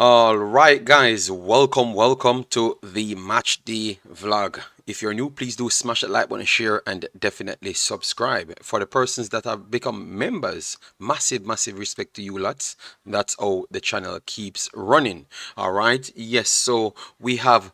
All right, guys, welcome to the match day vlog. If you're new, please do smash that like button, share, and definitely subscribe. For the persons that have become members, massive respect to you lots. That's how the channel keeps running. All right, yes, so we have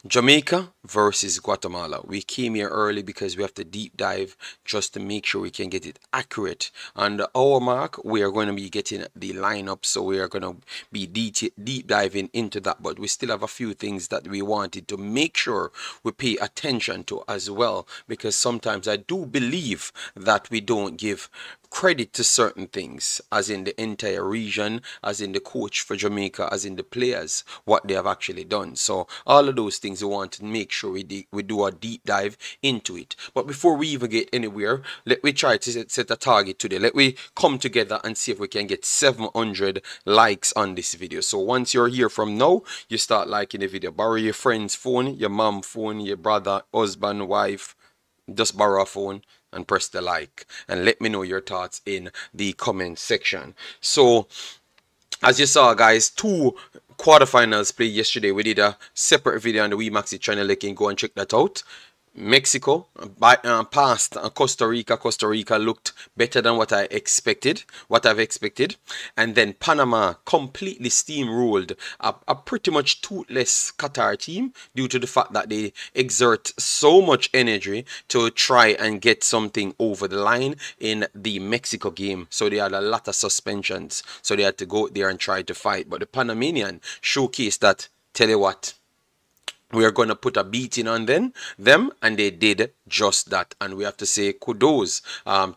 Jamaica versus Guatemala. We came here early because we have to deep dive just to make sure we can get it accurate. On the hour mark, we are going to be getting the lineup, so we are going to be deep diving into that. But we still have a few things that we wanted to make sure we pay attention to as well, because sometimes I do believe that we don't give credit to certain things, as in the entire region, as in the coach for Jamaica, as in the players, what they have actually done. So all of those things we want to make sure we do a deep dive into it. But before we even get anywhere, let me try to set a target today. Let me come together and see if we can get 700 likes on this video. So once you're here from now, you start liking the video. Borrow your friend's phone, your mom phone, your brother, husband, wife. Just borrow a phone and press the like, and let me know your thoughts in the comment section. So as you saw, guys, two quarterfinals played yesterday. We did a separate video on the Imaxit channel. You can go and check that out. Mexico passed Costa Rica. Costa Rica looked better than what I've expected. And then Panama completely steamrolled a pretty much toothless Qatar team, due to the fact that they exert so much energy to try and get something over the line in the Mexico game. So they had a lot of suspensions, so they had to go there and try to fight. But the Panamanian showcased that, tell you what, we are going to put a beating on them, and they did just that. And we have to say kudos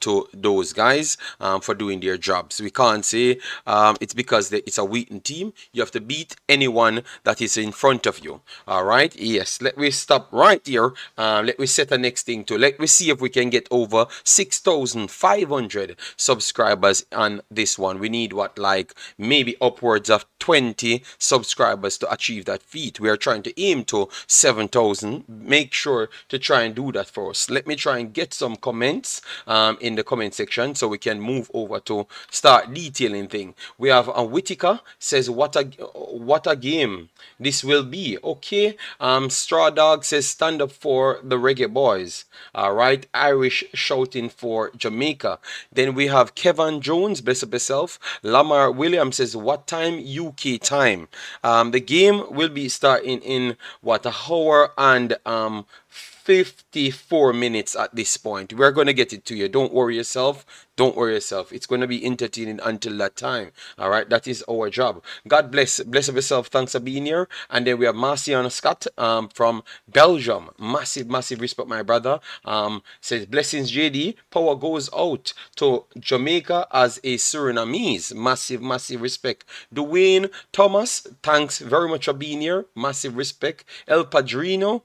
to those guys for doing their jobs. We can't say it's because it's a weakened team. You have to beat anyone that is in front of you. All right, yes, let me stop right here. Let me set the next thing to, let me see if we can get over 6,500 subscribers on this one. We need what, like maybe upwards of 20 subscribers to achieve that feat. We are trying to aim to 7,000. Make sure to try and do that for us. Let me try and get some comments in the comment section, so we can move over to start detailing thing. We have Whitaker says, what a game this will be. Okay. Straw Dog says, stand up for the Reggae Boyz. All right, Irish shouting for Jamaica. Then we have Kevin Jones, bless up yourself. Lamar Williams says, what time? UK time. The game will be starting in what, a hour and 54 minutes at this point. We're going to get it to you. Don't worry yourself. Don't worry yourself. It's going to be entertaining until that time. All right. That is our job. God bless. Bless of yourself. Thanks for being here. And then we have Marcion Scott from Belgium. Massive respect, my brother. Says, blessings, JD. Power goes out to Jamaica as a Surinamese. Massive respect. Dwayne Thomas, thanks very much for being here. Massive respect. El Padrino.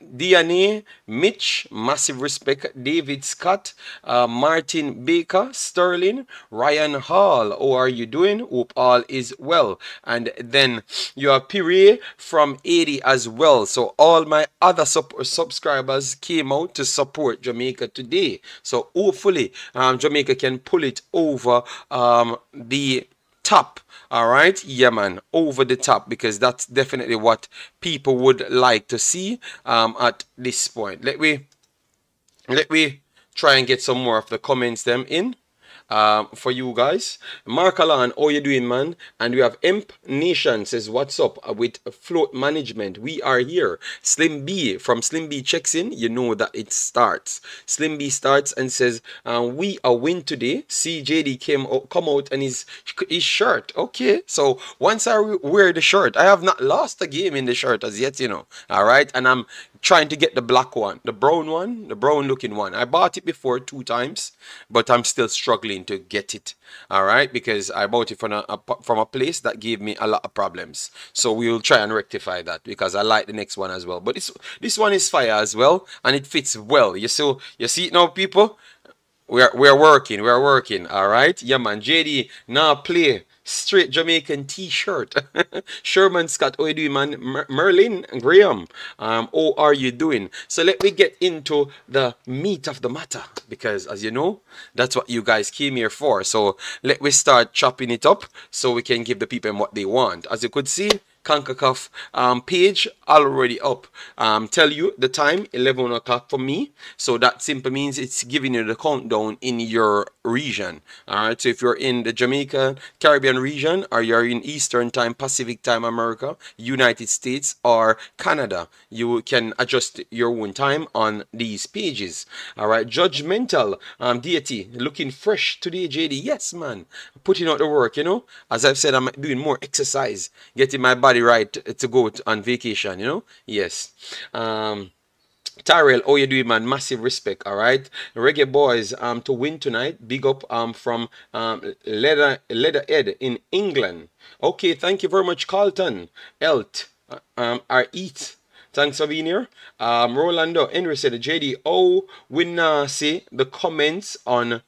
DNA, Mitch, massive respect. David Scott, Martin Baker, Sterling, Ryan Hall, how are you doing? Hope all is well. And then you have Pire from 80 as well. So all my other subscribers came out to support Jamaica today. So hopefully Jamaica can pull it over the top. All right, yeah, man, over the top, because that's definitely what people would like to see at this point. Let me try and get some more of the comments them in for you guys. Mark Alan, how you doing, man? And we have Imp Nation says, what's up with float management? We are here. Slim B from Slim B checks in. You know that it starts. Slim B starts and says, we are win today. CJD come out and his shirt. Okay, so once I wear the shirt, I have not lost a game in the shirt as yet, you know. All right, and I'm trying to get the black one, the brown one, the brown looking one. I bought it before 2 times, but I'm still struggling to get it. All right, because I bought it from a place that gave me a lot of problems. So we will try and rectify that, because I like the next one as well. But this one is fire as well, and it fits well. You see it now, people. We're working. All right, yeah, man. JD now play Straight Jamaican t-shirt. Sherman Scott, how you doing, man? Merlin Graham, how are you doing? So let me get into the meat of the matter, because as you know, that's what you guys came here for. So let me start chopping it up so we can give the people what they want. As you could see, Concacaf page already up. Tell you the time, 11 o'clock for me. So that simply means it's giving you the countdown in your region. Alright, so if you're in the Jamaica, Caribbean region, or you're in Eastern Time, Pacific Time, America, United States, or Canada, you can adjust your own time on these pages. Alright, Judgmental Deity, looking fresh today, JD. Yes, man. Putting out the work, you know. As I've said, I'm doing more exercise, getting my body right to go on vacation, you know. Yes. Tyrell, how you doing, man? Massive respect. All right, Reggae Boyz to win tonight. Big up from Leatherhead in England. Okay, thank you very much, Carlton Elt our eat. Thanks for being here. Rolando Henry said, JD, oh, we now see the comments on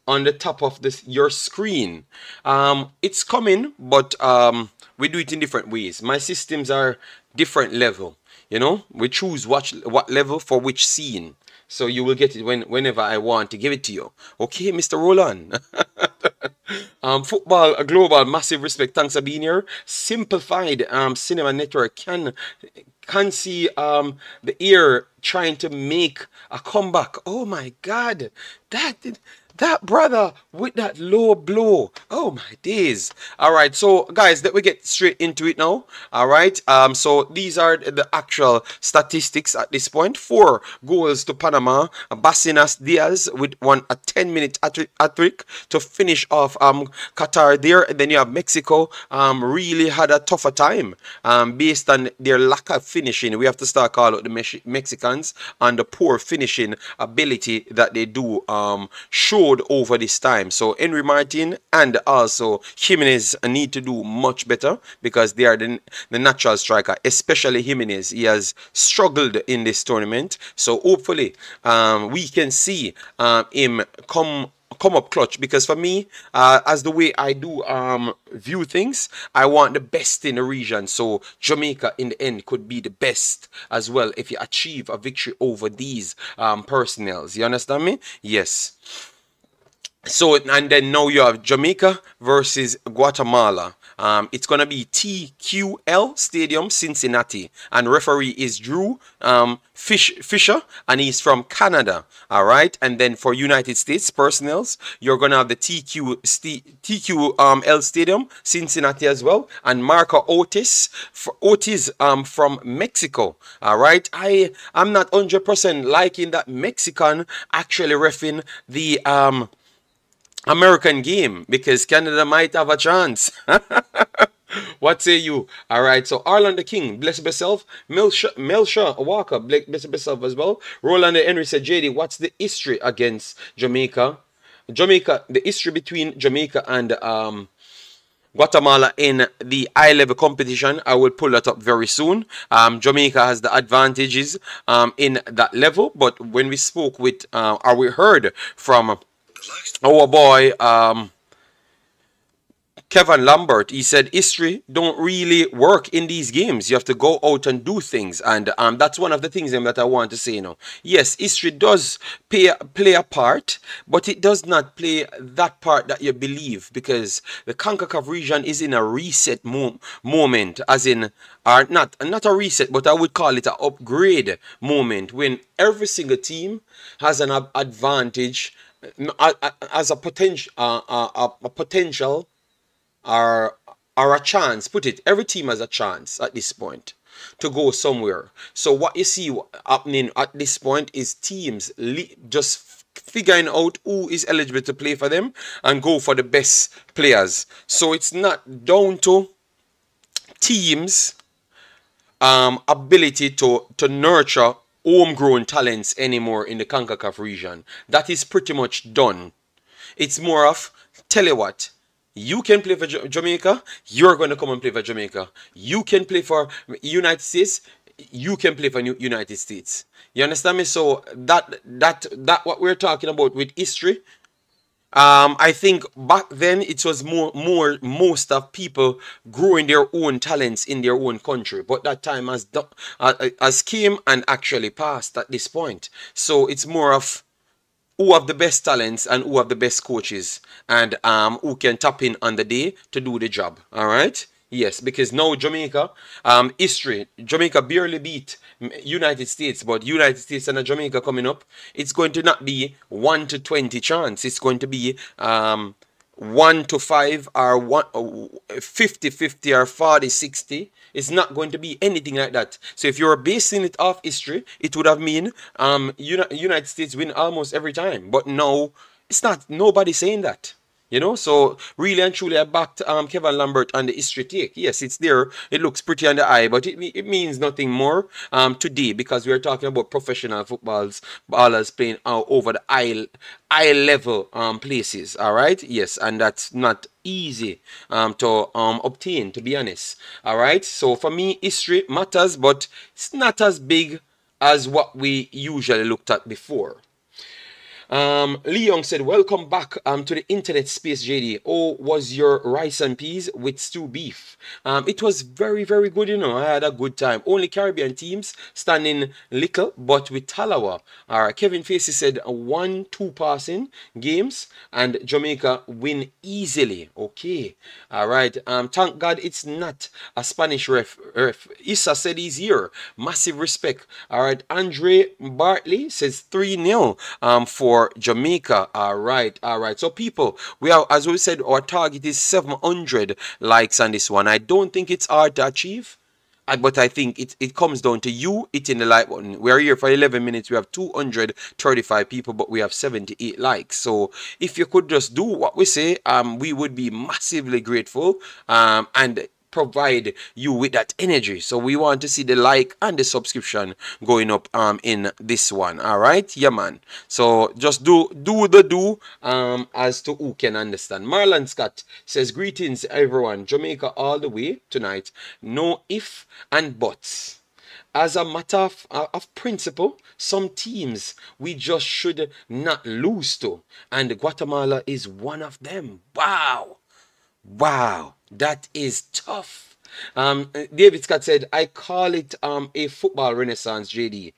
the top of this your screen. It's coming, but we do it in different ways. My systems are different level. You know, we choose what level for which scene. So you will get it whenever I want to give it to you. Okay, Mr. Roland. Football Global, massive respect. Thanks for being here. Simplified Cinema Network can see the ear trying to make a comeback. Oh my God, that brother with that low blow. Oh my days. All right, so guys, let me get straight into it now. All right, so these are the actual statistics at this point. 4 goals to Panama. Basinas Diaz with a 10-minute hat-trick to finish off Qatar there. And then you have Mexico really had a tougher time based on their lack of finishing. We have to start calling out the Mexicans and the poor finishing ability that they do showed over this time. So Henry Martin and also Jimenez need to do much better, because they are the natural striker, especially Jimenez. He has struggled in this tournament, so hopefully we can see him come up clutch, because for me, as the way I do view things, I want the best in the region. So Jamaica in the end could be the best as well if you achieve a victory over these personnels. You understand me? Yes. So, and then now you have Jamaica versus Guatemala. It's going to be TQL Stadium, Cincinnati. And referee is Drew Fisher, and he's from Canada. All right. And then for United States personnels, you're going to have the TQL Stadium, Cincinnati as well. And Marco Otis from Mexico. All right. I'm not 100% liking that Mexican actually reffing the American game, because Canada might have a chance. What say you? All right, so Arlan the King, bless yourself. Melsha Walker, bless yourself as well. Roland Henry said, JD, what's the history against Jamaica? The history between Jamaica and Guatemala in the high-level competition. I will pull that up very soon. Jamaica has the advantages in that level, but when we spoke with, or we heard from our boy Kevin Lambert, he said history don't really work in these games. You have to go out and do things, and that's one of the things that I want to say. You know, yes, history does play a part, but it does not play that part that you believe, because the Concacaf region is in a reset moment, as in, not a reset, but I would call it an upgrade moment, when every single team has an advantage, as a potential or a chance. Put it, every team has a chance at this point to go somewhere. So what you see happening at this point is teams just figuring out who is eligible to play for them and go for the best players. So it's not down to teams ability to nurture homegrown talents anymore in the Concacaf region. That is pretty much done. It's more of, tell you what, you can play for Jamaica, you're going to come and play for Jamaica. You can play for United States, you can play for United States. You understand me? So that what we're talking about with history, I think back then it was most of people growing their own talents in their own country, but that time has came and actually passed at this point. So it's more of who have the best talents and who have the best coaches, and who can tap in on the day to do the job. All right. Yes, because now Jamaica, history, Jamaica barely beat United States, but United States and Jamaica coming up, it's going to not be 1 to 20 chance. It's going to be 1 to 5 or 50-50 or 40-60. It's not going to be anything like that. So if you're basing it off history, it would have mean United States win almost every time. But no, it's not. Nobody saying that. You know, so really and truly, I backed Kevin Lambert on the history take. Yes, it's there. It looks pretty on the eye, but it means nothing more today, because we are talking about professional ballers playing over the eye level places. All right, yes, and that's not easy to obtain, to be honest. All right, so for me, history matters, but it's not as big as what we usually looked at before. Leon said, welcome back to the internet space, JD. Oh, was your rice and peas with stew beef? It was very, very good, you know. I had a good time. Only Caribbean teams standing little, but with Talawa. All right, Kevin Facey said 1-2 passing games and Jamaica win easily. Okay. All right. Thank God it's not a Spanish ref. Issa said he's here. Massive respect. All right. Andre Bartley says 3-0 for Jamaica. All right. So people, we are, as we said, our target is 700 likes on this one. I don't think it's hard to achieve, but I think it comes down to you hitting the like button. We're here for 11 minutes. We have 235 people, but we have 78 likes. So if you could just do what we say, we would be massively grateful, and provide you with that energy. So we want to see the like and the subscription going up in this one. All right, yeah, man. So just do as to who can understand. Marlon Scott says, greetings everyone, Jamaica all the way tonight, no if and buts. As a matter of principle, some teams we just should not lose to, and Guatemala is one of them. Wow, that is tough. David Scott said, I call it a football renaissance, JD.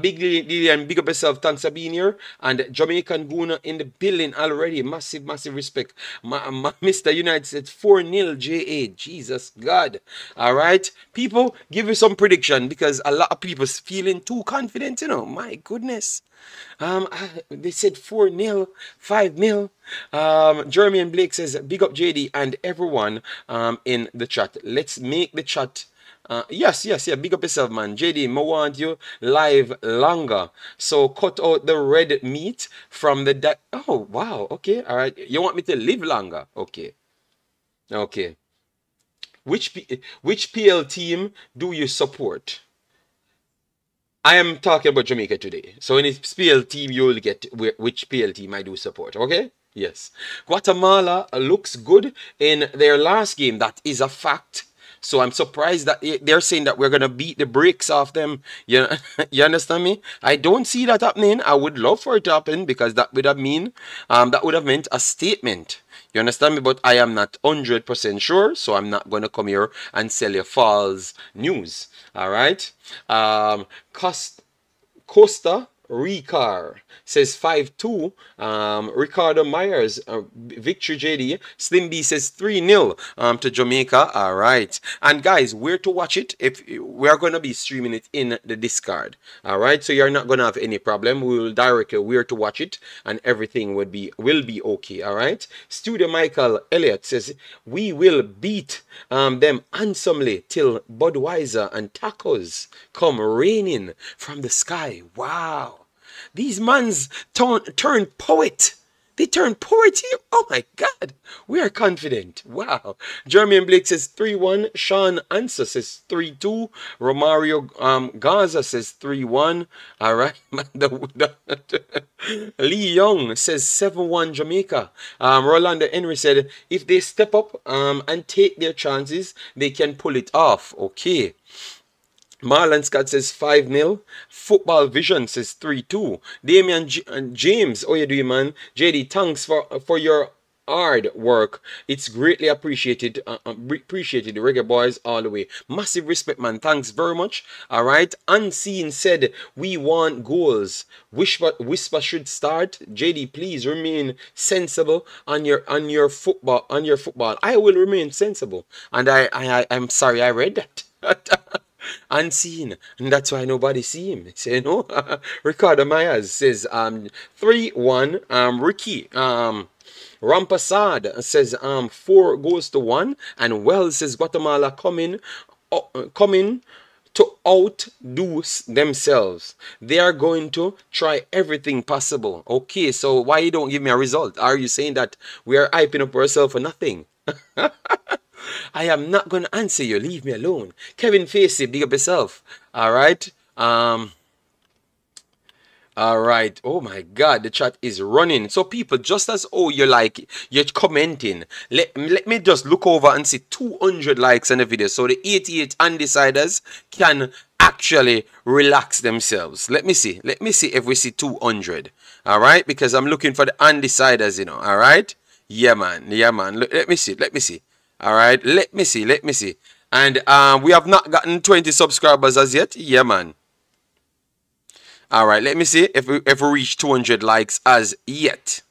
Big Lillian, big up yourself. Thanks for being here. And Jamaican Guna in the building already. Massive respect. Mr. United said 4-0 JA. Jesus God. All right. People, give you some prediction, because a lot of people's feeling too confident, you know. My goodness. They said 4-0, 5-0. Jeremy and Blake says, big up JD and everyone in the chat. Let's make the chat. Yes, big up yourself, man. JD, I want you live longer. So cut out the red meat from the... Oh, wow. Okay, all right. You want me to live longer? Okay. Which PL team do you support? I am talking about Jamaica today. So in its PL team, you will get which PL team I do support. Okay? Yes. Guatemala looks good in their last game. That is a fact. So I'm surprised that they're saying that we're going to beat the brakes off them. You understand me? I don't see that happening. I would love for it to happen, because that would have meant a statement. You understand me? But I am not 100% sure, so I'm not going to come here and sell you false news. All right. Costa Ricar says 5-2. Ricardo Myers, victory JD. Slim B says 3-0 to Jamaica. All right. And guys, where to watch it? If we are going to be streaming it in the Discord. All right. So you're not going to have any problem. We will direct you where to watch it, and everything will be okay. All right. Studio Michael Elliott says, we will beat them handsomely till Budweiser and tacos come raining from the sky. Wow. These mans turn poet. They turn poet here. Oh my God. We are confident. Wow. Jeremy and Blake says 3-1. Shon Answer says 3-2. Romario Gaza says 3-1. All right. Lee Young says 7-1 Jamaica. Rolando Henry said, if they step up and take their chances, they can pull it off. Okay. Marlon Scott says 5-0. Football Vision says 3-2. Damian James, how you doing, man? JD, thanks for your hard work. It's greatly appreciated. Appreciated. The Reggae Boys all the way. Massive respect, man. Thanks very much. All right. Unseen said we want goals. Whisper should start. JD, please remain sensible on your football. I will remain sensible. And I'm sorry I read that. Unseen, and that's why nobody see him. Say no. Ricardo Myers says 3-1. Ricky Rampasad says 4-1, and Wells says Guatemala coming to outdo themselves. They are going to try everything possible. Okay, so why you don't give me a result? Are you saying that we are hyping up ourselves for nothing? I am not going to answer you. Leave me alone. Kevin Facey, big up yourself. All right. All right. Oh my God, the chat is running. So people, just as you're commenting, let me just look over and see 200 likes on the video, so the 88 undeciders can actually relax themselves. Let me see if we see 200. All right, because I'm looking for the undeciders, you know. All right. Yeah, man. Let me see. All right, let me see. And we have not gotten 20 subscribers as yet. Yeah, man. All right, let me see if we reach 200 likes as yet.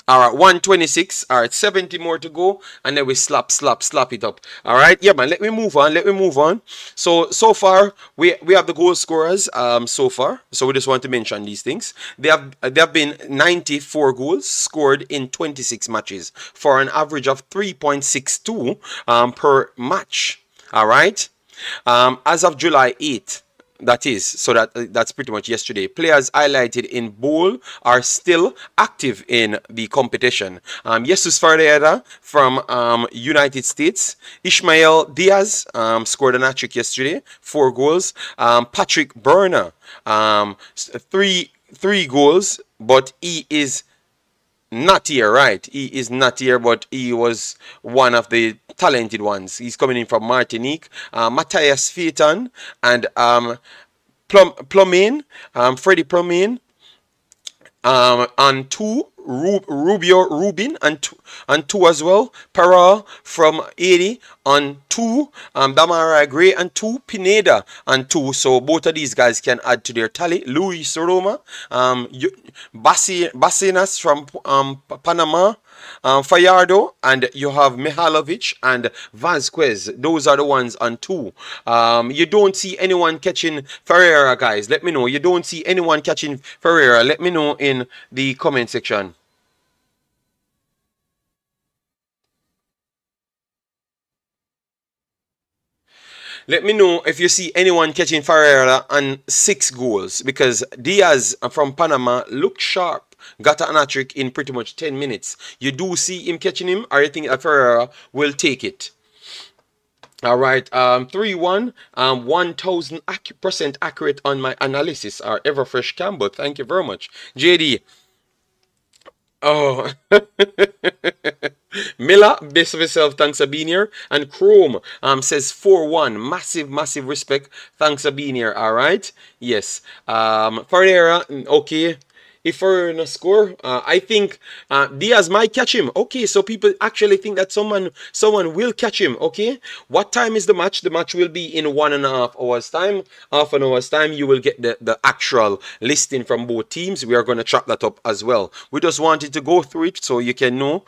All right, 126. All right, 70 more to go, and then we slap it up. All right, yeah, man. Let me move on. So far we have the goal scorers. So far, so we just want to mention these things. There have been 94 goals scored in 26 matches for an average of 3.62 per match. All right, as of July 8th. That is, so that's pretty much yesterday. Players highlighted in bold are still active in the competition. Jesus Ferreira from United States. Ishmael Diaz scored an hat-trick yesterday, 4 goals. Patrick Berner, 3 goals, but he is not here, right? He is not here, but he was one of the talented ones. He's coming in from Martinique. Matthias Phaeton and Plumbin, Freddie Plumbin on 2. Rubio Rubin and two as well. Para from 80 on 2. Demarai Gray and 2. Pineda on 2. So both of these guys can add to their tally. Luis Roma, Basinas from Panama, Fallardo, and you have Mihalovic and Vasquez. Those are the ones on 2. You don't see anyone catching Ferreira, guys. Let me know. You don't see anyone catching Ferreira. Let me know in the comment section. Let me know if you see anyone catching Ferreira on 6 goals, because Diaz from Panama looked sharp. Got an hat-trick in pretty much 10 minutes. You do see him catching him, or you think Ferreira will take it? All right, 3-1, 1000% accurate on my analysis. Our Everfresh Campbell, thank you very much. JD. Oh. Miller, best of yourself, thanks for being here. And Chrome says 4-1. Massive respect. Thanks for being here. Alright. Yes. Ferreira, okay. If Ferreira score, I think Diaz might catch him. Okay, so people actually think that someone will catch him. Okay, what time is the match? The match will be in 1.5 hours time. Half an hour's time, you will get the actual listing from both teams. We are going to chop that up as well. We just wanted to go through it so you can know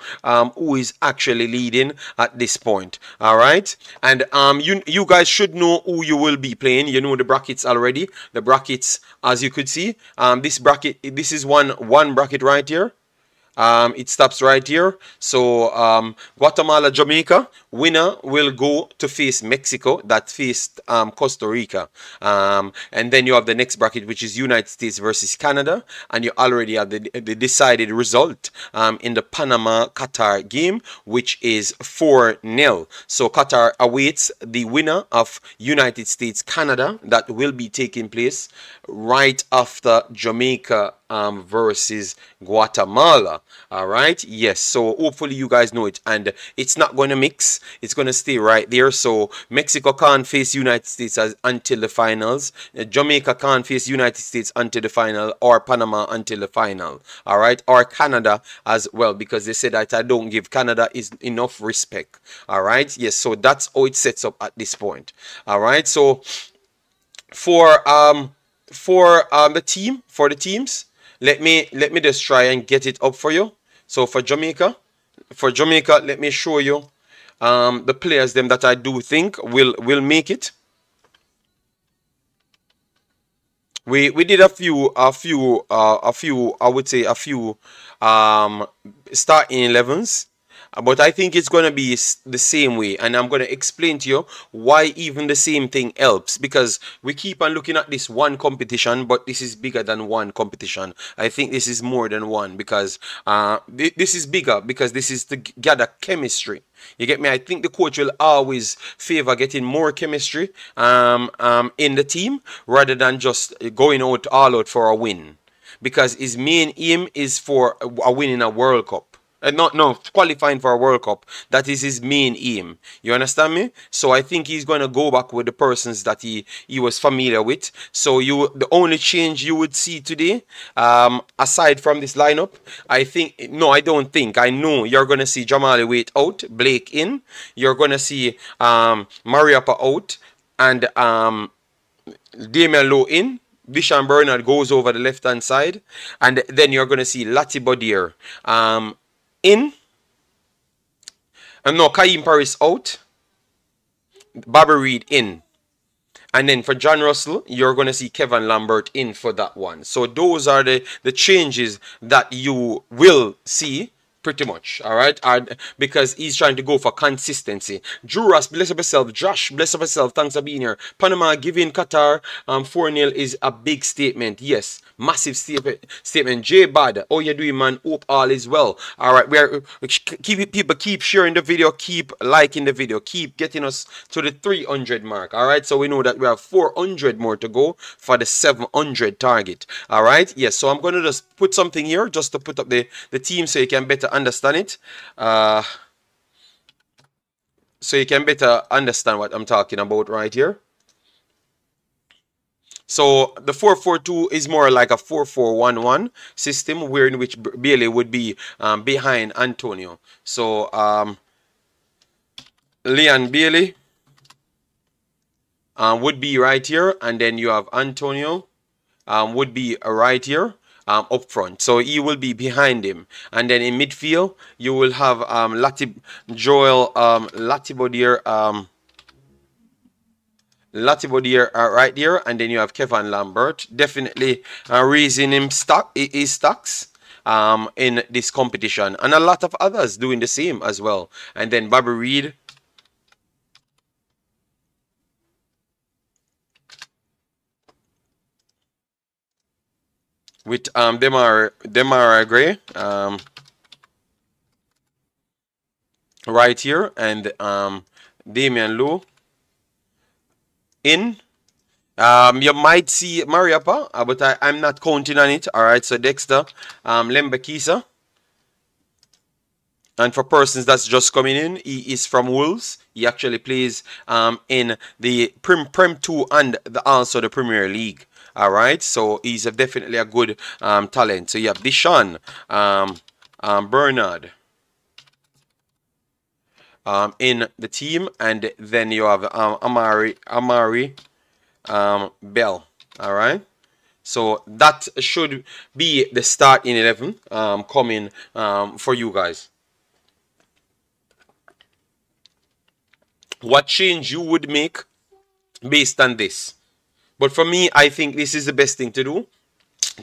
who is actually leading at this point. All right, and you guys should know who you will be playing. You know the brackets already. The brackets, as you could see, this is one bracket right here. It stops right here. So Guatemala, Jamaica, winner will go to face Mexico, that faced Costa Rica. And then you have the next bracket, which is United States versus Canada, and you already have the decided result in the Panama-Qatar game, which is 4-0. So Qatar awaits the winner of United States-Canada that will be taking place right after Jamaica versus Guatemala. All right, yes, so hopefully you guys know it, and it's not going to mix, it's going to stay right there. So Mexico can't face United States until the finals, Jamaica can't face United States until the final, or Panama until the final. All right, or Canada as well, because they said that I don't give Canada is enough respect. All right, yes, so that's how it sets up at this point. All right, so for the teams, let me just try and get it up for you. So for Jamaica, let me show you the players them that I do think will make it. We did a few I would say a few starting 11s, but I think it's going to be the same way, and I'm going to explain to you why even the same thing helps, because we keep on looking at this one competition, but this is bigger than one competition. I think this is more than one, because this is bigger, because this is to gather chemistry. You get me? I think the coach will always favor getting more chemistry in the team, rather than just going out all out for a win, because his main aim is for a win in a World Cup. No, qualifying for a World Cup. That is his main aim. You understand me? So I think he's going to go back with the persons that he was familiar with. So the only change you would see today, aside from this lineup, I don't think. I know you're going to see Jamali Wait out, Blake in. You're going to see Mariapa out, and Damian Lowe in. Bishan Bernard goes over the left hand side, and then you're going to see Lati Bodier in. And no, Kaim Paris out, Bobby Reed in. And then for John Russell, you're going to see Kevin Lambert in for that one. So those are the changes that you will see pretty much, all right? Because he's trying to go for consistency. Drew Ross, bless up yourself. Josh, bless up yourself. Thanks for being here. Panama giving Qatar 4-0 is a big statement. Yes, massive statement. J Bad, how you doing, man? Hope all is well. All right, people keep sharing the video, keep liking the video, keep getting us to the 300 mark. All right, so we know that we have 400 more to go for the 700 target. All right, yes. So I'm going to just put something here just to put up the team so you can better understand it. So you can better understand what I'm talking about right here. So the 4-4-2 is more like a 4-4-1-1 system, where in which Bailey would be behind Antonio. So Leon Bailey would be right here, and then you have Antonio would be right here up front. So he will be behind him, and then in midfield you will have Latibodier right there, and then you have Kevin Lambert, definitely raising his stocks in this competition, and a lot of others doing the same as well. And then Bobby Reed with Demarai Gray right here, and Damian Lowe in. You might see Mariapa, but I'm not counting on it. All right, so Dexter Lembekisa. And for persons that's just coming in, he is from Wolves. He actually plays in the Prem 2 and also the Premier League. All right, so he's definitely a good talent. So you have Deshaun Bernard in the team, and then you have Amari Bell. All right, so that should be the start in 11 coming for you guys. What change you would make based on this? But for me, I think this is the best thing to do,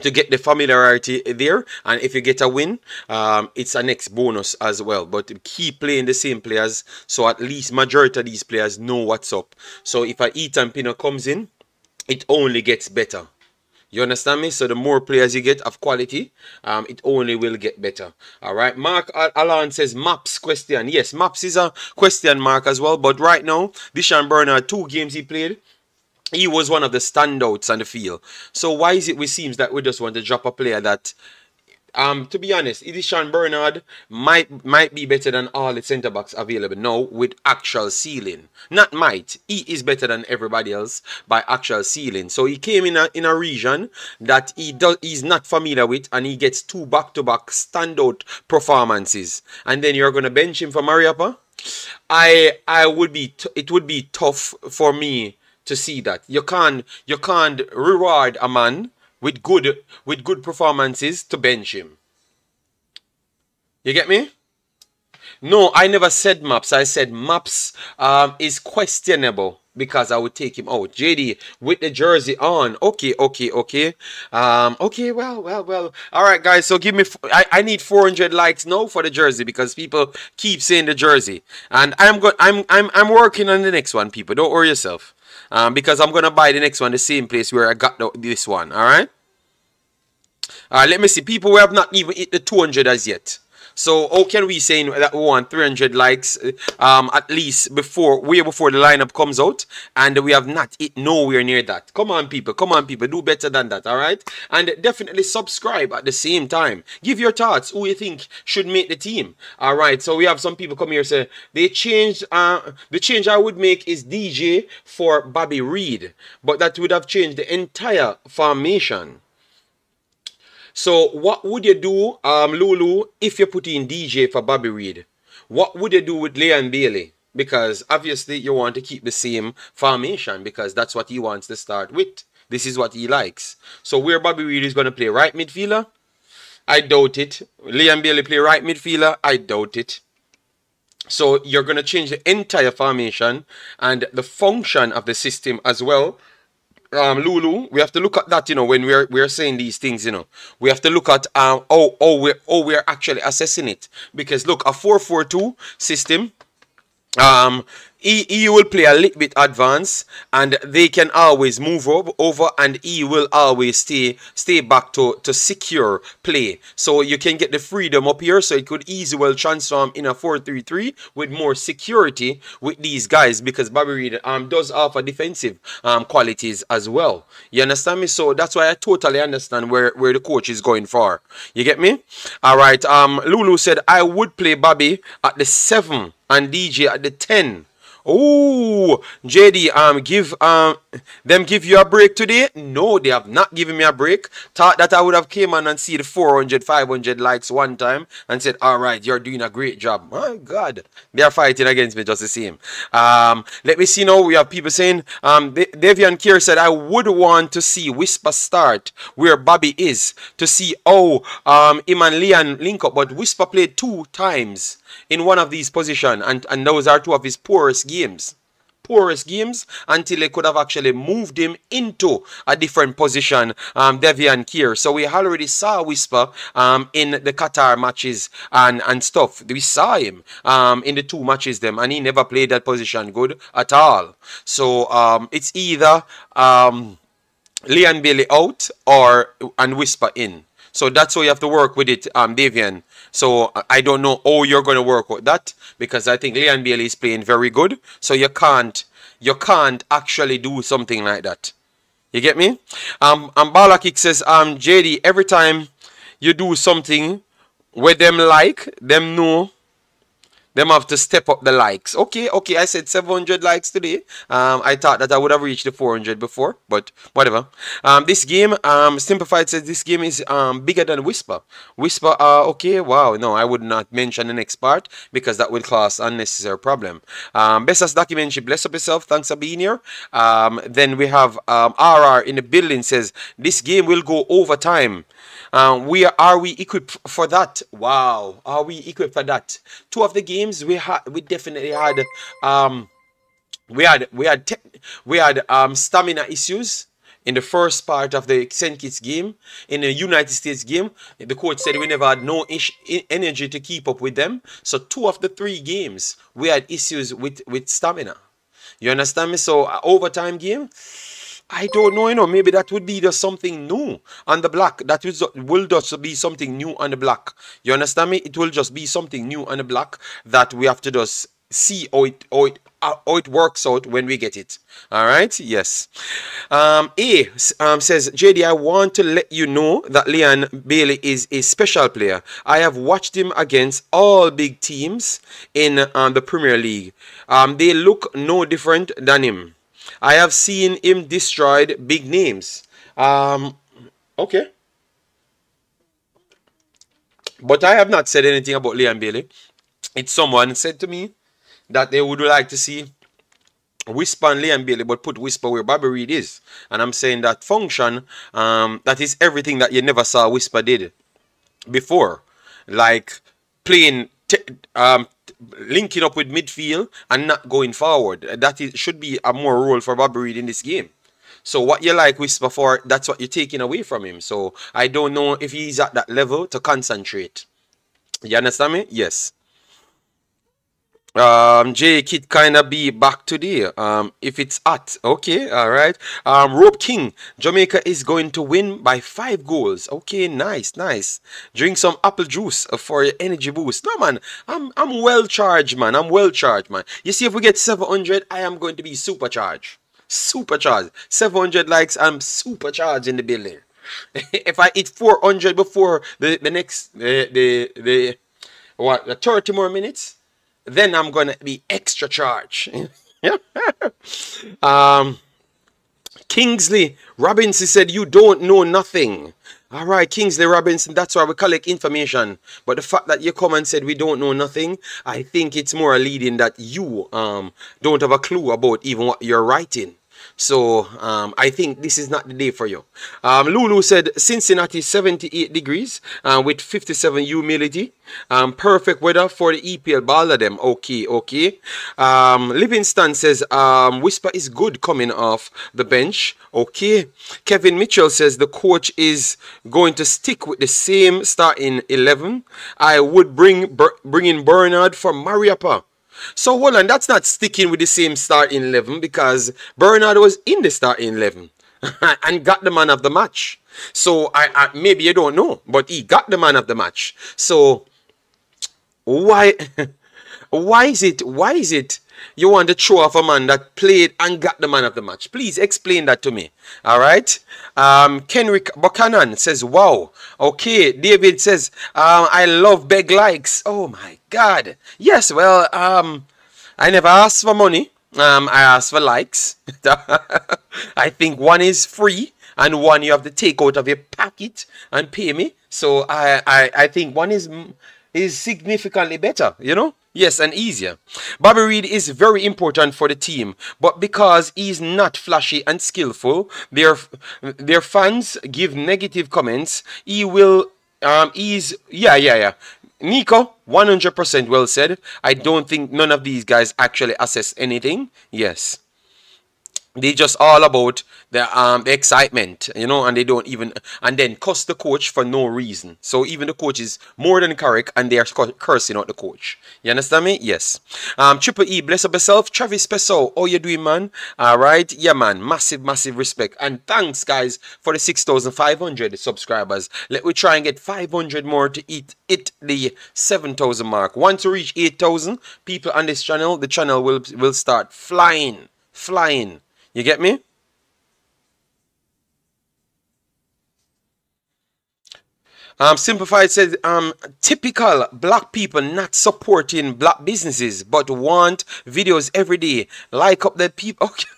to get the familiarity there, and if you get a win, it's a next bonus as well. But keep playing the same players, so at least majority of these players know what's up. So if a Ethan Pino comes in, it only gets better. You understand me? So the more players you get of quality, it only will get better. All right. Mark Alan says Maps question. Yes, Maps is a question mark as well. But right now, Deshaun Bernard, 2 games he played, he was one of the standouts on the field. So why is it we seems that we just want to drop a player that, to be honest, Edison Bernard might be better than all the centre backs available now with actual ceiling. Not might. He is better than everybody else by actual ceiling. So he came in a region that he's not familiar with, and he gets two back-to-back standout performances. And then you're gonna bench him for Mariappa? It would be tough for me to see that. You can't reward a man with good performances to bench him. You get me? No, I never said Maps. I said Maps is questionable because I would take him out. JD with the jersey on. Okay. Okay, well. All right, guys. So give me. I need 400 likes now for the jersey because people keep saying the jersey, and I'm working on the next one. People, don't worry yourself. Because I'm gonna buy the next one the same place where I got this one. All right. Let me see. People, we have not even hit the 200 as yet. So how can we say that we want 300 likes at least way before the lineup comes out, and we have not hit nowhere near that? Come on, people. Do better than that, all right? And definitely subscribe at the same time. Give your thoughts. Who you think should make the team? All right. So we have some people come here say they changed. The change I would make is DJ for Bobby Reed, but that would have changed the entire formation. So what would you do, Lulu, if you put in DJ for Bobby Reed? What would you do with Leon Bailey? Because obviously you want to keep the same formation because that's what he wants to start with. This is what he likes. So where Bobby Reed is going to play right midfielder? I doubt it. Leon Bailey play right midfielder? I doubt it. So you're going to change the entire formation and the function of the system as well. Lulu, we have to look at that, when we're saying these things, we have to look at how we're actually assessing it. Because look, a 4-4-2 system, he will play a little bit advanced, and they can always move over, and he will always stay back to secure play. So you can get the freedom up here, so it could easily well transform in a 4-3-3 with more security with these guys, because Bobby Reed does offer defensive qualities as well. You understand me? So that's why I totally understand where the coach is going for. You get me? All right. Lulu said I would play Bobby at the 7 and DJ at the 10. Oh, JD, give you a break today? No, they have not given me a break. Thought that I would have came on and see the 400, 500 likes one time and said, all right, you're doing a great job. My God, they are fighting against me just the same. Let me see now. We have people saying, Devian Kier said, I would want to see Whisper start where Bobby is to see him and Leon link up, but Whisper played 2 times in one of these positions, and those are 2 of his poorest games until they could have actually moved him into a different position, Devian Kier. So we already saw Whisper in the Qatar matches and stuff. We saw him in the 2 matches them, and he never played that position good at all. So it's either Leon Bailey out and Whisper in. So that's how you have to work with it, Davian. So I don't know how you're going to work with that, because I think Leon Bailey is playing very good. So you can't actually do something like that. You get me? And Balakik says, JD, every time you do something where them know, them have to step up the likes. Okay, I said 700 likes today. I thought that I would have reached the 400 before, but whatever. This game, Simplified says this game is bigger than Whisper. Whisper, okay, wow. No, I would not mention the next part because that will cause unnecessary problem. Bessas documentary, bless up yourself. Thanks for being here. Then we have RR in the building says this game will go overtime. Are we equipped for that? Wow, are we equipped for that? 2 of the games we definitely had we had stamina issues in the first part of the St. Kitts game. In the United States game, the coach said we never had no energy to keep up with them. So 2 of the 3 games we had issues with stamina. You understand me? So overtime game, I don't know, maybe that would be just something new on the block. That will just be something new on the block. You understand me? It will just be something new on the block that we have to just see how how it works out when we get it. All right, yes. Says, JD, I want to let you know that Leon Bailey is a special player. I have watched him against all big teams in the Premier League. They look no different than him. I have seen him destroyed big names. Okay. But I have not said anything about Leon Bailey. It's someone said to me that they would like to see Whisper and Leon Bailey, but put Whisper where Bobby Reed is. And I'm saying that function, that is everything that you never saw Whisper did before. Like playing, linking up with midfield and not going forward. That should be a more role for Bobby Reed in this game. So what you like Whisper for, that's what you're taking away from him. So I don't know if he's at that level to concentrate. You understand me? Yes. J Kid kinda be back today. If it's at okay, all right. Rope King, Jamaica is going to win by 5 goals. Okay, nice, nice. Drink some apple juice for your energy boost. No man, I'm well charged, man. I'm well charged, man. You see, if we get 700, I am going to be supercharged. Supercharged. 700 likes, I'm supercharged in the building. If I hit 400 before the next the 30 more minutes, then I'm gonna be extra charge. Kingsley Robinson said, you don't know nothing. All right, Kingsley Robinson, that's why we collect information. But the fact that you come and said we don't know nothing, I think it's more leading that you don't have a clue about even what you're writing. So I think this is not the day for you. Lulu said Cincinnati 78 degrees with 57 humidity. Perfect weather for the EPL ball of them. Okay, okay. Livingston says Whisper is good coming off the bench. Okay. Kevin Mitchell says the coach is going to stick with the same starting 11. I would bring in Bernard for Mariappa. So hold on, that's not sticking with the same starting 11 because Bernard was in the starting 11 and got the man of the match. So I maybe you don't know, but he got the man of the match. So why is it you want to show off a man that played and got the man of the match? Please explain that to me. All right. Kenrick Buchanan says, wow. Okay. David says, I love beg likes. Oh my God. Yes. Well, I never asked for money. I asked for likes. I think one is free and one you have to take out of your pocket and pay me. So I think one is significantly better, you know? Yes, and easier. Bobby Reed is very important for the team, but because he's not flashy and skillful, their fans give negative comments. He will, yeah. Nico, 100% well said. I don't think none of these guys actually assess anything. Yes. They just all about the excitement, you know, and they don't even, and then cuss the coach for no reason. So even the coach is more than correct and they are cursing out the coach. You understand me? Yes. Triple E, bless up yourself. Travis Peso, how you doing, man? All right. Yeah, man. Massive respect. And thanks, guys, for the 6,500 subscribers. Let me try and get 500 more to hit the 7,000 mark. Once we reach 8,000 people on this channel, the channel will start flying. You get me? Simplified says, typical black people not supporting black businesses, but want videos every day. Like up the people. Okay.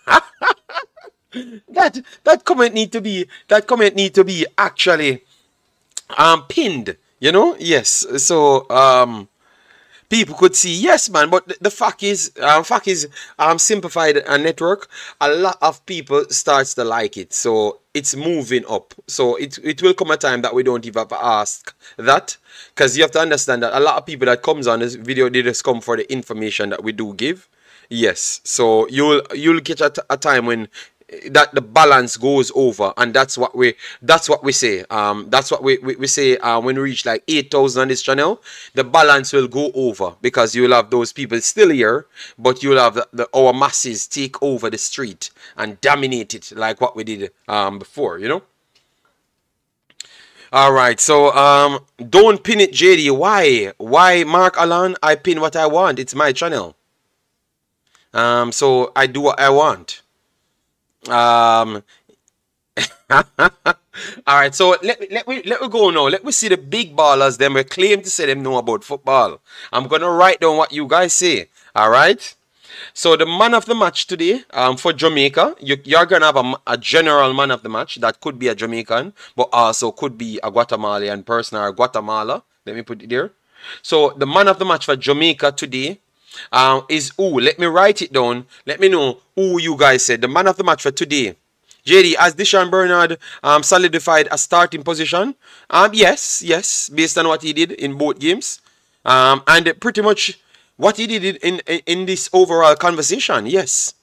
that comment need to be actually pinned. You know? Yes. So people could see, yes, man. But the fact is, simplified network. A lot of people starts to like it, so it's moving up. So it will come a time that we don't even have to ask that, because you have to understand that a lot of people that comes on this video, they just come for the information that we do give. Yes, so you'll get a time when that the balance goes over, and that's what we say. That's what we say when we reach like 8,000 on this channel, the balance will go over, because you'll have those people still here, but you'll have our masses take over the street and dominate it like what we did before, you know. All right, so don't pin it, JD. Why Mark Alan? I pin what I want. It's my channel. So I do what I want. Um, all right, so let me go now. Let me see the big ballers. Them we claim to say them know about football. I'm gonna write down what you guys say. All right. So the man of the match today, for Jamaica, you're gonna have a general man of the match that could be a Jamaican, but also could be a Guatemalan person or Guatemala. Let me put it there. So the man of the match for Jamaica today, is who? Let me write it down. Let me know who you guys said. The man of the match for today. JD, has Deshaun Bernard solidified a starting position? Yes, based on what he did in both games. And pretty much what he did in this overall conversation, yes.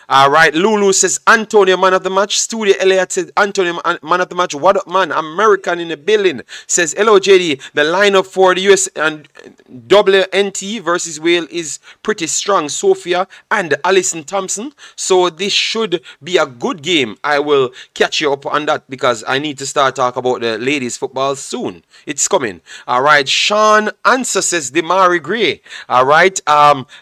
All right, Lulu says Antonio man of the match. Studio Elliot says Antonio man of the match. What up, man? American in the building says hello, JD. The lineup for the US and WNT versus Wales is pretty strong. Sophia and Alison Thompson. So this should be a good game. I will catch you up on that because I need to start talk about the ladies football soon. It's coming. All right, Shon answer says Demarai Gray. All right,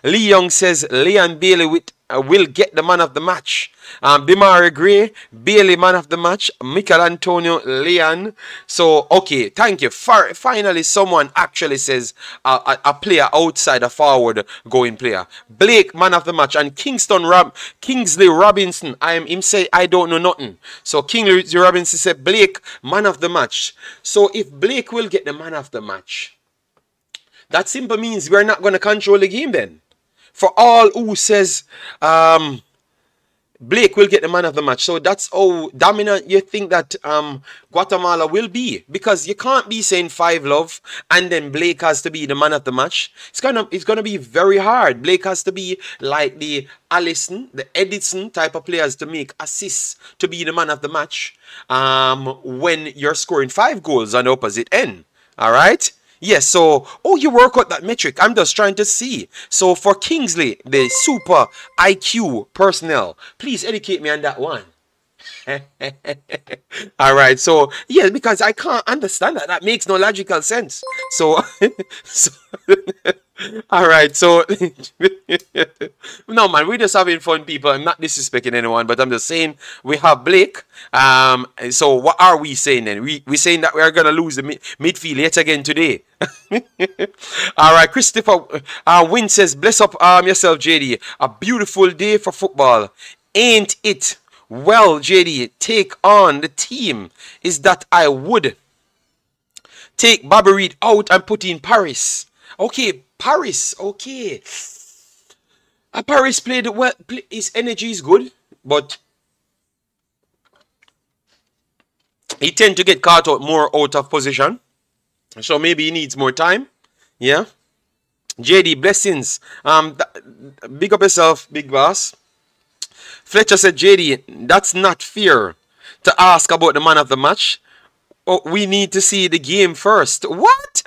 Lee Young says Leon Bailey with will get the man of the match. Demarai Gray, Bailey man of the match, Michael Antonio, Leon. So, okay, thank you. Finally, someone actually says a player outside a forward going player. Blake man of the match and Kingsley Robinson. Him say I don't know nothing. So Kingsley Robinson said Blake man of the match. So if Blake will get the man of the match, that simply means we're not going to control the game then. For all who says Blake will get the man of the match. So that's how dominant you think that Guatemala will be. Because you can't be saying 5-love and then Blake has to be the man of the match. It's gonna be very hard. Blake has to be like the Allison, the Edison type of players to make assists to be the man of the match when you're scoring 5 goals on the opposite end. Alright? Yes, so, you work out that metric. I'm just trying to see. So, for Kingsley, the super IQ personnel, please educate me on that one. All right, so, yeah, because I can't understand that. That makes no logical sense. So, all right, so, no, man, we're just having fun, people. I'm not disrespecting anyone, but I'm just saying we have Blake. So, what are we saying then? We're saying that we are going to lose the midfield yet again today. All right, Christopher Wynn says, bless up yourself, JD. A beautiful day for football, ain't it? Well, JD, take on the team is that I would take Bobby Reed out and put in Paris. Okay, Paris, okay. Paris played well. His energy is good, but he tend to get caught out more out of position. So maybe he needs more time. Yeah. JD, blessings. Big up yourself, big boss. Fletcher said, JD, that's not fair to ask about the man of the match. Oh, we need to see the game first. What?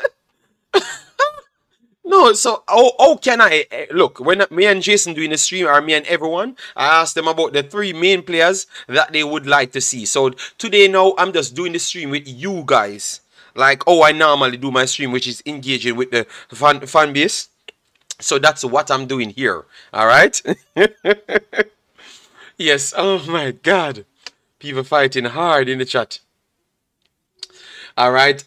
No, so how can I look when me and Jason doing the stream, or me and everyone, I asked them about the 3 main players that they would like to see. So today now I'm just doing the stream with you guys, like I normally do my stream, which is engaging with the fan base. So that's what I'm doing here. All right. Yes. Oh my God, people fighting hard in the chat. All right.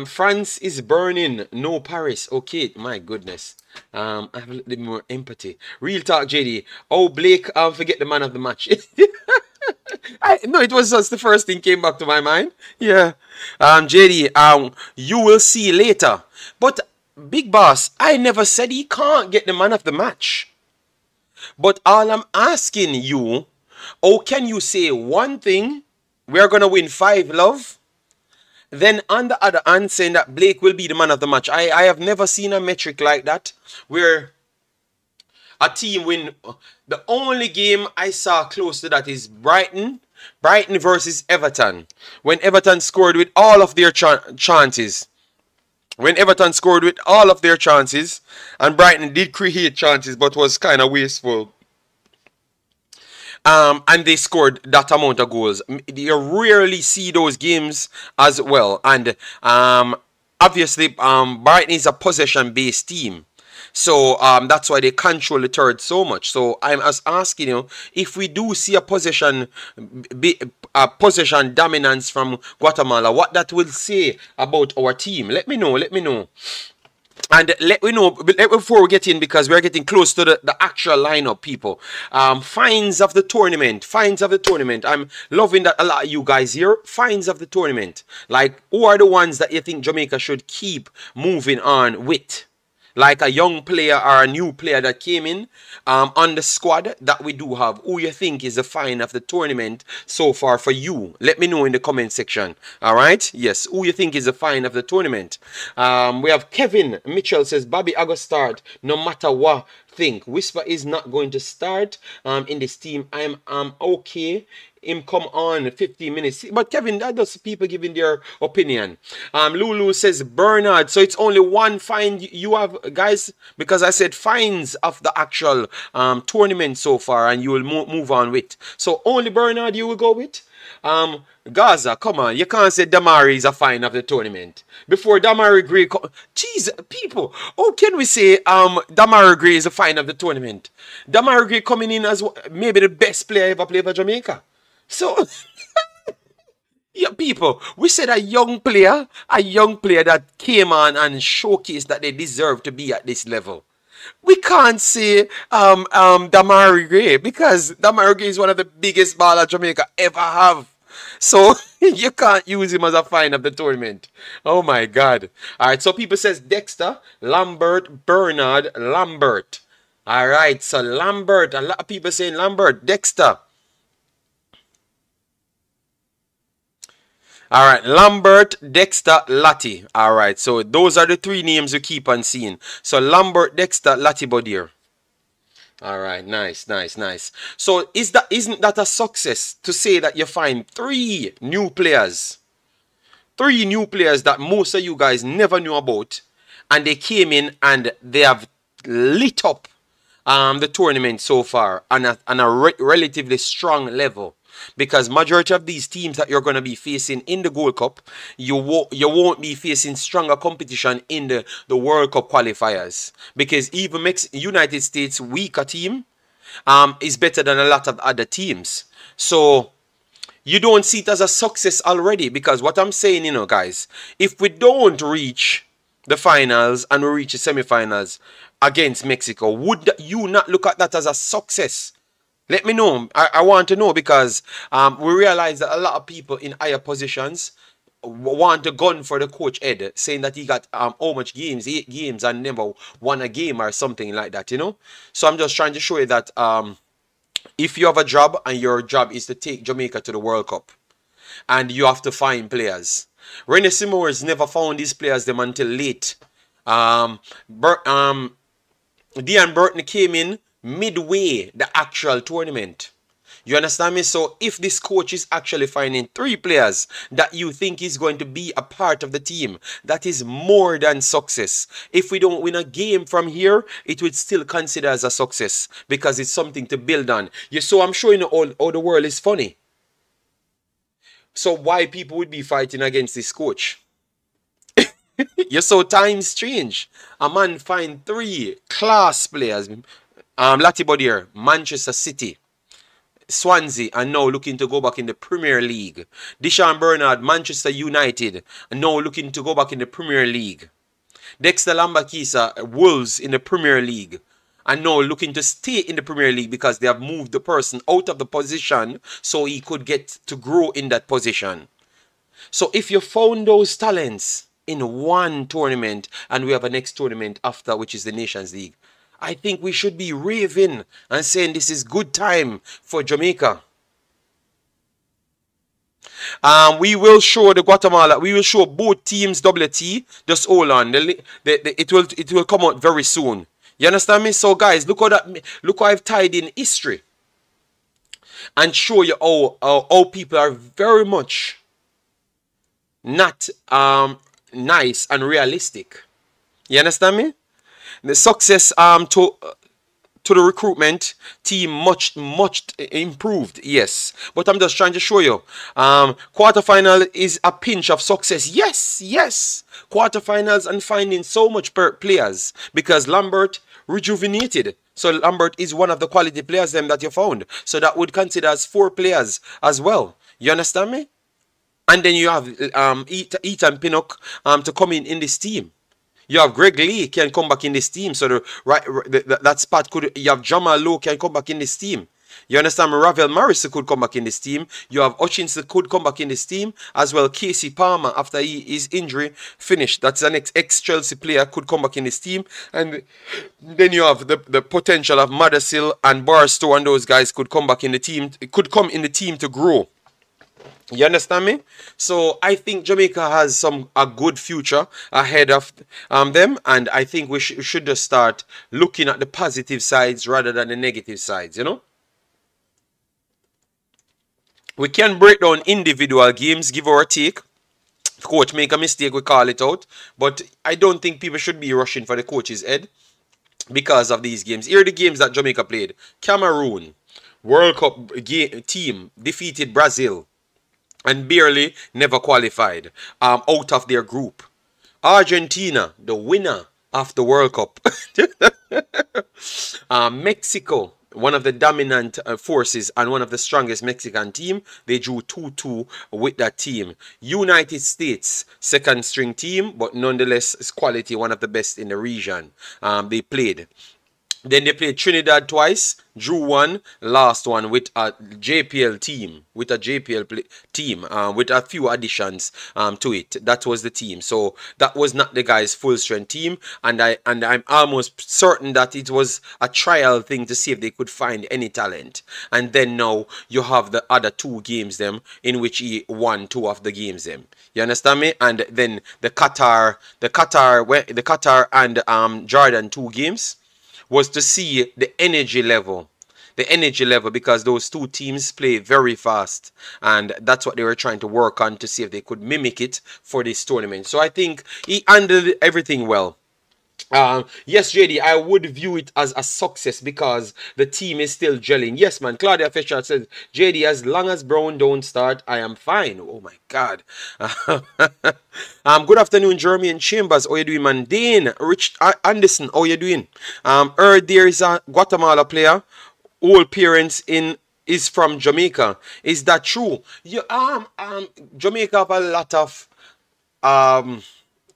France is burning. No Paris. Okay. My goodness. I have a little bit more empathy. Real talk, JD. Oh, Blake. Forget the man of the match. No, it was just the first thing came back to my mind. Yeah. JD. You will see later. But Big Boss, I never said he can't get the man of the match. But all I'm asking you, can you say one thing? We're gonna win 5-love. Then on the other hand, saying that Blake will be the man of the match. I have never seen a metric like that where a team win. The only game I saw close to that is Brighton versus Everton. When Everton scored with all of their chances. When Everton scored with all of their chances, and Brighton did create chances but was kind of wasteful. And they scored that amount of goals. You rarely see those games as well. And obviously, Brighton is a possession-based team. So that's why they control the third so much. So I'm just asking you, if we do see a possession dominance from Guatemala, what that will say about our team? Let me know. Let me know. And let me know before we get in, because we're getting close to the actual lineup, people. Finds of the tournament. Finds of the tournament. I'm loving that a lot of you guys here. Finds of the tournament. Like, who are the ones that you think Jamaica should keep moving on with? Like a young player or a new player that came in on the squad that we do have. Who you think is the find of the tournament so far for you? Let me know in the comment section. All right? Yes. Who you think is the find of the tournament? We have Kevin Mitchell says, Bobby, I go start no matter what. Think Whisper is not going to start in this team. I'm okay. Him come on 15 minutes. But Kevin, that does people giving their opinion. Lulu says Bernard. So it's only one fine you have, guys, because I said fines of the actual tournament so far, and you will move on with. So only Bernard you will go with. Gaza, come on, you can't say Demarai is a fine of the tournament. Before Demarai Gray, jeez, people, how can we say Demarai Gray is a fine of the tournament? Demarai Gray coming in as maybe the best player ever played for Jamaica. So, yeah, people, we said a young player that came on and showcased that they deserve to be at this level. We can't say Demarai Gray, because Demarai Gray is one of the biggest ballers Jamaica ever have. So you can't use him as a fine of the tournament. Oh my God. Alright, so people says Dexter, Lambert, Bernard, Lambert. Alright, so Lambert, a lot of people saying Lambert, Dexter. Alright, Lambert, Dexter, Lati. Alright, so those are the three names you keep on seeing. So Lambert, Dexter, Lati Bodier. Alright, nice, nice, nice. So isn't that a success to say that you find three new players? Three new players that most of you guys never knew about. And they came in and they have lit up the tournament so far on a relatively strong level. Because majority of these teams that you're going to be facing in the Gold Cup, you won't be facing stronger competition in the World Cup qualifiers. Because even United States weaker team is better than a lot of other teams. So you don't see it as a success already. Because what I'm saying, you know, guys, if we don't reach the finals and we reach the semifinals against Mexico, would you not look at that as a success? Let me know. I want to know, because we realize that a lot of people in higher positions want to gun for the coach Ed, saying that he got how much games, 8 games, and never won a game or something like that, you know. So I'm just trying to show you that if you have a job and your job is to take Jamaica to the World Cup, and you have to find players. Rene Simores never found these players them until late. Dean Burton came in midway the actual tournament. You understand me? So if this coach is actually finding 3 players that you think is going to be a part of the team, that is more than success. If we don't win a game from here, it would still consider as a success, because it's something to build on. So I'm showing you all the world is funny. So why people would be fighting against this coach? You saw times change. A man find 3 class players. Lati Bodier, Manchester City, Swansea, and now looking to go back in the Premier League. Deshaun Bernard, Manchester United, and now looking to go back in the Premier League. Dexter Lambakisa, Wolves in the Premier League, and now looking to stay in the Premier League because they have moved the person out of the position so he could get to grow in that position. So if you found those talents in one tournament, and we have a next tournament after, which is the Nations League, I think we should be raving and saying this is good time for Jamaica. We will show the Guatemala. We will show both teams WT. Just hold on. It will come out very soon. You understand me? So guys, look how I've tied in history and show you how people are very much not nice and realistic. You understand me? The success to the recruitment team, much improved, yes, but I'm just trying to show you, quarterfinal is a pinch of success. Yes, quarterfinals and finding so much players, because Lambert rejuvenated. So Lambert is one of the quality players them that you found, so that would consider as 4 players as well. You understand me? And then you have Ethan Pinnock to come in this team. You have Greg Lee can come back in this team. So that spot could, you have Jamal Lowe can come back in this team. You understand me? Ravel Morris could come back in this team. You have Hutchinson could come back in this team. As well, Casey Palmer, after his injury finished. That's an ex-Chelsea player, could come back in this team. And then you have the potential of Madasil and Barstow, and those guys could come back in the team. It could come in the team to grow. You understand me? So I think Jamaica has a good future ahead of them, and I think we should just start looking at the positive sides rather than the negative sides, you know? We can break down individual games, give or take. The coach make a mistake, we call it out. But I don't think people should be rushing for the coach's head because of these games. Here are the games that Jamaica played. Cameroon, World Cup team, defeated Brazil and barely never qualified out of their group. Argentina, the winner of the World Cup. Mexico, one of the dominant forces and one of the strongest Mexican team. They drew 2-2 with that team. United States, second string team, but nonetheless quality, one of the best in the region. They played. Then they played Trinidad twice, drew one, last one with a JPL team, with a few additions to it. That was the team. So that was not the guys' full strength team, and I'm almost certain that it was a trial thing to see if they could find any talent. And then now you have the other 2 games them in which he won 2 of the games them. You understand me? And then the Qatar and Jordan 2 games was to see the energy level. Because those 2 teams play very fast, and that's what they were trying to work on to see if they could mimic it for this tournament. So I think he handled everything well. Yes, JD, I would view it as a success because the team is still gelling. Yes, man. Claudia Fisher says, JD, as long as Brown don't start, I am fine. Oh, my God. Good afternoon, Jeremy and Chambers. How you doing, man? Dane, Rich Anderson, how you doing? Heard there is a Guatemala player. All parents is from Jamaica. Is that true? Jamaica have a lot of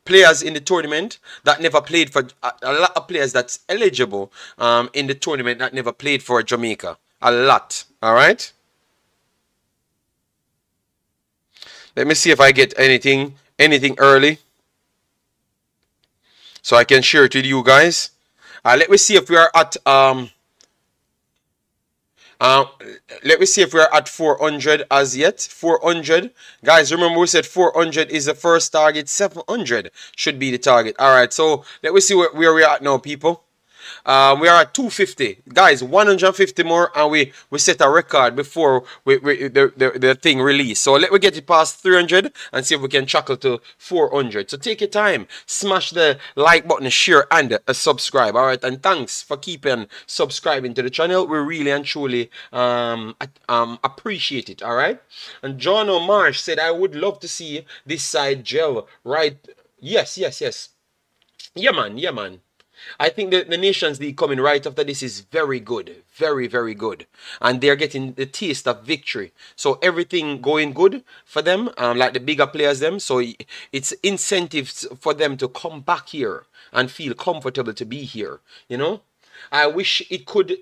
players in the tournament that never played for, a lot of players that's eligible in the tournament that never played for Jamaica. A lot. All right. Let me see if I get anything early so I can share it with you guys. Let me see if we are at let me see if we're at 400 as yet. 400. Guys, remember we said 400 is the first target. 700 should be the target. All right, so let me see where we're at now, people. We are at 250. Guys, 150 more, and we set a record before the thing released. So let me get it past 300 and see if we can chuckle to 400. So take your time, smash the like button, share, and subscribe. All right, and thanks for keeping subscribing to the channel. We really and truly appreciate it. All right. And John O'Marsh said, I would love to see this side gel. Right. Yes. Yeah, man. I think the Nations League coming right after this is very good. Very, very good. And they're getting the taste of victory. So everything going good for them, like the bigger players them. So it's incentives for them to come back here and feel comfortable to be here. You know? I wish it could...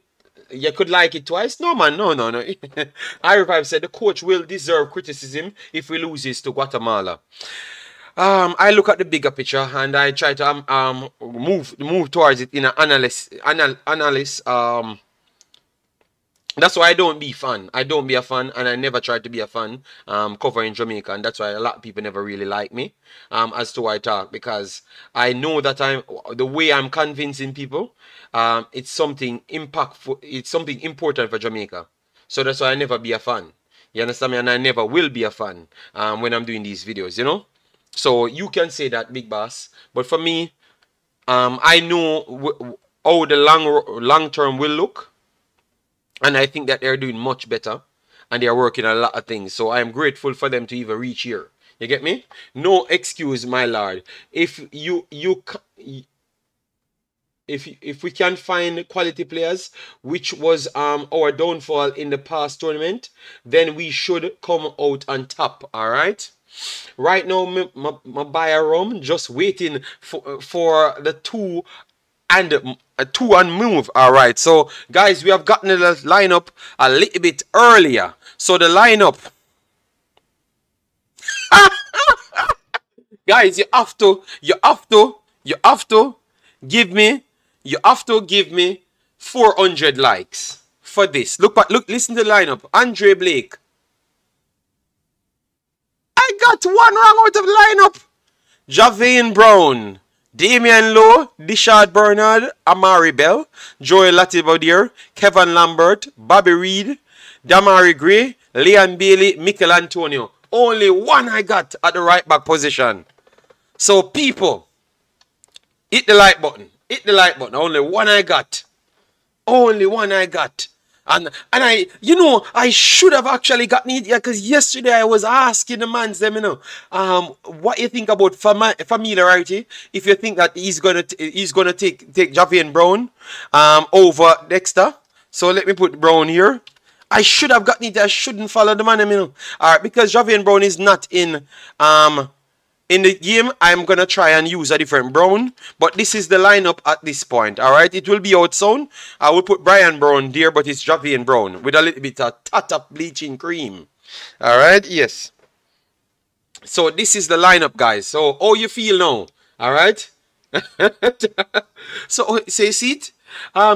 You could like it twice? No, man. No. I5 said the coach will deserve criticism if he loses to Guatemala. I look at the bigger picture and I try to move towards it in an analyst. That's why I don't be fun. I don't be a fan, and I never tried to be a fan covering Jamaica, and that's why a lot of people never really like me as to why I talk, because I know that the way I'm convincing people, it's something impactful, it's something important for Jamaica. So that's why I never be a fan. You understand me? And I never will be a fan when I'm doing these videos, you know? So you can say that, Big Boss, but for me, I know how the long term will look, and I think that they're doing much better, and they're working a lot of things. So I am grateful for them to even reach here. You get me? No excuse, my lord. If we can find quality players, which was our downfall in the past tournament, then we should come out on top. All right. Right now, my buyer room just waiting for the two and move. All right. So guys, we have gotten the lineup a little bit earlier. So the lineup, guys, you have to give me, you have to give me 400 likes for this. Look, listen to the lineup. Andre Blake. I got one wrong out of the lineup. Javane Brown, Damian Lowe, Dishard Bernard, Amari Bell, Joel Latibaudier, Kevin Lambert, Bobby Reed, Demarai Gray, Leon Bailey, Mikel Antonio. Only one I got at the right back position. So people, hit the like button. Hit the like button. Only one I got. Only one I got. And I, I should have actually gotten it, yeah, because yesterday I was asking the man, them, what you think about familiarity. If you think that he's gonna take Javane Brown over Dexter. So let me put Brown here. I should have gotten it. I shouldn't follow the man, Alright, because Javane Brown is not in the game. I'm going to try and use a different Brown. But this is the lineup at this point. Alright. It will be out soon. I will put Brian Brown there. But it's Javane Brown. With a little bit of tata bleaching cream. Alright. Yes. So this is the lineup, guys. So how you feel now? Alright. So say seat.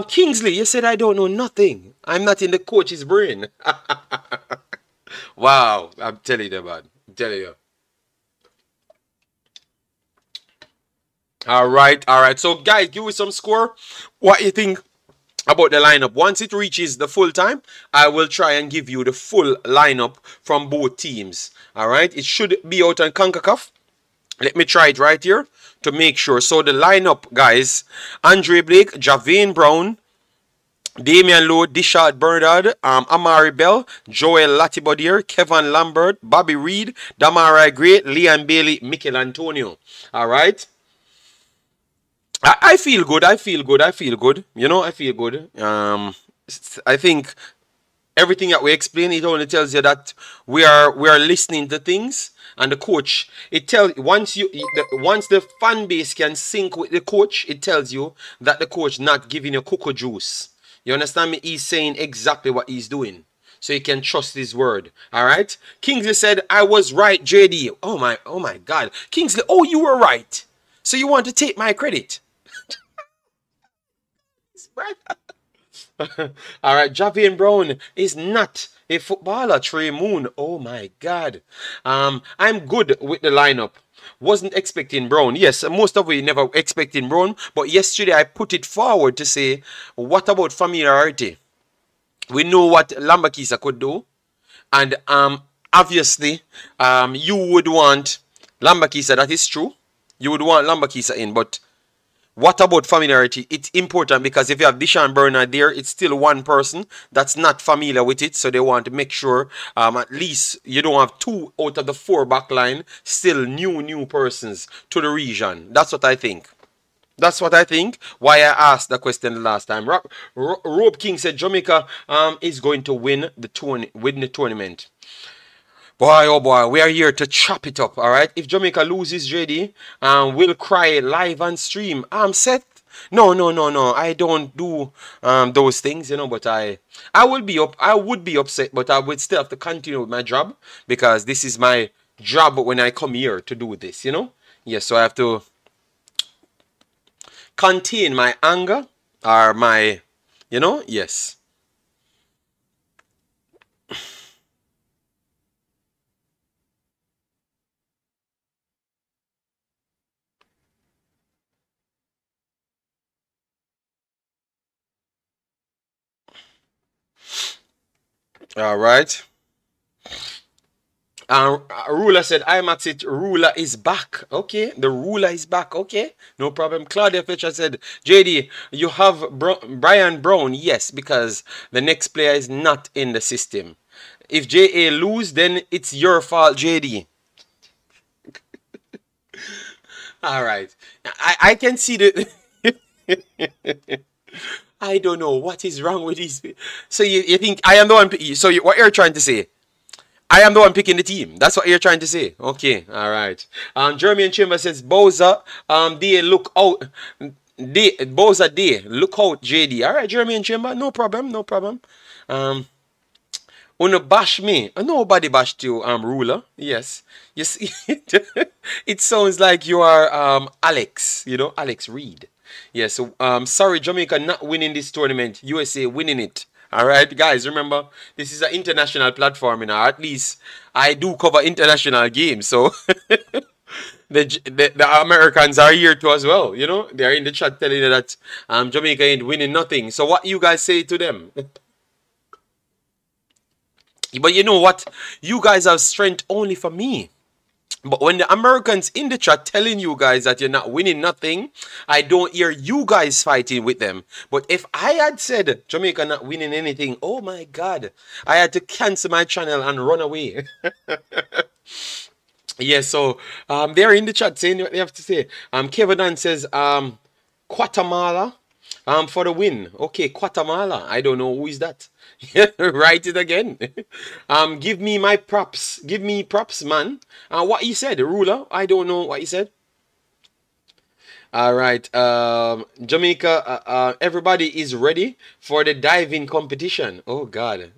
Kingsley, you said I don't know nothing. I'm not in the coach's brain. Wow. I'm telling you, man. I'm telling you. All right. So, guys, give me some score. What you think about the lineup? Once it reaches the full time, I will try and give you the full lineup from both teams. All right. It should be out on Concacaf. Let me try it right here to make sure. So, the lineup, guys: Andre Blake, Javane Brown, Damian Lowe, Dishard Bernard, Amari Bell, Joel Latibaudier, Kevin Lambert, Bobby Reed, Demarai Gray, Leon Bailey, Mikel Antonio. All right. I feel good. I feel good. I feel good. I feel good. I think everything that we explain, it only tells you that we are listening to things, and the coach. It tells once the fan base can sync with the coach, it tells you that the coach not giving you cocoa juice. You understand me? He's saying exactly what he's doing, so you can trust his word. All right. Kingsley said, "I was right, JD." Oh my God, Kingsley. Oh, you were right. So you want to take my credit? All right, Javane Brown is not a footballer. Trey Moon. Oh my God. I'm good with the lineup. Wasn't expecting Brown. Yes, most of we never expecting Brown. But yesterday I put it forward to say, what about familiarity? We know what Lambakisa could do, and obviously, you would want Lambakisa. That is true. You would want Lambakisa in, but what about familiarity? It's important because if you have Dishard Bernard there, it's still one person that's not familiar with it. So they want to make sure at least you don't have 2 out of the 4 back line still new persons to the region. That's what I think. That's what I think. Why I asked the question the last time. Rob King said Jamaica is going to win the tournament. Boy, oh boy, we are here to chop it up, all right? If Jamaica loses, JD, we'll cry live on stream. I'm set. No. I don't do those things, but I would be upset, but I would still have to continue with my job because this is my job when I come here to do this, Yes, so I have to contain my anger or my, yes. All right. Ruler said, Imaxit, ruler is back. Okay, the ruler is back. Okay, no problem. Claudia Fletcher said, JD, you have Brian Brown. Yes, because the next player is not in the system. If JA lose, then it's your fault, JD. All right. I can see the... I don't know what is wrong with these. So you think I am the one... So what you're trying to say? I am the one picking the team. That's what you're trying to say. Okay, all right. Jeremy and Chamber says, Bowser, they look out. Bowser, they look out, JD. All right, Jeremy and Chamber, no problem, no problem. Wanna bash me? Nobody bashed you, ruler. Yes. Yes. It sounds like you are Alex, you know, Alex Reed. Yeah, so sorry, Jamaica not winning this tournament. USA winning it. Alright, guys, remember, this is an international platform, you know. At least I do cover international games, so the Americans are here too as well, you know. They're in the chat telling you that Jamaica ain't winning nothing. So what you guys say to them? But you know what? You guys have strength only for me. But when the Americans in the chat telling you guys that you're not winning nothing, I don't hear you guys fighting with them. But if I had said Jamaica not winning anything, oh my God, I had to cancel my channel and run away. Yeah, so they're in the chat saying what they have to say. Kevin Dan says, Guatemala for the win. Okay, Guatemala. I don't know who is that. Write it again. Give me my props. Give me props, man. What he said, ruler? I don't know what he said. All right. Jamaica, everybody is ready for the diving competition. Oh, God.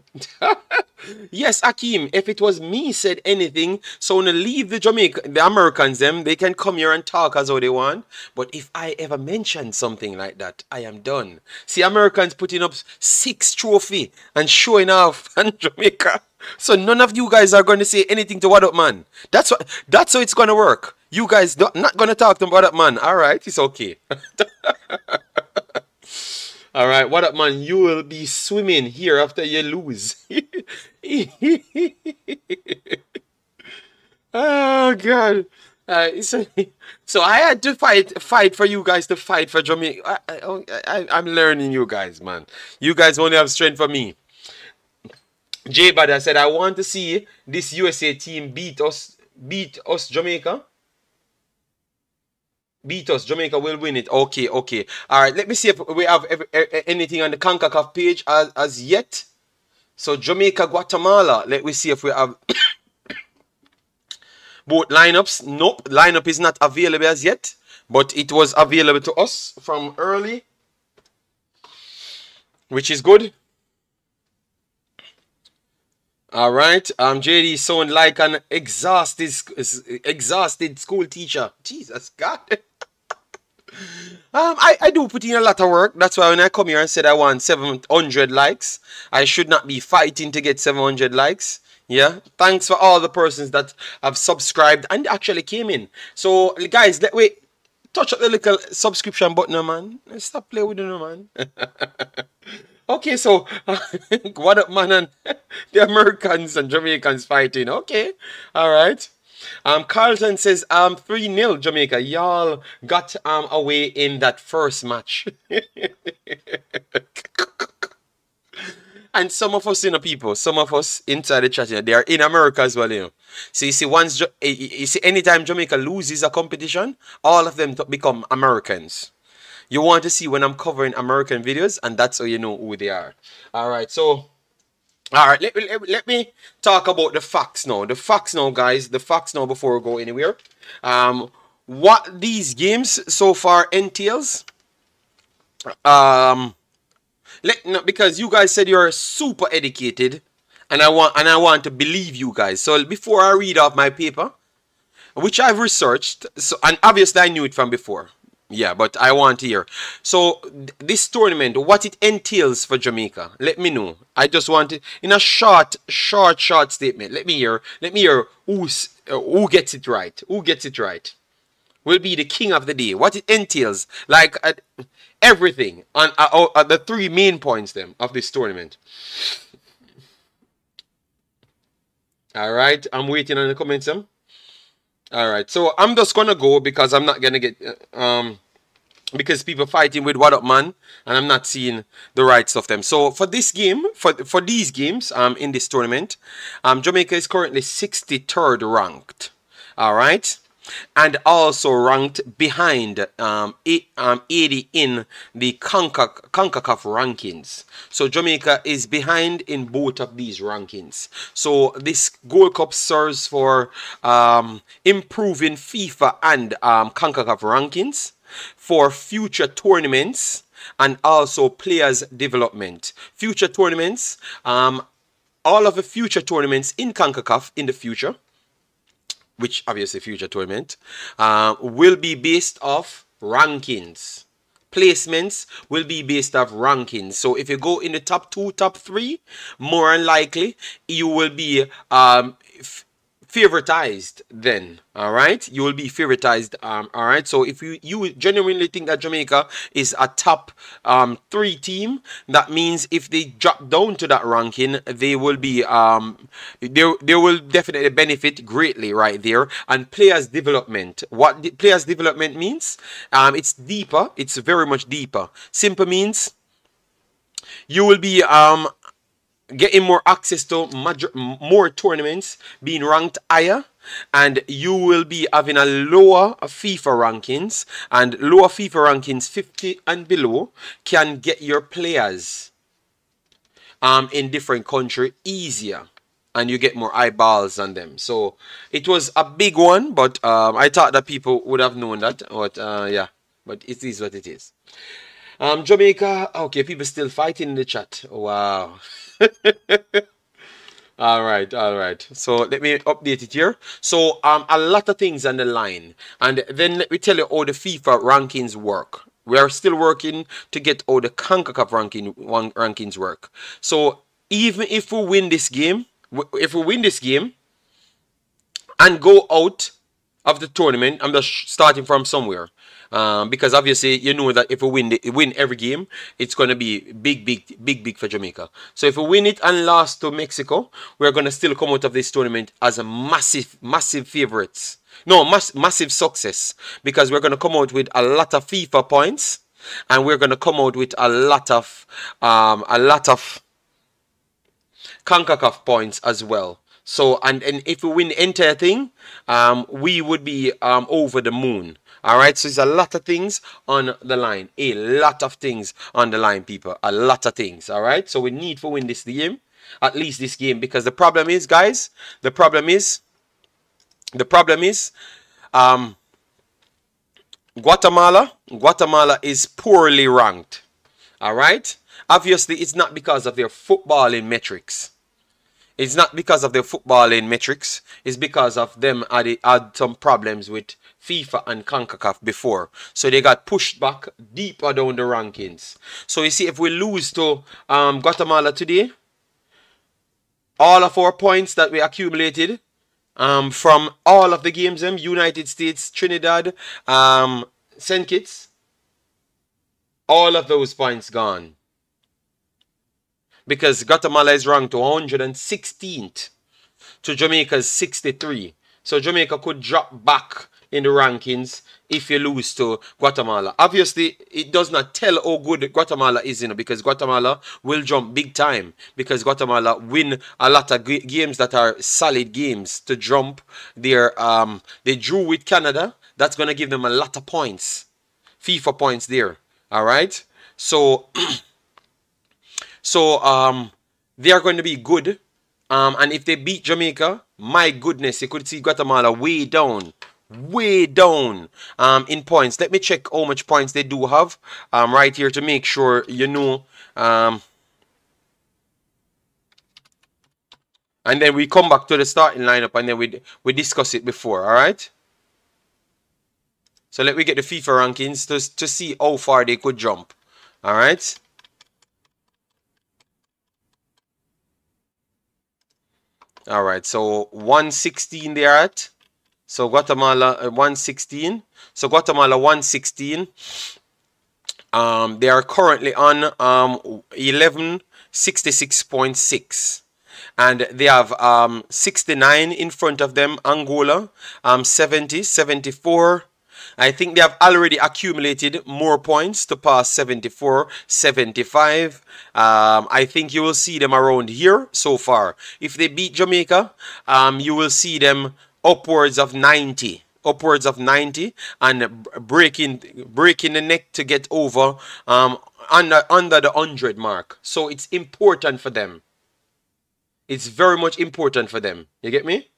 Yes, Akeem, if it was me said anything, so when I leave the Americans, them, they can come here and talk as how they want. But if I ever mention something like that, I am done. See, Americans putting up 6 trophy and showing off on Jamaica. So none of you guys are going to say anything to What Up Man. That's how it's going to work. You guys not going to talk to What Up Man. All right, it's okay. All right, What Up Man? You will be swimming here after you lose. Oh God. So I had to fight for you guys to fight for Jamaica. I'm learning you guys, man. You guys only have strength for me. Jay Bada said, I want to see this USA team beat us, Jamaica. Beat us, Jamaica will win it. Okay, okay. All right, let me see if we have anything on the Concacaf page as yet. So Jamaica, Guatemala. Let me see if we have both lineups. Nope, lineup is not available as yet, but it was available to us from early, which is good. All right, JD sound like an exhausted school teacher. Jesus God. I do put in a lot of work. That's why when I come here and said I want 700 likes, I should not be fighting to get 700 likes. Yeah, thanks for all the persons that have subscribed and actually came in. So guys, wait, touch up the little subscription button, man. Stop playing with it, man. Okay, so What Up Man and the Americans and Jamaicans fighting. Okay, all right. Carlton says 3-0 Jamaica. Y'all got away in that first match. And some of us, you know, people, some of us inside the chat, you know, they are in America as well, you know. So you see, you see, anytime Jamaica loses a competition, all of them become Americans. You want to see when I'm covering American videos, and that's how you know who they are. All right, so, all right, let me talk about the facts now. The facts now, guys. The facts now before we go anywhere. What these games so far entails. Because you guys said you're super educated, and I want to believe you guys. So before I read off my paper, which I've researched, so and obviously I knew it from before. Yeah, but I want to hear. So this tournament, what it entails for Jamaica, let me know. I just want it in a short statement. Let me hear who gets it right. Who gets it right will be the king of the day. What it entails, like everything on the 3 main points then of this tournament. All right, I'm waiting on the comments. All right, so I'm just gonna go because I'm not gonna get because people fighting with what up man, and I'm not seeing the rights of them. So for this game, for these games in this tournament, Jamaica is currently 63rd ranked. All right, and also ranked behind 80 in the Concacaf rankings. So Jamaica is behind in both of these rankings. So this Gold Cup serves for improving FIFA and Concacaf rankings for future tournaments and also players development. Future tournaments, all of the future tournaments in CONCACAF in the future, which obviously future tournament, will be based off rankings. Placements will be based off rankings. So if you go in the top 2, top 3, more than likely you will be favoritized then. All right, you will be favoritized. All right, so if you genuinely think that Jamaica is a top 3 team, that means if they drop down to that ranking, they will be they will definitely benefit greatly right there. And players development, what the players development means, it's deeper, it's very much deeper. Simple means you will be getting more access to more tournaments, being ranked higher, and you will be having a lower FIFA rankings, and lower FIFA rankings 50 and below can get your players in different country easier, and you get more eyeballs on them. So it was a big one, but I thought that people would have known that, but yeah, but it is what it is. Jamaica, okay, people still fighting in the chat. Wow. All right. So let me update it here. So a lot of things on the line, and then let me tell you how the FIFA rankings work. We are still working to get all the CONCACAF rankings work. So even if we win this game, and go out of the tournament, I'm just starting from somewhere. Because obviously you know that if we win every game, it's going to be big for Jamaica. So if we win it and lost to Mexico, we're going to still come out of this tournament as a massive favorites. No, massive success, because we're going to come out with a lot of FIFA points, and we're going to come out with a lot of CONCACAF points as well. So and if we win the entire thing, we would be over the moon. All right, so there's a lot of things on the line. A lot of things on the line, people. A lot of things. All right, so we need to win this game, at least this game, because the problem is, guys, the problem is Guatemala is poorly ranked. All right, obviously it's not because of their footballing metrics. It's not because of their footballing metrics. It's because of them had some problems with FIFA and CONCACAF before. So they got pushed back deeper down the rankings. So you see, if we lose to Guatemala today, all of our points that we accumulated from all of the games, United States, Trinidad, St. Kitts, all of those points gone. Because Guatemala is ranked 116th to Jamaica's 63. So Jamaica could drop back in the rankings if you lose to Guatemala. Obviously, it does not tell how good Guatemala is, because Guatemala will jump big time, because Guatemala win a lot of games that are solid games to jump their they drew with Canada. That's going to give them a lot of points, FIFA points there. All right, so they are going to be good, and if they beat Jamaica, my goodness, you could see Guatemala way down in points. Let me check how much points they do have right here to make sure you know, and then we come back to the starting lineup, and then we discuss it before. All right, so let me get the FIFA rankings to see how far they could jump. All right. All right, so 116 they are at. So Guatemala 116. So Guatemala 116. They are currently on 1166.6. And they have 69 in front of them. Angola 70, 74. I think they have already accumulated more points to pass 74, 75. I think you will see them around here so far. If they beat Jamaica, you will see them upwards of 90. Upwards of 90 and breaking the neck to get over under the 100 mark. So it's important for them. It's very much important for them. You get me?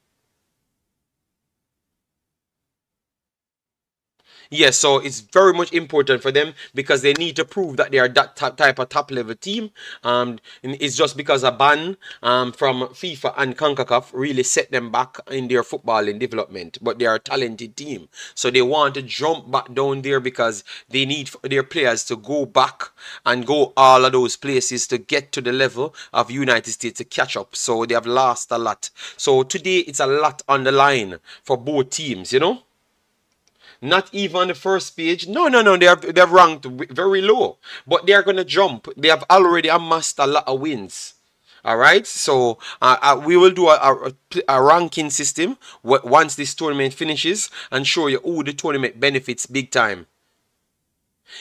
Yes, so it's very much important for them because they need to prove that they are that type of top level team. And it's just because a ban from FIFA and Concacaf really set them back in their footballing development. But they are a talented team. So they want to jump back down there because they need their players to go back and go all of those places to get to the level of United States to catch up. So they have lost a lot. So today it's a lot on the line for both teams, you know. Not even on the first page. No. They're ranked very low. But they're going to jump. They have already amassed a lot of wins. All right. So we will do a ranking system once this tournament finishes and show you who the tournament benefits big time.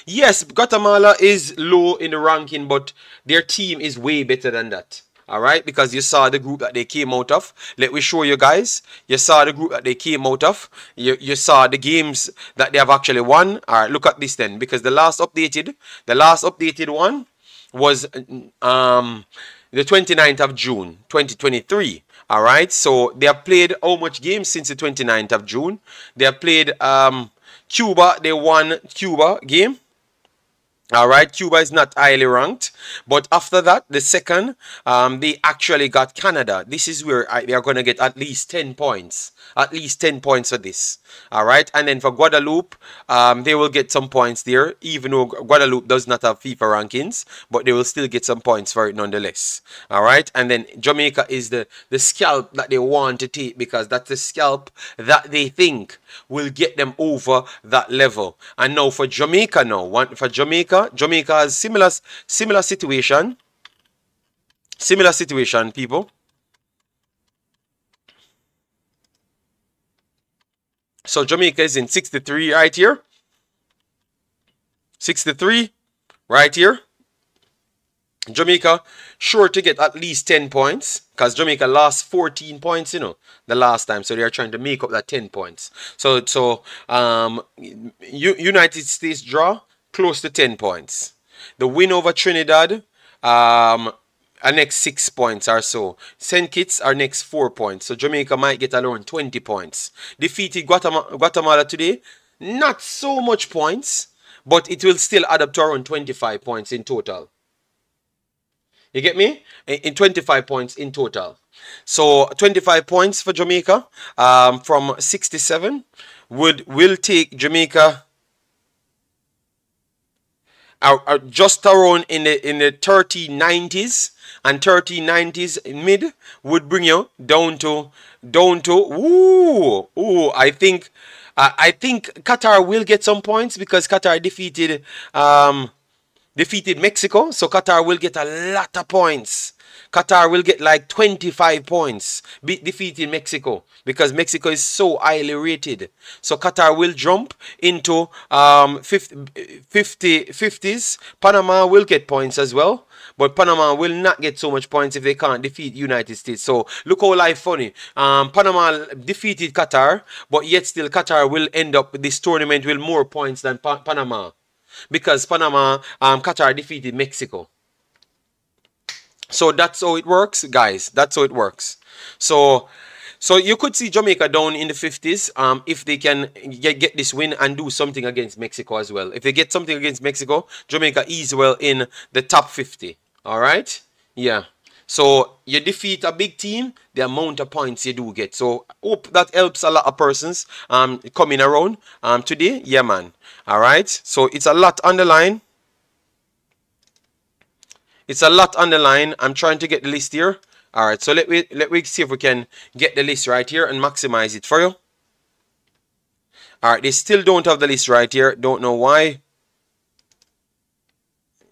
Yes, Guatemala is low in the ranking, but their team is way better than that. Alright, because you saw the group that they came out of. Let me show you guys. You saw the group that they came out of. You saw the games that they have actually won. Alright, look at this then. Because the last updated one was the 29th of June 2023. Alright, so they have played how much games since the 29th of June? They have played Cuba. They won Cuba game. Alright, Cuba is not highly ranked. But after that, the second, they actually got Canada. This is where they are going to get at least 10 points. At least 10 points for this. Alright, and then for Guadeloupe, they will get some points there. Even though Guadeloupe does not have FIFA rankings. But they will still get some points for it nonetheless. Alright, and then Jamaica is the scalp that they want to take. Because that's the scalp that they think will get them over that level. And now for Jamaica Jamaica has similar situation. Similar situation, people. So Jamaica is in 63 right here. 63 right here. Jamaica sure to get at least 10 points because Jamaica lost 14 points, you know, the last time. So they are trying to make up that 10 points. So United States draw close to 10 points. The win over Trinidad, our next 6 points or so. St. Kitts are next 4 points. So Jamaica might get around 20 points. Defeated Guatemala today. Not so much points, but it will still add up to around 25 points in total. You get me? In 25 points in total. So 25 points for Jamaica from 67 will take Jamaica just around in the 3090s, and 3090s mid would bring you down to I think Qatar will get some points because Qatar defeated Mexico, so Qatar will get a lot of points. Qatar will get like 25 points defeating Mexico because Mexico is so highly rated. So Qatar will jump into 50s. Panama will get points as well. But Panama will not get so much points if they can't defeat United States. So look how life funny. Panama defeated Qatar, but yet still Qatar will end up this tournament with more points than Panama. Because Qatar defeated Mexico. So that's how it works, guys. That's how it works. So you could see Jamaica down in the 50s if they can get this win and do something against Mexico as well. If they get something against Mexico, Jamaica is well in the top 50. All right? Yeah. So you defeat a big team, the amount of points you do get. So hope that helps a lot of persons coming around today. Yeah, man. All right. So it's a lot on the line. It's a lot on the line. I'm trying to get the list here. All right. So let me see if we can get the list right here and maximize it for you. All right. They still don't have the list right here. Don't know why.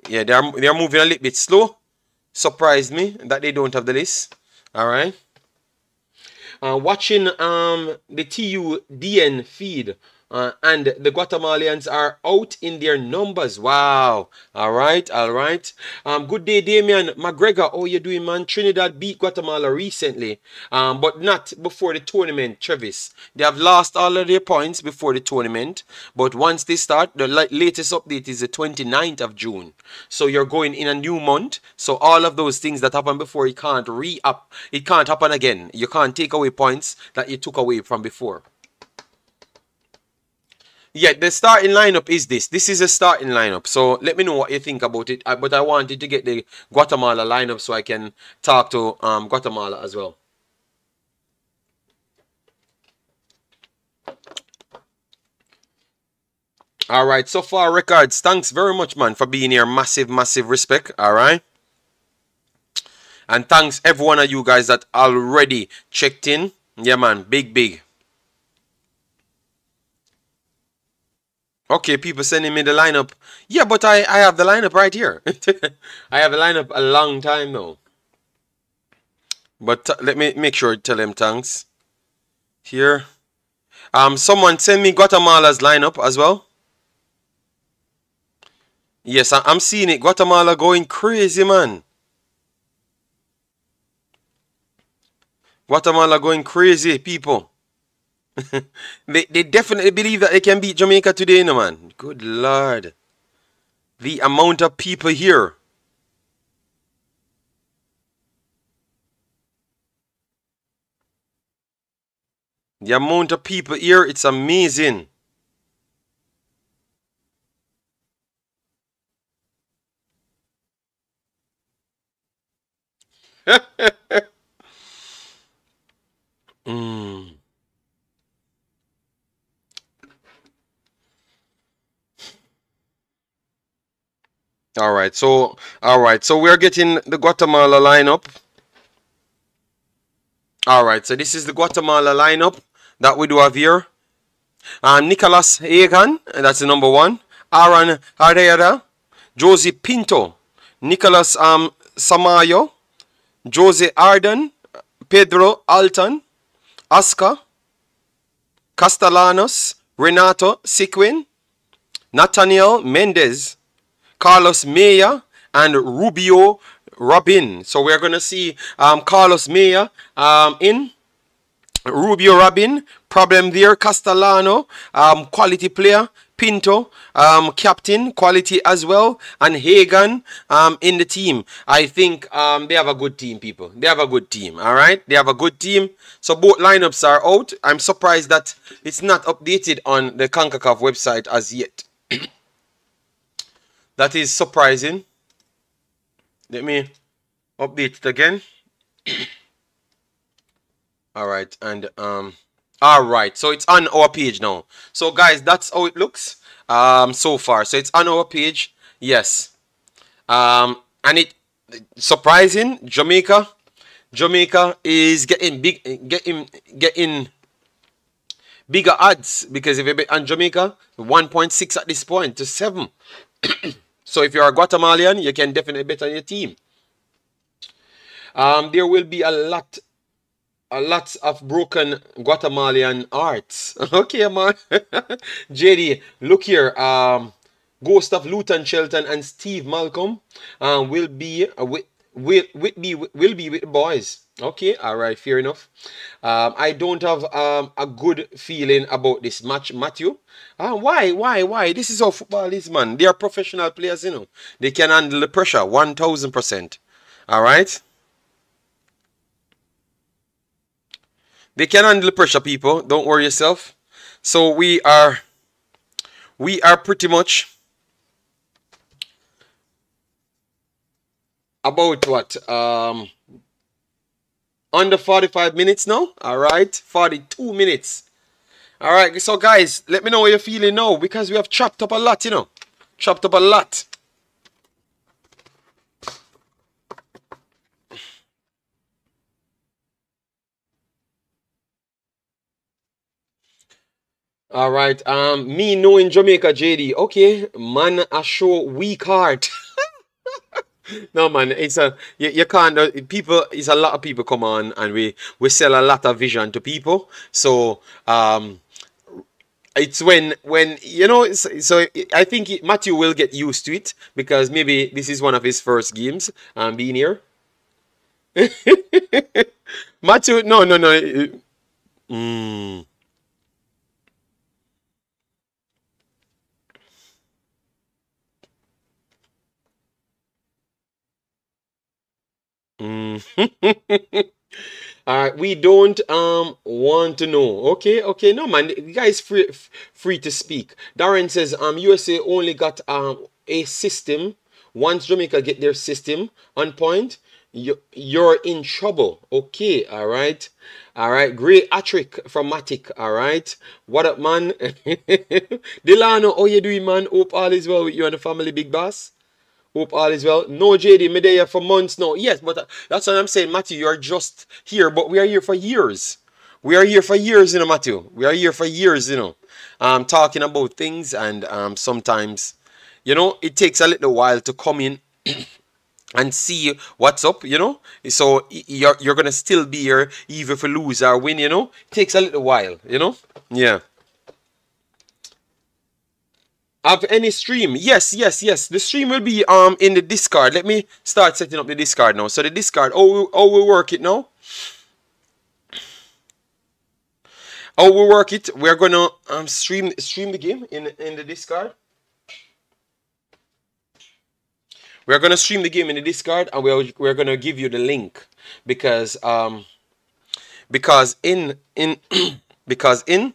Yeah, they are moving a little bit slow. Surprised me that they don't have the list. All right. Watching the TUDN feed, and the Guatemalans are out in their numbers. Wow. All right, all right. Good day, Damian McGregor. How you doing, man? Trinidad beat Guatemala recently, but not before the tournament, Travis. They have lost all of their points before the tournament, but once they start, the latest update is the 29th of June. So you're going in a new month. So all of those things that happened before, it can't re-up. It can't happen again. You can't take away points that you took away from before. Yeah, the starting lineup is this. This is a starting lineup. So let me know what you think about it. But I wanted to get the Guatemala lineup so I can talk to Guatemala as well. All right, so far records. Thanks very much, man, for being here. Massive, massive respect. All right. And thanks every one of you guys that already checked in. Yeah, man, big, big. Okay, people sending me the lineup. Yeah, but I have the lineup right here. I have the lineup a long time now. But let me make sure to tell them thanks. Here. Someone send me Guatemala's lineup as well. Yes, I'm seeing it. Guatemala going crazy, man. Guatemala going crazy, people. they definitely believe that they can beat Jamaica today, no, man. Good Lord. The amount of people here. The amount of people here, it's amazing. All right, so we're getting the Guatemala lineup. All right, so this is the Guatemala lineup that we do have here. Nicholas Hagan, that's the number one. Aaron Herrera, Josie Pinto, Nicholas Samayo, Jose Arden, Pedro Alton, Oscar Castellanos, Renato Siquin, Nathaniel Mendez, Carlos Maya, and Rubio Rubin. So we're going to see Carlos Maya in. Rubio Rubin, problem there. Castellano, quality player. Pinto, captain, quality as well. And Hagan in the team. I think they have a good team, people. They have a good team, all right? They have a good team. So both lineups are out. I'm surprised that it's not updated on the Concacaf website as yet. That is surprising. Let me update it again. All right, and all right, so it's on our page now. So guys, that's how it looks so far. So it's on our page, yes. And it surprising, Jamaica is getting bigger odds, because if you bet on Jamaica, 1.6 at this point to 7. So if you're a Guatemalan, you can definitely bet on your team. There will be a lot of broken Guatemalan hearts. Okay, man. JD, look here. Ghost of Luton Shelton and Steve Malcolm will be with the boys. Okay, all right, fair enough. I don't have a good feeling about this match, Matthew. Why? This is how football is, man. They are professional players, you know. They can handle the pressure 1000%. All right. They can handle the pressure, people. Don't worry yourself. So we are pretty much about what? Under 45 minutes now. All right, 42 minutes. All right, so guys, let me know what you're feeling now, because we have chopped up a lot, you know. Chopped up a lot. All right, me knowing Jamaica, JD. Okay, man, I show weak heart. No man, it's a you can't people. It's a lot of people come on, and we sell a lot of vision to people. So it's when you know. So I think Matthew will get used to it because maybe this is one of his first games being here. Matthew, no, no, no. Mm, mm. All right, we don't want to know. Okay, okay, no man, the guy is free to speak. Darren says USA only got a system. Once Jamaica get their system on point, you're in trouble. Okay, all right. Great Atrick from Matic. All right, what up, man? Delano, how you doing, man? Hope all is well with you and the family, big boss. Hope all is well. No, JD, me there for months now. Yes, but that's what I'm saying, Matthew. You're just here, but we are here for years. We are here for years, you know, Matthew. We are here for years, you know. Talking about things, and sometimes, you know, it takes a little while to come in and see what's up, you know. So you're gonna still be here, even if we lose or win, you know. It takes a little while, you know. Yeah. Have any stream? Yes, yes, yes. The stream will be in the Discord. Let me start setting up the Discord now. So the Discord, we work it now. How we work it? We're gonna stream the game in the Discord. We're gonna stream the game in the Discord, and we're gonna give you the link because in because in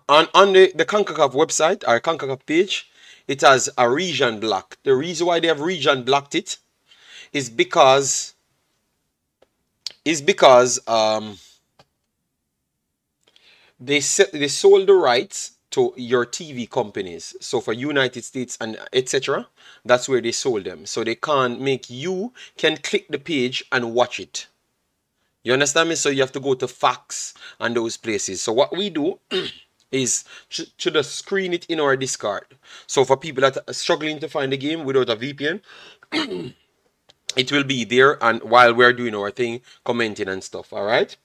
on the Concacaf website, our Concacaf page, it has a region block. The reason why they have region blocked it is because they sold the rights to your TV companies. So for United States and etc., that's where they sold them. So they can't make you can click the page and watch it. You understand me? So you have to go to Fox and those places. So what we do is to just screen it in our Discord. So for people that are struggling to find the game without a VPN, it will be there, and while we're doing our thing, commenting and stuff. All right.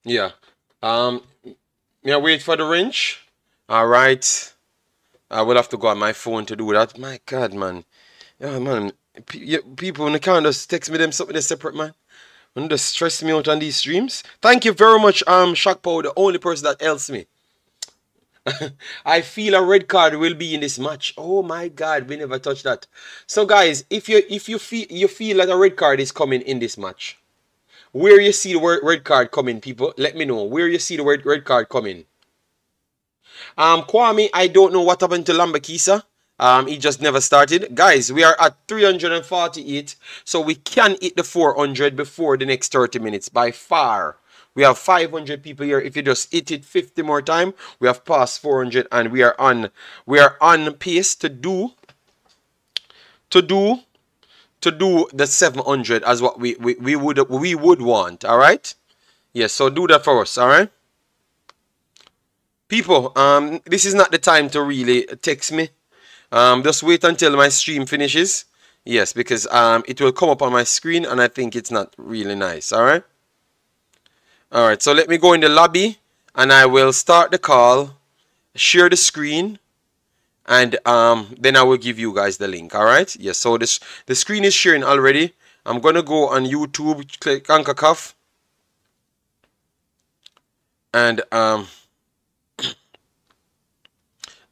Yeah. Yeah. Wait for the wrench. All right. I will have to go on my phone to do that. My God, man. Yeah, man. People in the car just text me them something that's separate, man. And just stress me out on these streams. Thank you very much, Shock Power, the only person that helps me. I feel a red card will be in this match. Oh my God, we never touched that. So guys, if you feel that a red card is coming in this match, where you see the red card coming, people, let me know where you see the red card coming. Kwame, I don't know what happened to Lambakisa. He just never started. Guys, we are at 348, so we can hit the 400 before the next 30 minutes by far. We have 500 people here. If you just hit it 50 more time, we have passed 400, and we are on pace to do the 700 as what we would want. All right. Yes. So do that for us. All right. People, this is not the time to really text me. Just wait until my stream finishes. Yes, because it will come up on my screen, and I think it's not really nice. All right. All right. So let me go in the lobby, and I will start the call, share the screen, and then I will give you guys the link. All right. Yes. So the screen is sharing already. I'm gonna go on YouTube, click Concacaf, and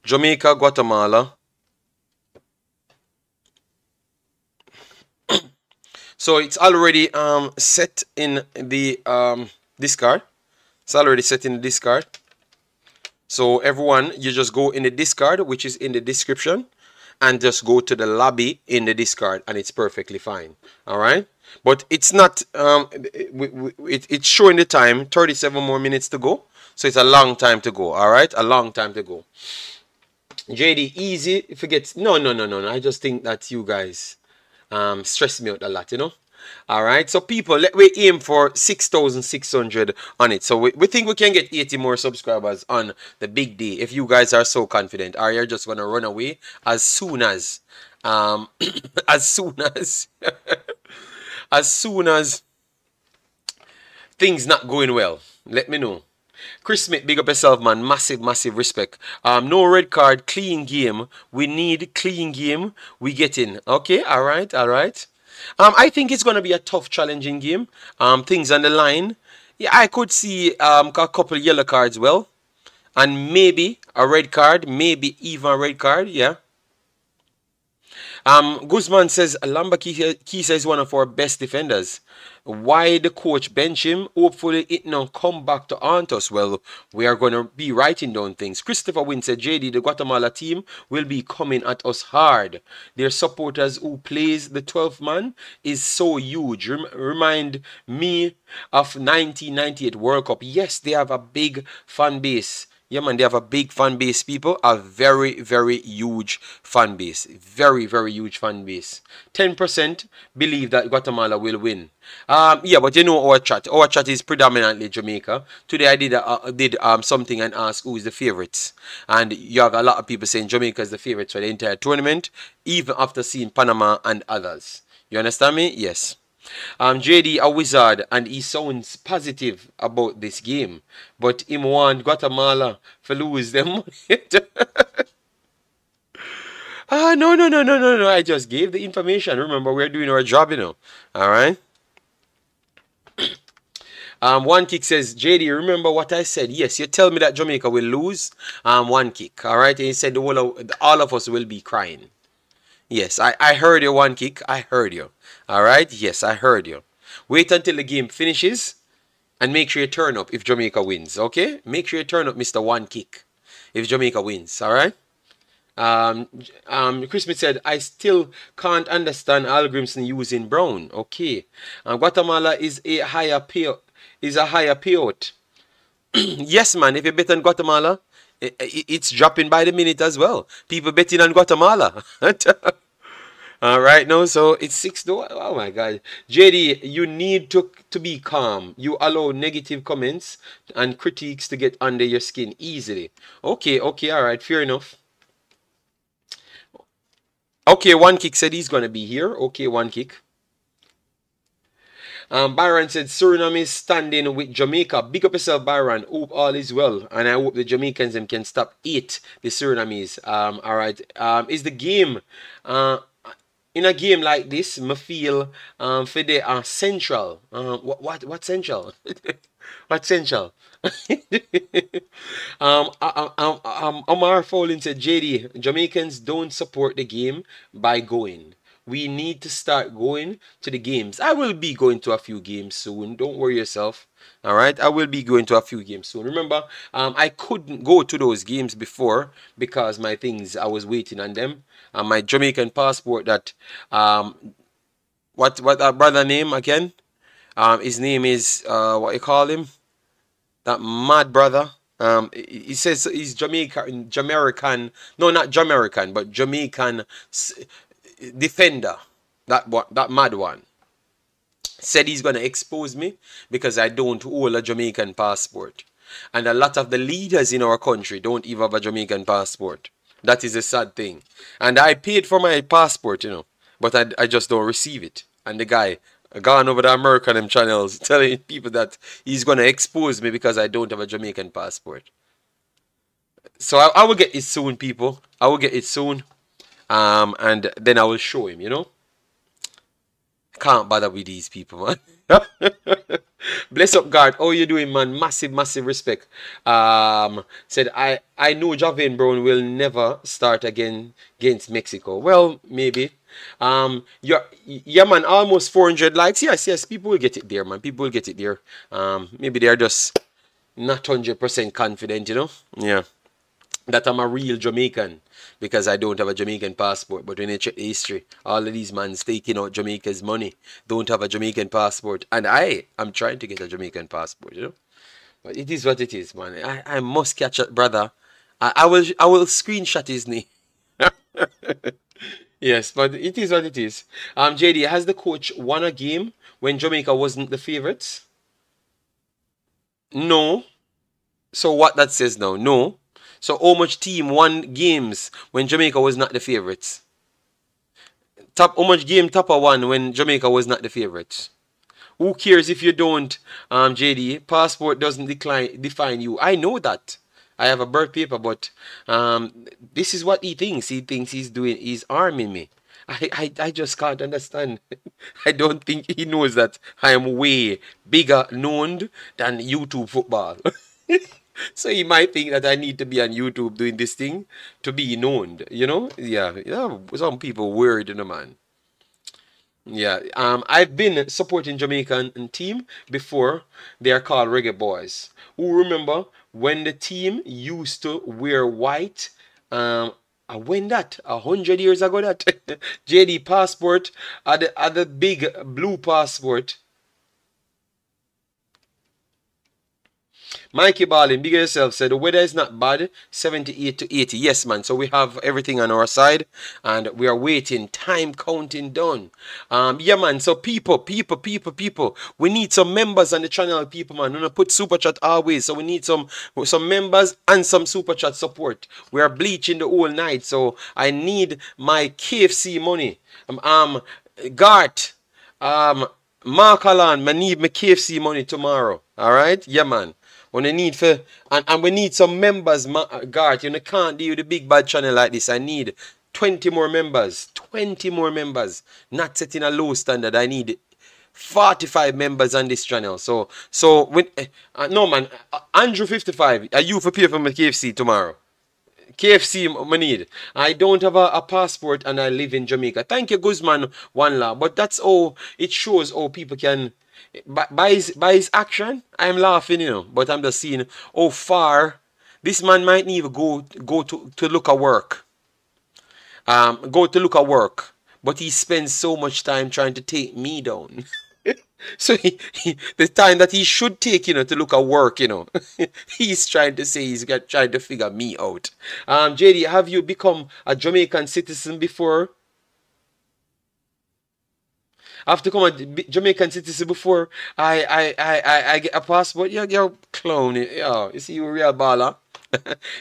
Jamaica, Guatemala. So it's already set in the Discord. It's already set in the Discord. So everyone, you just go in the Discord, which is in the description, and just go to the lobby in the Discord, and it's perfectly fine. All right. But it's not. It's showing the time. 37 more minutes to go. So it's a long time to go. All right, a long time to go. JD, easy. Forget. No. I just think that you guys stress me out a lot. You know. All right, so people, let we aim for 6,600 on it. So we think we can get 80 more subscribers on the big day if you guys are so confident. Or you're just gonna run away as soon as, as soon as, as soon as things not going well. Let me know. Chris Smith, big up yourself, man. Massive, massive respect. No red card, clean game. We need clean game. We get in. Okay, all right, all right. I think it's gonna be a tough, challenging game. Things on the line. Yeah, I could see a couple yellow cards, well, and maybe a red card, maybe even a red card. Yeah. Guzman says Lamba Kisa is one of our best defenders. Why the coach bench him? Hopefully it now come back to haunt us. Well, we are going to be writing down things. Christopher Wynn said, JD, the Guatemala team will be coming at us hard. Their supporters who plays the 12th man is so huge. Remind me of 1998 World Cup. Yes, they have a big fan base. Yeah, man, they have a big fan base, people. A very, very huge fan base. Very, very huge fan base. 10% believe that Guatemala will win. Yeah, but you know our chat. Our chat is predominantly Jamaica. Today I did something and asked who is the favorites. And you have a lot of people saying Jamaica is the favorites for the entire tournament, even after seeing Panama and others. You understand me? Yes. JD a wizard and he sounds positive about this game, but him want Guatemala for lose them. No. I just gave the information. Remember, we're doing our job, you know. All right. One kick says, JD, remember what I said? Yes, you tell me that Jamaica will lose. One kick. All right. And he said all of us will be crying. Yes, I heard you, one kick. I heard you. All right? Yes, I heard you. Wait until the game finishes and make sure you turn up if Jamaica wins. Okay? Make sure you turn up, Mr. One Kick, if Jamaica wins. All right? Chris Smith said, I still can't understand Al Grimson using Brown. Okay. Guatemala is a higher payout. Yes, man. If you bet on Guatemala, it's dropping by the minute as well. People betting on Guatemala. All right, now, so it's 6 though. Oh my God. JD, you need to be calm. You allow negative comments and critiques to get under your skin easily. Okay, all right, fair enough. Okay, one kick said he's going to be here. Okay, one kick. Byron said Suriname is standing with Jamaica. Big up yourself, Byron. Hope all is well. And I hope the Jamaicans can stop the Surinamese. All right. Is the game... in a game like this, I feel for the central. What central? What central? Omar Folin said, JD, Jamaicans don't support the game by going. We need to start going to the games. I will be going to a few games soon. Don't worry yourself. All right, I will be going to a few games soon. Remember, I couldn't go to those games before because my things, I was waiting on them. My Jamaican passport that, what brother name again? His name is, what you call him? That mad brother. He says he's Jamaican. No, not Jamaican, but Jamaican defender. That mad one. Said he's going to expose me because I don't hold a Jamaican passport. And a lot of the leaders in our country don't even have a Jamaican passport. That is a sad thing. And I paid for my passport, you know, but I just don't receive it. And the guy gone over the American channels telling people that he's going to expose me because I don't have a Jamaican passport. So I will get it soon, people. I will get it soon. And then I will show him, you know. Can't bother with these people, man. Bless up, God. How you doing, man? Massive, massive respect. Said I know Javan Brown will never start again against Mexico. Well, maybe. Yeah, man. Almost 400 likes. Yes. People will get it there, man. People will get it there. Maybe they are just not 100% confident, you know. Yeah. That I'm a real Jamaican because I don't have a Jamaican passport. But when you check the history, all of these mans taking out Jamaica's money don't have a Jamaican passport. And I am trying to get a Jamaican passport, you know. But it is what it is, man. I must catch up, brother. I will screenshot his name. Yes, but it is what it is. JD, has the coach won a game when Jamaica wasn't the favorites? No. So what that says now? No. So how much team won games when Jamaica was not the favorites? Top how much game Topper won when Jamaica was not the favorites? Who cares if you don't, JD? Passport doesn't define you. I know that. I have a birth paper, but this is what he thinks. He thinks he's arming me. I just can't understand. I don't think he knows that I am way bigger known than YouTube football. So he might think that I need to be on YouTube doing this thing to be known, you know? Yeah, yeah. Some people weird, you know, man. Yeah, I've been supporting Jamaican team before. They are called Reggae Boyz. Who remember when the team used to wear white? When that 100 years ago, that JD passport, at the big blue passport. Mikey Ballin, big yourself, said the weather is not bad, 78 to 80. Yes, man. So we have everything on our side and we are waiting. Time counting down. Yeah, man. So people. We need some members on the channel, people, man. We're gonna put super chat always. So we need some members and some super chat support. We are bleaching the whole night. So I need my KFC money. Gart, Mark Alan, I need my KFC money tomorrow. Alright? Yeah, man. When I need for and we need some members, Gart. You can't deal with the big bad channel like this. I need 20 more members. 20 more members. Not setting a low standard. I need 45 members on this channel. So when no man, Andrew 55. Are you for pay for my KFC tomorrow? KFC I need. I don't have a passport and I live in Jamaica. Thank you, Guzman One Law. But that's all it shows how people can by his action. I'm laughing, you know, but I'm just seeing how far this man might even go to look at work. Go to look at work. But he spends so much time trying to take me down. So the time that he should take, you know, to look at work, you know, he's trying to say trying to figure me out. JD, have you become a Jamaican citizen before? I've become a Jamaican citizen before I get a passport. You're clown. Yeah, you see, you're a real baller.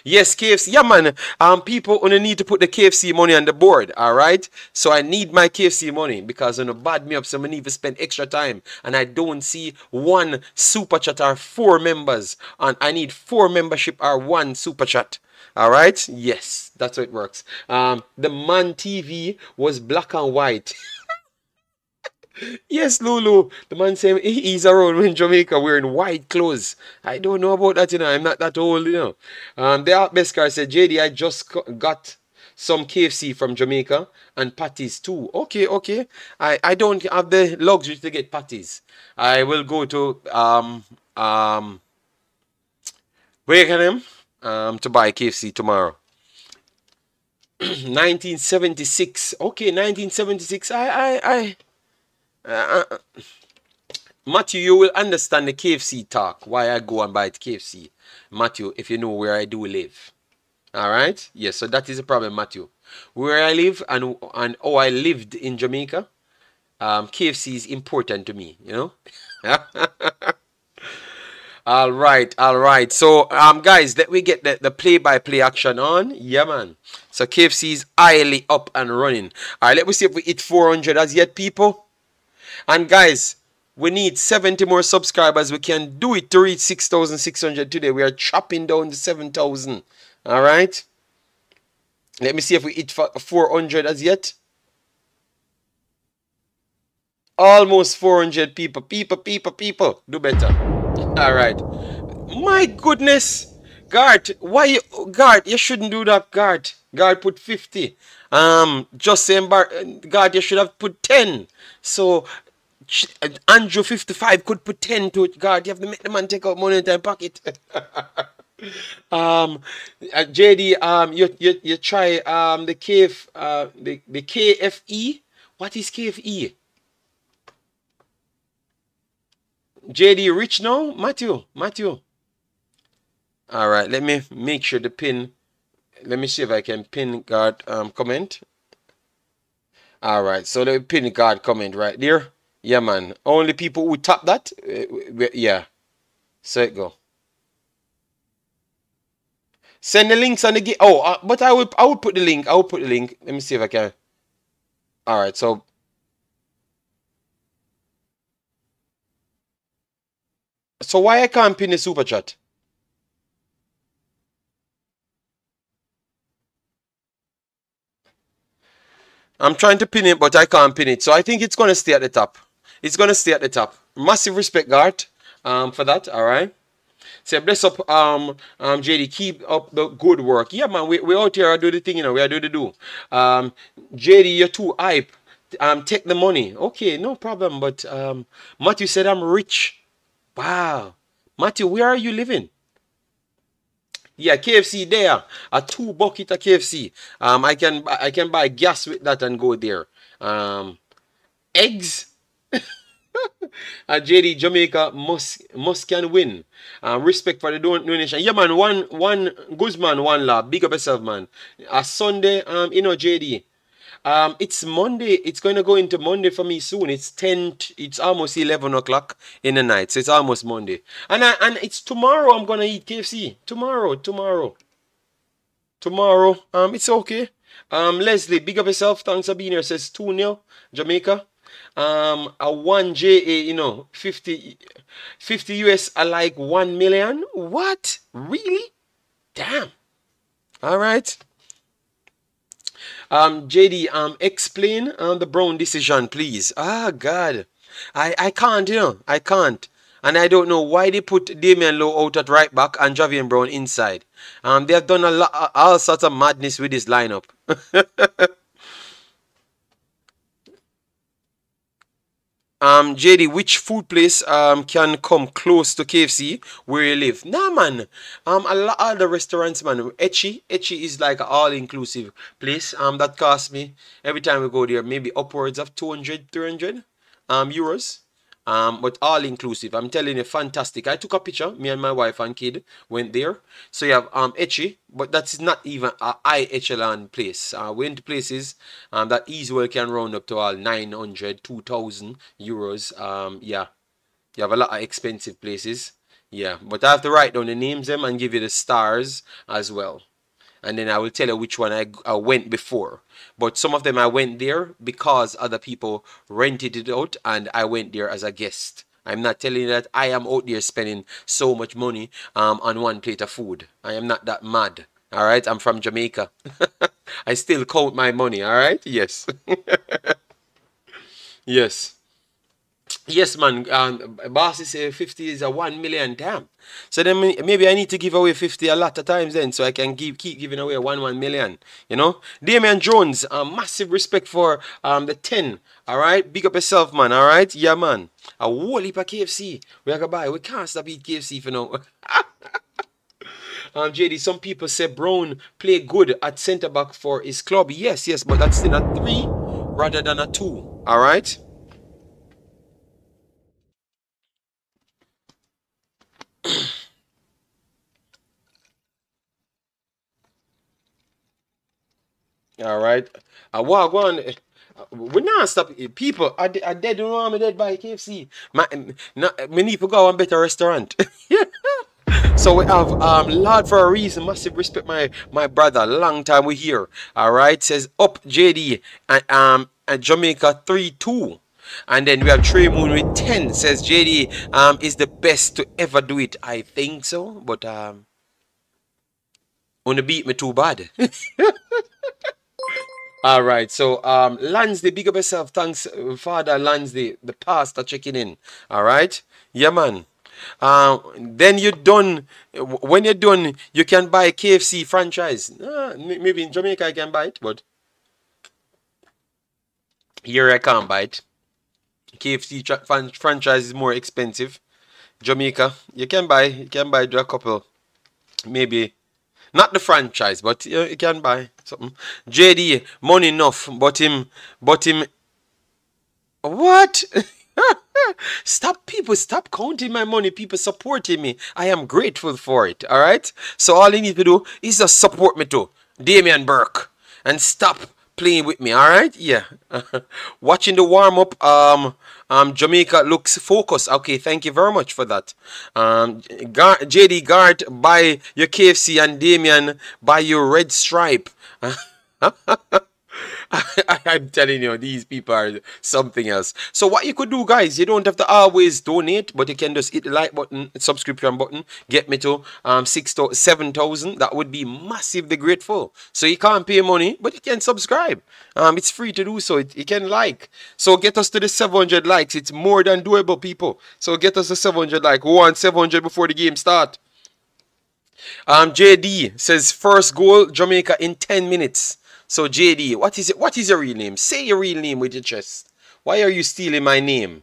Yes, KFC. Yeah, man. People only need to put the KFC money on the board. All right. So I need my KFC money because you know bad me up. So I need to spend extra time, and I don't see one super chat or 4 members, and I need 4 membership or 1 super chat. All right. Yes, that's how it works. The Man TV was black and white. Yes, Lulu. The man saying he's around in Jamaica wearing white clothes. I don't know about that, you know. I'm not that old, you know. The Art Best car said, JD, I just got some KFC from Jamaica and patties too. Okay. I don't have the luxury to get patties. I will go to where can I to buy KFC tomorrow. 1976. Okay, 1976. Matthew, you will understand the KFC talk. Why I go and buy KFC, Matthew, if you know where I do live. All right. Yes. So that is the problem, Matthew. Where I live and how I lived in Jamaica. KFC is important to me. You know. All right. So guys, let me get the play-by-play action on. Yeah, man. So KFC is highly up and running. All right. Let me see if we hit 400 as yet, people. And guys, we need 70 more subscribers. We can do it to reach 6,600 today. We are chopping down to 7,000. All right. Let me see if we hit 400 as yet. Almost 400 people. People. Do better. All right. My goodness. Guard, you shouldn't do that, Guard. Guard put 50. Just saying, Guard, you should have put 10. So Andrew 55 could put 10 to it. Guard, you have to make the man take out money in time pocket. JD, you try the KFE. What is KFE? JD rich now? Matthew. All right, let me make sure the pin. Let me see if I can pin Guard comment. All right, so the pin card comment right there. Yeah, man. Only people who tap that, yeah. So it go. Send the links on the game. Oh, but I would put the link. I will put the link. Let me see if I can. All right, so why I can't pin the super chat? I'm trying to pin it, but I can't pin it. So I think it's gonna stay at the top. It's gonna stay at the top. Massive respect, Gart, for that. All right. Say bless up, JD. Keep up the good work. Yeah, man. We out here. I do the thing, you know. We are do the do. JD, you're too hype. Take the money. Okay, no problem. But Matthew said I'm rich. Wow, Matthew, where are you living? Yeah, KFC there. A 2 bucket of KFC. I can buy gas with that and go there. Eggs. JD, Jamaica must can win. Respect for the donation. Yeah, man. One Guzman, one lab. Big up yourself, man. A Sunday. JD. It's Monday. It's going to go into Monday for me soon. It's 10. It's almost 11 o'clock in the night, so it's almost Monday. And it's tomorrow. I'm gonna eat KFC. Tomorrow. It's okay. Leslie, big up yourself. Thanks for being here. Says 2-0 Jamaica. A 1 JA, 50 US are like 1 million. What? Really? Damn. All right. JD, explain the Brown decision, please. Ah, God. I can't, I can't. And I don't know why they put Damian Lowe out at right back and Javian Brown inside. They have done all sorts of madness with this lineup. JD, which food place can come close to KFC where you live? Nah, man. A lot of the restaurants, man. Etchi is like an all-inclusive place. That costs me every time we go there maybe upwards of 200, 300 euros. But all inclusive. I'm telling you, fantastic. I took a picture. Me and my wife and kid went there. So you have Etchi, but that's not even a high echelon place. We went to places that easy well can round up to all 900, 2,000 euros. Yeah, you have a lot of expensive places. Yeah, but I have to write down the names them and give you the stars as well. And then I will tell you which one I went before. But some of them I went there because other people rented it out and I went there as a guest. I'm not telling you that I am out there spending so much money on one plate of food. I am not that mad. All right, I'm from Jamaica. I still count my money. All right, yes. Yes. Yes, man. Boss say 50 is a 1 million. Damn. So then maybe I need to give away 50 a lot of times then, so I can keep giving away 1 million. You know. Damian Jones. Massive respect for the 10. All right. Big up yourself, man. All right. Yeah, man. A whole heap of KFC. We are buy. We can't stop eat KFC for now. JD, some people say Brown play good at centre back for his club. Yes, but that's still a 3 rather than a 2. All right. All right. Go on. We not stop people. I dead don't want me dead by KFC. Me need to go and better restaurant. So we have Lord for a reason. Massive respect my brother. Long time we here. All right. Says up JD and Jamaica 3-2. And then we have Trey Moon with 10. Says JD is the best to ever do it. I think so, but wanna beat me too bad. All right, so Lansday, big up yourself. Thanks, Father Lansday, the pastor checking in. All right, yeah, man. Then you're done. When you're done, you can buy KFC franchise. Maybe in Jamaica I can buy it, but here I can't buy it. KFC franchise is more expensive. Jamaica, you can buy a couple, maybe. Not the franchise, but you can buy something. JD, money enough, but him, what? Stop counting my money. People supporting me. I am grateful for it. All right. So all you need to do is just support me too, Damian Burke, and stop playing with me, all right? Yeah. Watching the warm up. Jamaica looks focused. Okay, thank you very much for that. JD Gart, buy your KFC, and Damien, buy your red stripe. I'm telling you, these people are something else. So what you could do, guys, you don't have to always donate, but you can just hit the like button, subscription button, get me to 7,000. That would be massively grateful. So you can't pay money, but you can subscribe. It's free to do so. You can like. So get us to the 700 likes. It's more than doable, people. So get us to 700 likes. We want 700 before the game start. JD says first goal Jamaica in 10 minutes. So JD, what is it? What is your real name? Say your real name with your chest. Why are you stealing my name?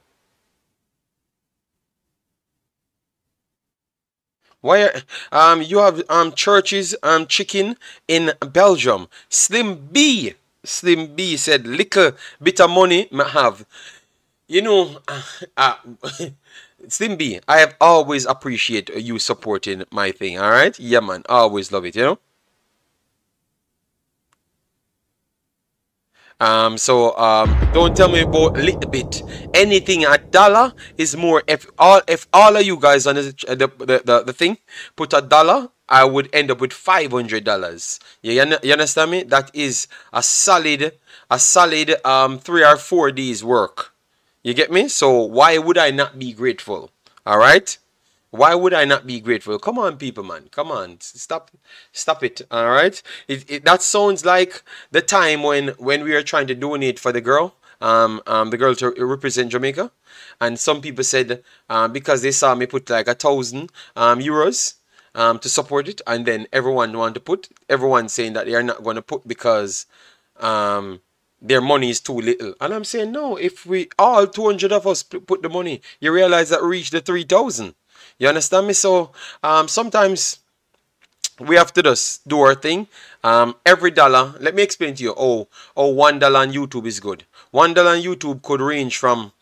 Why are you have churches chicken in Belgium? Slim B said little bit of money I have. You know, Slim B, I have always appreciate you supporting my thing. All right, yeah, man, always love it. You know. Don't tell me about a little bit. Anything $1 is more. If all of you guys on the thing put $1, I would end up with $500. You understand me? That is a solid 3 or 4 days work. You get me? So why would I not be grateful? All right. Why would I not be grateful? Come on, people, man. Come on. Stop it. All right. That sounds like the time when we were trying to donate for the girl, the girl to represent Jamaica, and some people said because they saw me put like 1,000 euros to support it, and then everyone saying that they are not going to put because their money is too little. And I'm saying no. If we all 200 of us put the money, you realize that we reached the 3,000. You understand me? So sometimes we have to just do our thing. Every dollar, let me explain to you. $1 on YouTube is good. $1 on YouTube could range from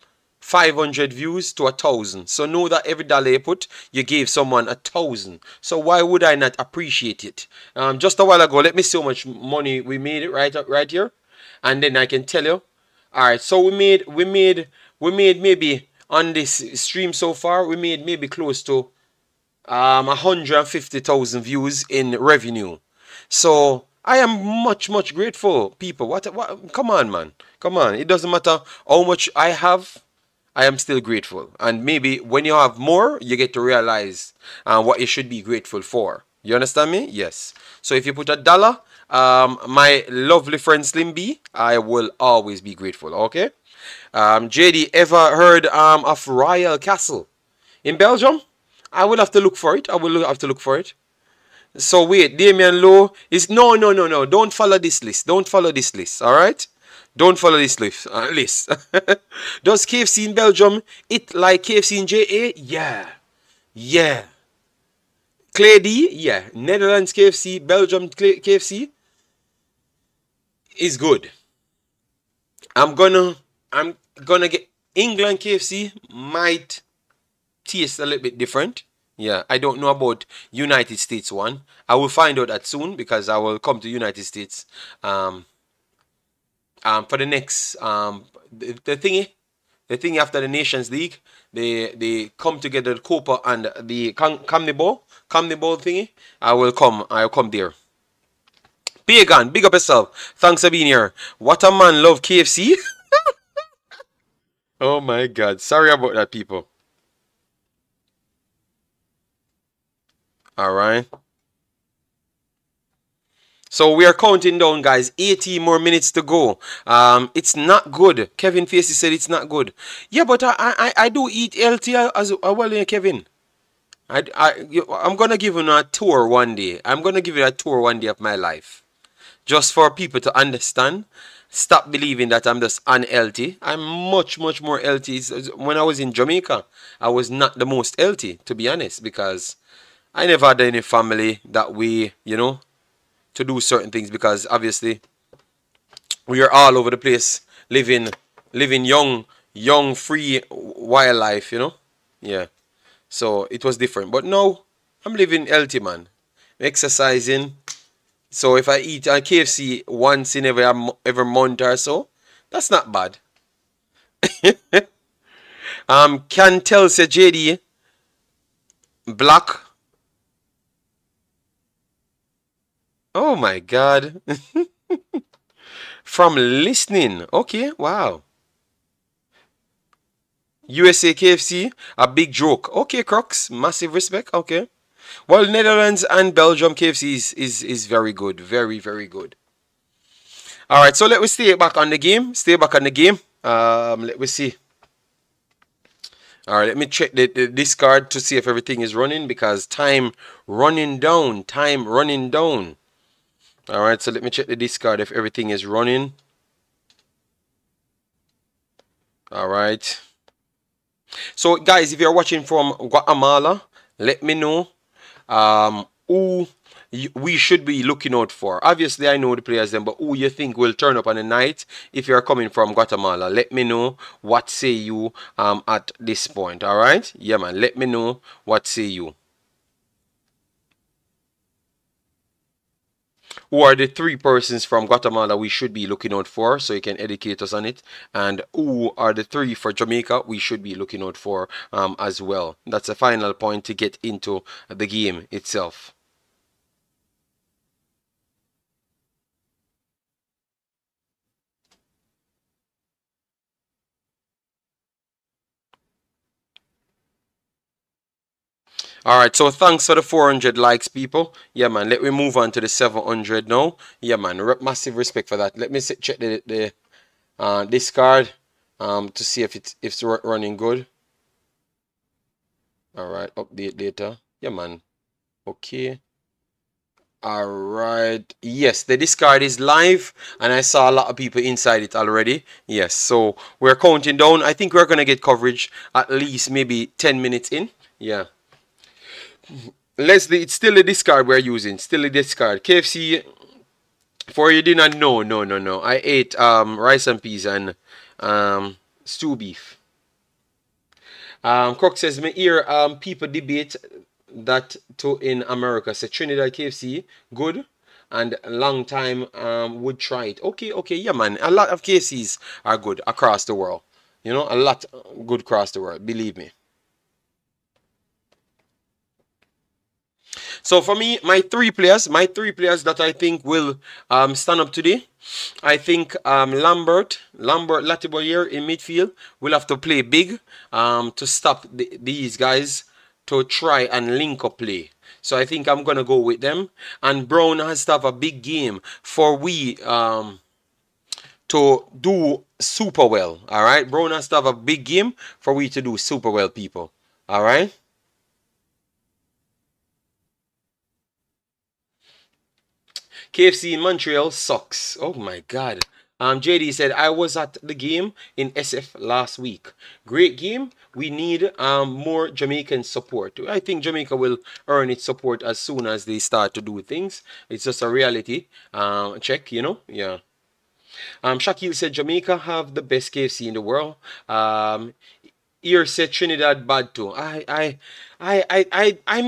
500 views to 1,000. So know that every dollar you put, you gave someone 1,000. So why would I not appreciate it? Just a while ago, let me see how much money we made it right here, and then I can tell you. All right, so we made maybe. On this stream so far, we made maybe close to 150,000 views in revenue. So I am much grateful, people. What? Come on, man. Come on. It doesn't matter how much I have. I am still grateful. And maybe when you have more, you get to realize what you should be grateful for. You understand me? Yes. So if you put $1, my lovely friend Slim B, I will always be grateful. Okay. JD, ever heard of Royal Castle in Belgium? I will have to look for it. I will have to look for it. So wait, Damien Lowe is no. Don't follow this list. Don't follow this list. All right. Don't follow this list. Does KFC in Belgium it like KFC in JA? Yeah. Clay D, yeah. Netherlands KFC, Belgium KFC is good. I'm gonna get England KFC might taste a little bit different. Yeah, I don't know about United States one. I will find out that soon because I will come to United States for the next the thingy after the Nations League. They come together, the Copa and the CONMEBOL thingy. I'll come there. Pagan, big up yourself. Thanks for being here. What a man love KFC. Oh my God. Sorry about that, people. All right. So we are counting down, guys. 80 more minutes to go. It's not good. Kevin Facey said it's not good. Yeah, but I do eat healthy as well, Kevin. I'm gonna give you a tour one day. I'm gonna give you a tour one day of my life, just for people to understand. Stop believing that I'm just unhealthy. I'm much more healthy. When I was in Jamaica, I was not the most healthy, to be honest, because I never had any family that way, to do certain things, because obviously we are all over the place living young, free wildlife, Yeah. So it was different. But now I'm living healthy, man. Exercising. So if I eat a KFC once in every month or so, that's not bad. Can tell say JD black. Oh my God. From listening. Okay, wow. USA KFC, a big joke. Okay, Crocs, massive respect. Okay. Well, Netherlands and Belgium KFC is very good. Very, very good. All right, so let me stay back on the game. Stay back on the game. Let me see. All right, let me check the discard to see if everything is running because time running down. Time running down. All right, so let me check the discard if everything is running. All right. So, guys, if you're watching from Guatemala, let me know who we should be looking out for. Obviously, I know the players then, but who you think will turn up on the night if you're coming from Guatemala? Let me know what say you at this point. All right? Yeah, man. Let me know what say you. Who are the 3 persons from Guatemala we should be looking out for so you can educate us on it, and who are the 3 for Jamaica we should be looking out for as well. That's a final point to get into the game itself. Alright, so thanks for the 400 likes, people. Yeah, man, let me move on to the 700 now. Yeah, man, massive respect for that. Let me check the discard to see if it's running good. Alright, update data. Yeah, man. Okay. Alright. Yes, the discard is live, and I saw a lot of people inside it already. Yes, so we're counting down. I think we're going to get coverage at least maybe 10 minutes in. Yeah. Leslie, it's still a discard we're using. Still a discard. KFC, for you did not know, no. I ate rice and peas and stew beef. Croc says, me hear people debate that to in America. Say Trinidad KFC, good. And a long time would try it. Okay, yeah, man. A lot of KFCs are good across the world. You know, a lot good across the world. Believe me. So for me, my three players that I think will stand up today, I think Lambert Latiboyer in midfield will have to play big to stop these guys to try and link up play. So I think I'm gonna go with them. And Brown has to have a big game for we to do super well. All right, Brown has to have a big game for we to do super well, people. All right. KFC in Montreal sucks. Oh my God. JD said, I was at the game in SF last week. Great game. We need more Jamaican support. I think Jamaica will earn its support as soon as they start to do things. It's just a reality check, you know? Yeah. Shaquille said, Jamaica have the best KFC in the world. Here said Trinidad bad too. I'm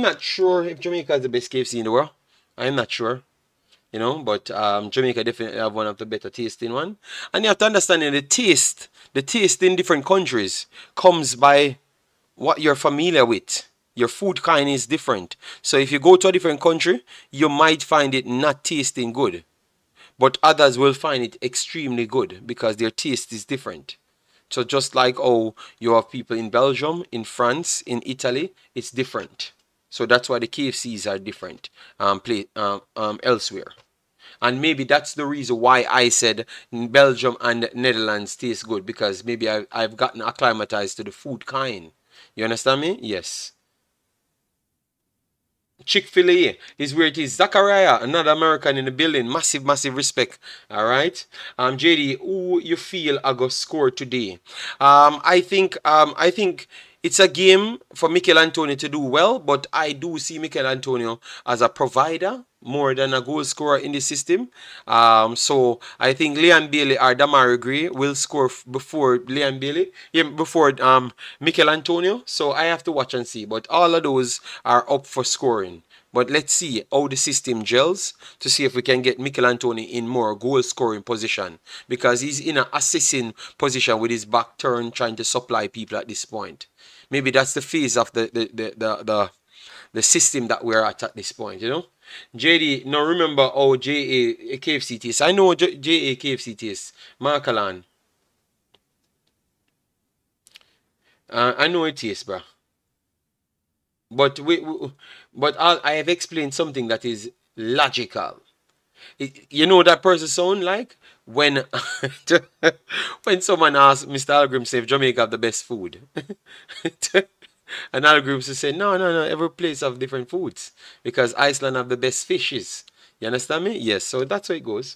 not sure if Jamaica is the best KFC in the world. I'm not sure. You know, but Jamaica definitely have one of the better tasting one. And you have to understand the taste in different countries comes by what you're familiar with. Your food kind is different. So if you go to a different country, you might find it not tasting good. But others will find it extremely good because their taste is different. So just like oh, you have people in Belgium, in France, in Italy, it's different. So that's why the KFCs are different elsewhere. And maybe that's the reason why I said Belgium and Netherlands taste good, because maybe I've gotten acclimatized to the food kind. You understand me? Yes. Chick-fil-A is where it is. Zachariah, another American in the building. Massive, massive respect. All right. JD, who you feel are going to score today? I think it's a game for Mikel Antonio to do well, but I do see Mikel Antonio as a provider more than a goal scorer in the system. So I think Leon Bailey or Demarai Gray will score before Leon Bailey, before Mikel Antonio. So I have to watch and see. But all of those are up for scoring. But let's see how the system gels to see if we can get Mikel Antoni in more goal scoring position, because he's in an assisting position with his back turned trying to supply people at this point. Maybe that's the phase of the system that we're at this point, you know. JD, now remember how JA KFC tastes. I know JA KFC tastes. Markalan. I know it tastes, bruh. But I have explained something that is logical. You know that person sound like when when someone asks Mr. Algrim if Jamaica have the best food. And Algrim will say, no, no, no, every place have different foods because Iceland have the best fishes. You understand me? Yes, so that's how it goes.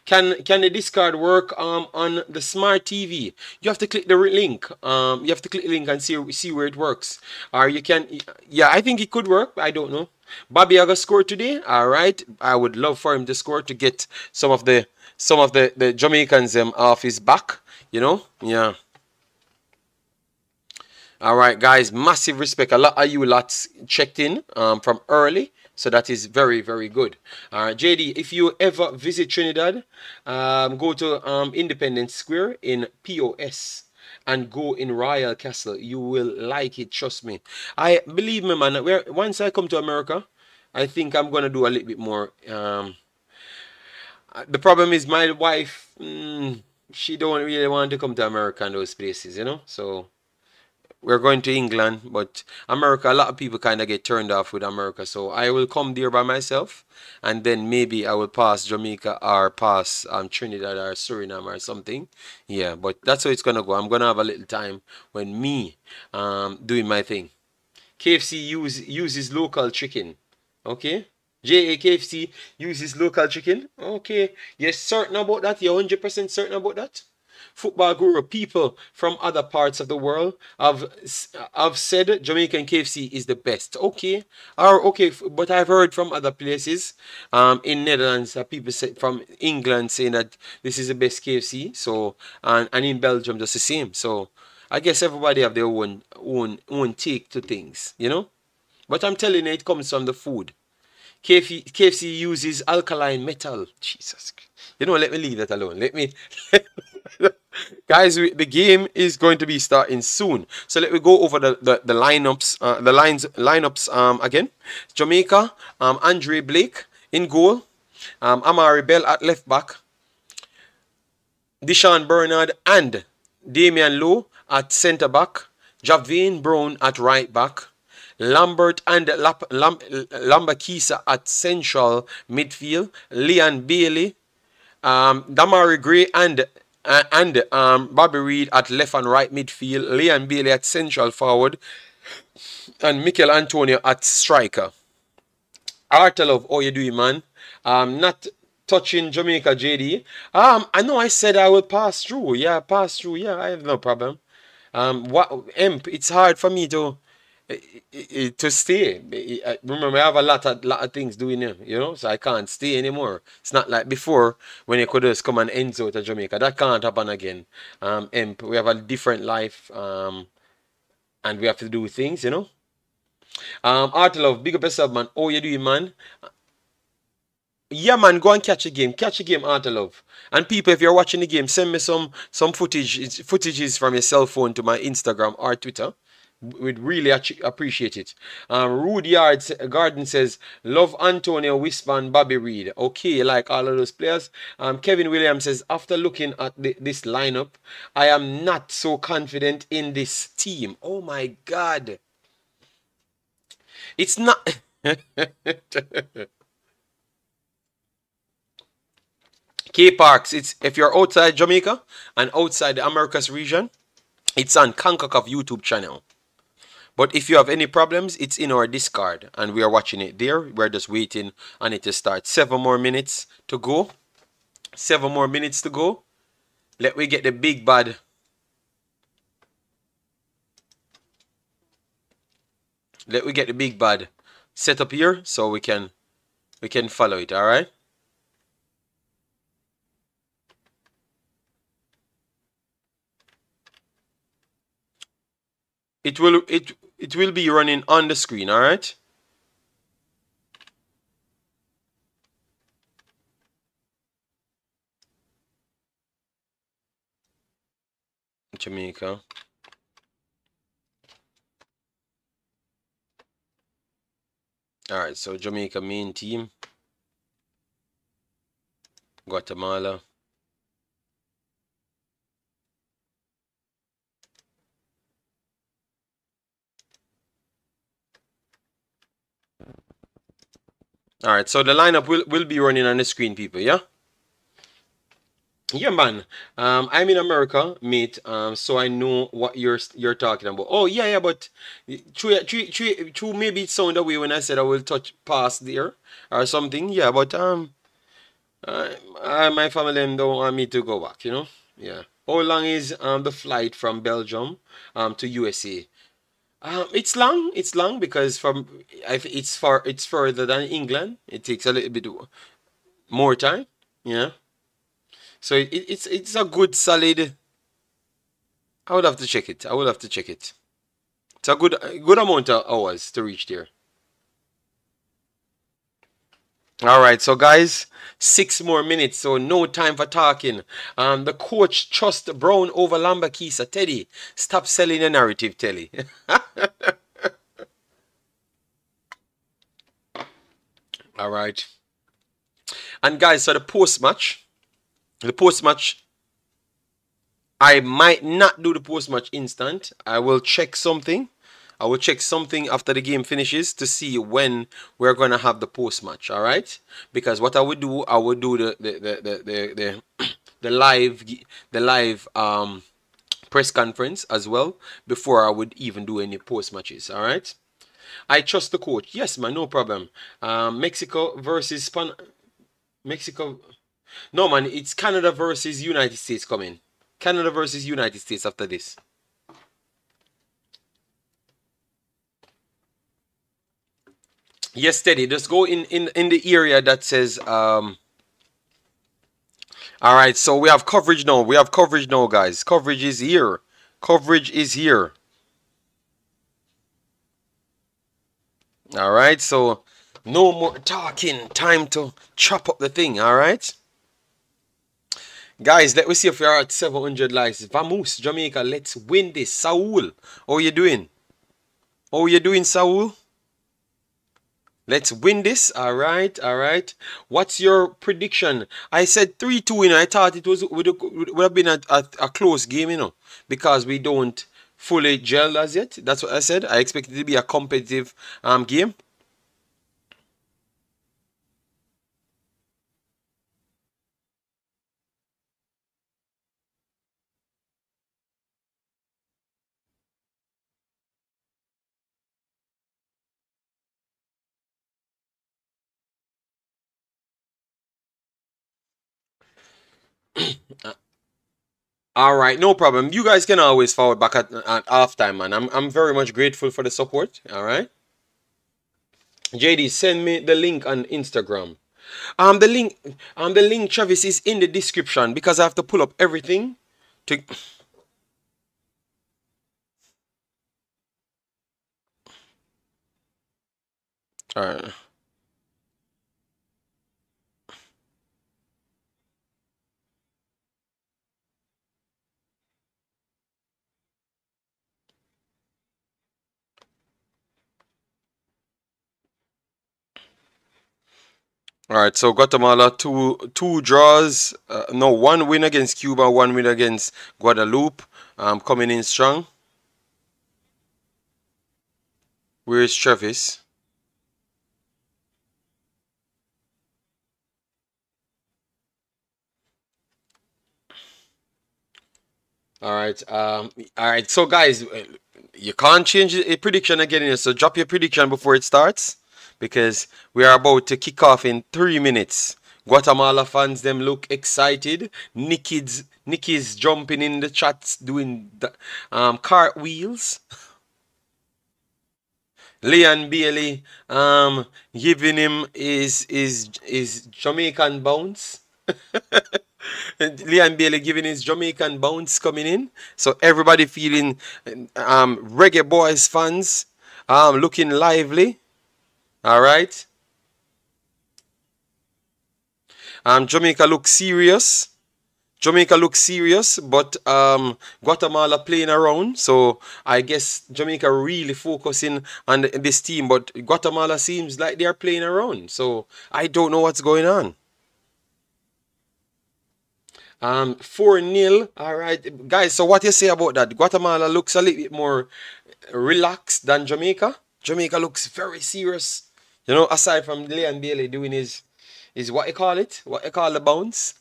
Can the discard work on the smart TV? You have to click the link. You have to click the link and see where it works. Or you can, yeah, I think it could work. I don't know. Bobby Aga scored today. All right, I would love for him to score to get some of the Jamaicans off his back. You know, yeah. All right, guys, massive respect. A lot of you lots checked in from early, so that is very, very good. All right, JD, if you ever visit Trinidad, go to Independence Square in POS and go in Royal Castle. You will like it, trust me. I believe me, man. Once I come to America, I think I'm gonna do a little bit more. The problem is my wife, she don't really want to come to America and those places, you know, so. We're going to England, but America, a lot of people kind of get turned off with America. So I will come there by myself, and then maybe I will pass Jamaica or pass Trinidad or Suriname or something. Yeah, but that's how it's going to go. I'm going to have a little time when me doing my thing. KFC uses local chicken. Okay? KFC uses local chicken. Okay. You're certain about that? You're 100% certain about that? Football guru, people from other parts of the world have said Jamaican KFC is the best. Okay, or okay, but I've heard from other places, in Netherlands, people say from England saying that this is the best KFC. So and in Belgium just the same. So I guess everybody have their own take to things, you know. But I'm telling you, it comes from the food. KFC uses alkaline metal. Jesus. You know, let me leave that alone. Let me. Guys, the game is going to be starting soon. So let me go over the lineups, lineups again. Jamaica, Andre Blake in goal. Amari Bell at left back. Deshaun Bernard and Damian Lowe at centre back. Javane Brown at right back. Lambert and Lambakisa at central midfield. Leon Bailey, Demarai Gray and Bobby Reid at left and right midfield. Leon Bailey at central forward. And Mikel Antonio at striker. Artelov, how you doing, man? Not touching Jamaica, JD. I know I said I will pass through. Yeah, pass through. Yeah, I have no problem. It's hard for me to stay. Remember, I have a lot of things doing here, you know, so I can't stay anymore. It's not like before when you could just come and end out of Jamaica. That can't happen again. We have a different life, and we have to do things, you know. Art Love, big up yourself, man. Oh, you doing, man? Yeah, man, go and catch a game. Catch a game, Art Love. And people, if you're watching the game, send me some footages from your cell phone to my Instagram or Twitter. We'd really appreciate it. Rude Yards Garden says, love Antonio Whisper and Bobby Reid. Okay, like all of those players. Kevin Williams says, after looking at this lineup, I am not so confident in this team. Oh my God. It's not. K Parks, it's if you're outside Jamaica and outside the Americas region, it's on Concacaf YouTube channel. But if you have any problems, it's in our Discord and we are watching it there. We're just waiting on it to start. 7 more minutes to go. 7 more minutes to go. Let me get the big bad. Let me get the big bad set up here so we can follow it, all right? It will be running on the screen, all right? Jamaica. All right, so Jamaica main team. Guatemala. All right, so the lineup will be running on the screen, people. Yeah. Yeah, man. I'm in America, mate. So I know what you're talking about. Oh, yeah, yeah, but true, maybe it sounded away when I said I will touch past there or something. Yeah, but my family them don't want me to go back. You know. Yeah. How long is the flight from Belgium to USA? It's long. It's long because it's further than England. It takes a little bit more time. Yeah. So it's a good solid. I would have to check it. I would have to check it. It's a good amount of hours to reach there. All right, so guys, 6 more minutes, so no time for talking. The coach trusts Brown over Lambakisa. Teddy, stop selling the narrative, Telly. All right, and guys, so the post match. I might not do the post match instant. I will check something. I will check something after the game finishes to see when we're gonna have the post match. All right, because what I would do the live press conference as well before I would even do any post matches. All right. I trust the coach. Yes, man, no problem. Mexico versus Mexico. No, man, it's Canada versus United States coming. Canada versus United States after this. Yes, steady. Just go in the area that says all right, so we have coverage now. We have coverage now, guys. Coverage is here. Coverage is here. All right, so no more talking. Time to chop up the thing. All right, guys. Let me see if we are at 700 likes. Vamos, Jamaica. Let's win this. Saul, how you doing? How you doing, Saul? Let's win this. All right, all right. What's your prediction? I said 3-2. I thought it would have been a close game, because we don't fully gel as yet. That's what I said. I expect it to be a competitive game. All right, no problem. You guys can always forward back at halftime, man. I'm very much grateful for the support. All right, JD, send me the link on Instagram. The link, Travis, is in the description because I have to pull up everything to. All right. All right, so Guatemala two draws, no, one win against Cuba, one win against Guadeloupe, coming in strong. Where's Travis? All right. So guys, you can't change a prediction again here, so drop your prediction before it starts because we are about to kick off in 3 minutes. Guatemala fans them look excited. Nikki's jumping in the chats doing the, cartwheels. Leon Bailey giving him his Jamaican bounce. Leon Bailey giving his Jamaican bounce coming in. So everybody feeling Reggae Boyz fans looking lively. All right. Jamaica look serious. Jamaica looks serious, but Guatemala playing around. So I guess Jamaica really focusing on this team, but Guatemala seems like they are playing around. So I don't know what's going on. 4-0. All right, guys. So what you say about that? Guatemala looks a little bit more relaxed than Jamaica. Jamaica looks very serious. You know, aside from Leon Bailey doing his what you call it? What you call the bounce?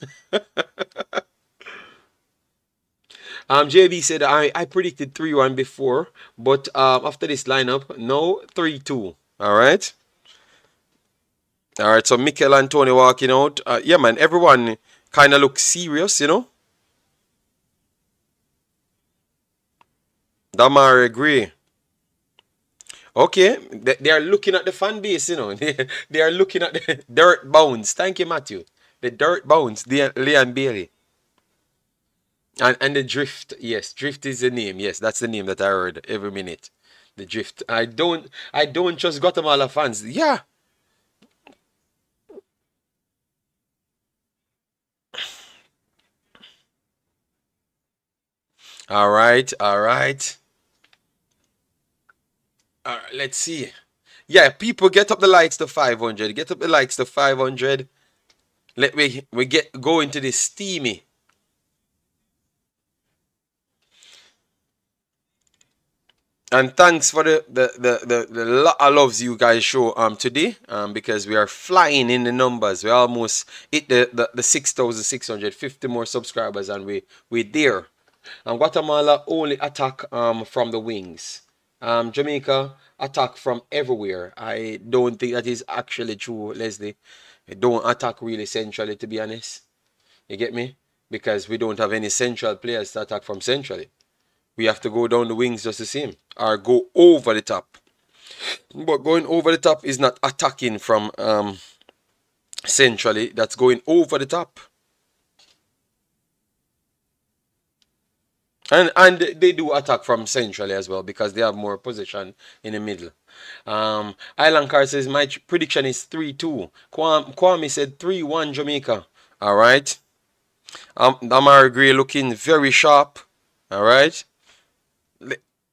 JB said I predicted 3-1 before, but after this lineup, no 3-2. All right. All right. So Mikel and Tony walking out. Yeah, man. Everyone kind of looks serious, you know. Demarai agree. Okay, they are looking at the fan base, you know. They are looking at the dirt bounce. Thank you, Matthew. The dirt bounce, the Leon Bailey. And the drift, yes, drift is the name. Yes, that's the name that I heard every minute. The drift. I don't trust Guatemala fans. Yeah. All right, all right. All right, let's see. Yeah, people get up the likes to 500. Get up the likes to 500. Let we get go into this steamy. And thanks for the lot of loves you guys show today because we are flying in the numbers. We almost hit the 6,650 more subscribers and we're there. And Guatemala only attack from the wings. Jamaica attack from everywhere. I don't think that is actually true, Leslie. They don't attack really centrally, to be honest. You get me? Because we don't have any central players to attack from centrally. We have to go down the wings just the same, or go over the top. But going over the top is not attacking from centrally. That's going over the top. And they do attack from centrally as well because they have more position in the middle. Island Car says my prediction is 3-2. Kwame said 3-1 Jamaica. All right. Damar Gray looking very sharp. All right.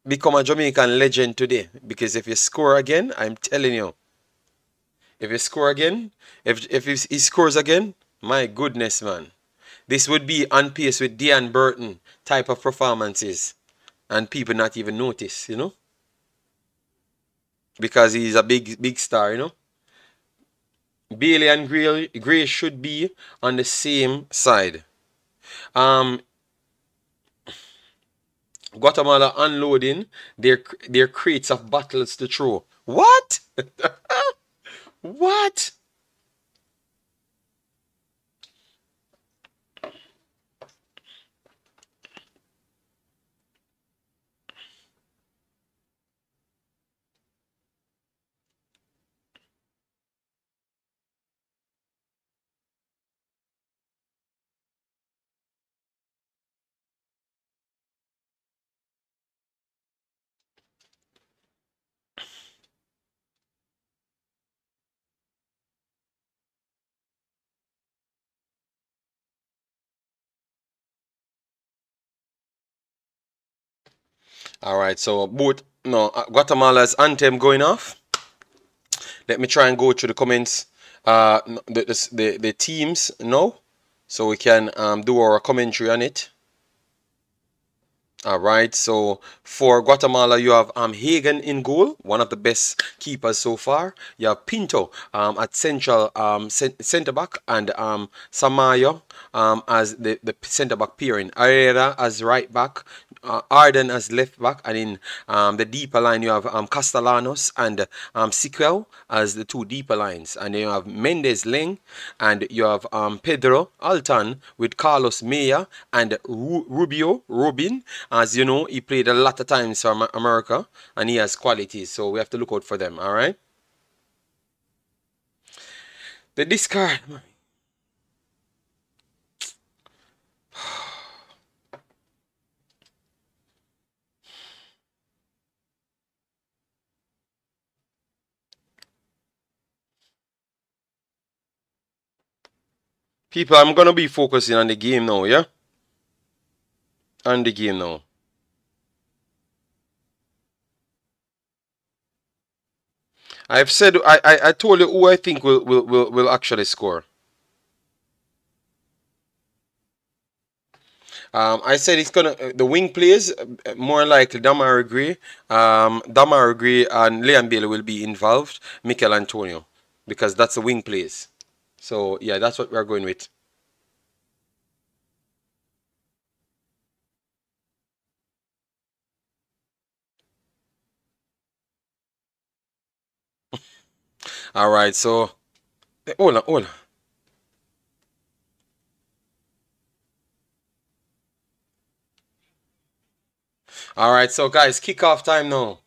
Become a Jamaican legend today because if you score again, I'm telling you, if you score again, if he scores again, my goodness, man, this would be on pace with Dean Burton type of performances, and people not even notice, you know, because he's a big star, you know. Bailey and Gray should be on the same side. Um, Guatemala unloading their crates of bottles to throw. What? What? All right, so both no Guatemala's anthem going off. Let me try and go through the comments. The teams now, so we can do our commentary on it. All right, so for Guatemala, you have Hagen in goal, one of the best keepers so far. You have Pinto at central centre back, and Samayo as the centre back pairing. Herrera as right back, Arden as left back, and in the deeper line you have Castellanos and Sequel as the two deeper lines, and then you have Mendez Ling, and you have Pedro Altan with Carlos Maya and Rubio Rubin. As you know, he played a lot of times for America, and he has qualities, so we have to look out for them. All right. The discard. People, I'm gonna be focusing on the game now, yeah? On the game now. I've said I told you who I think will actually score. I said it's gonna the wing players more likely Demarai Gray, Demarai Gray and Leon Bailey will be involved. Mikel Antonio, because that's the wing players. So yeah, that's what we're going with. All right, so hold on, hold on. All right, so guys, kickoff time now.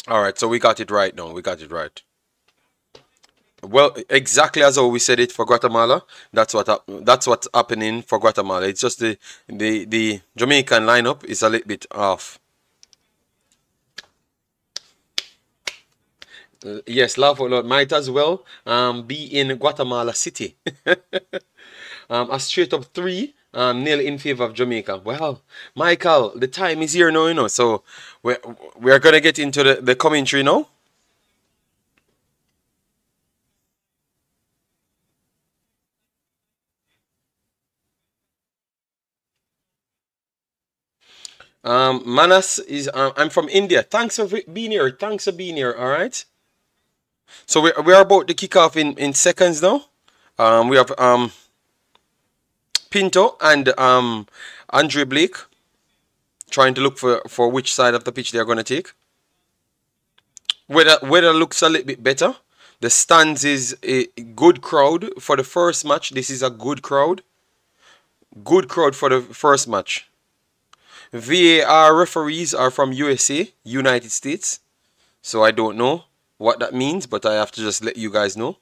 All right, so we got it right now. We got it right. Well, exactly as how we said it for Guatemala. That's what's happening for Guatemala. It's just the Jamaican lineup is a little bit off. Yes, laugh out loud. Might as well be in Guatemala City. A straight up three, nearly in favor of Jamaica. Well, Michael, the time is here now, you know. So we're gonna get into the commentary now. Manas is I'm from India. Thanks for being here. Thanks for being here. All right. So we're about to kick off in seconds now. We have Pinto and Andre Blake trying to look for which side of the pitch they're going to take. Weather looks a little bit better. The stands is a good crowd for the first match. This is a good crowd. Good crowd for the first match. VAR referees are from USA, United States. So I don't know what that means, but I have to just let you guys know.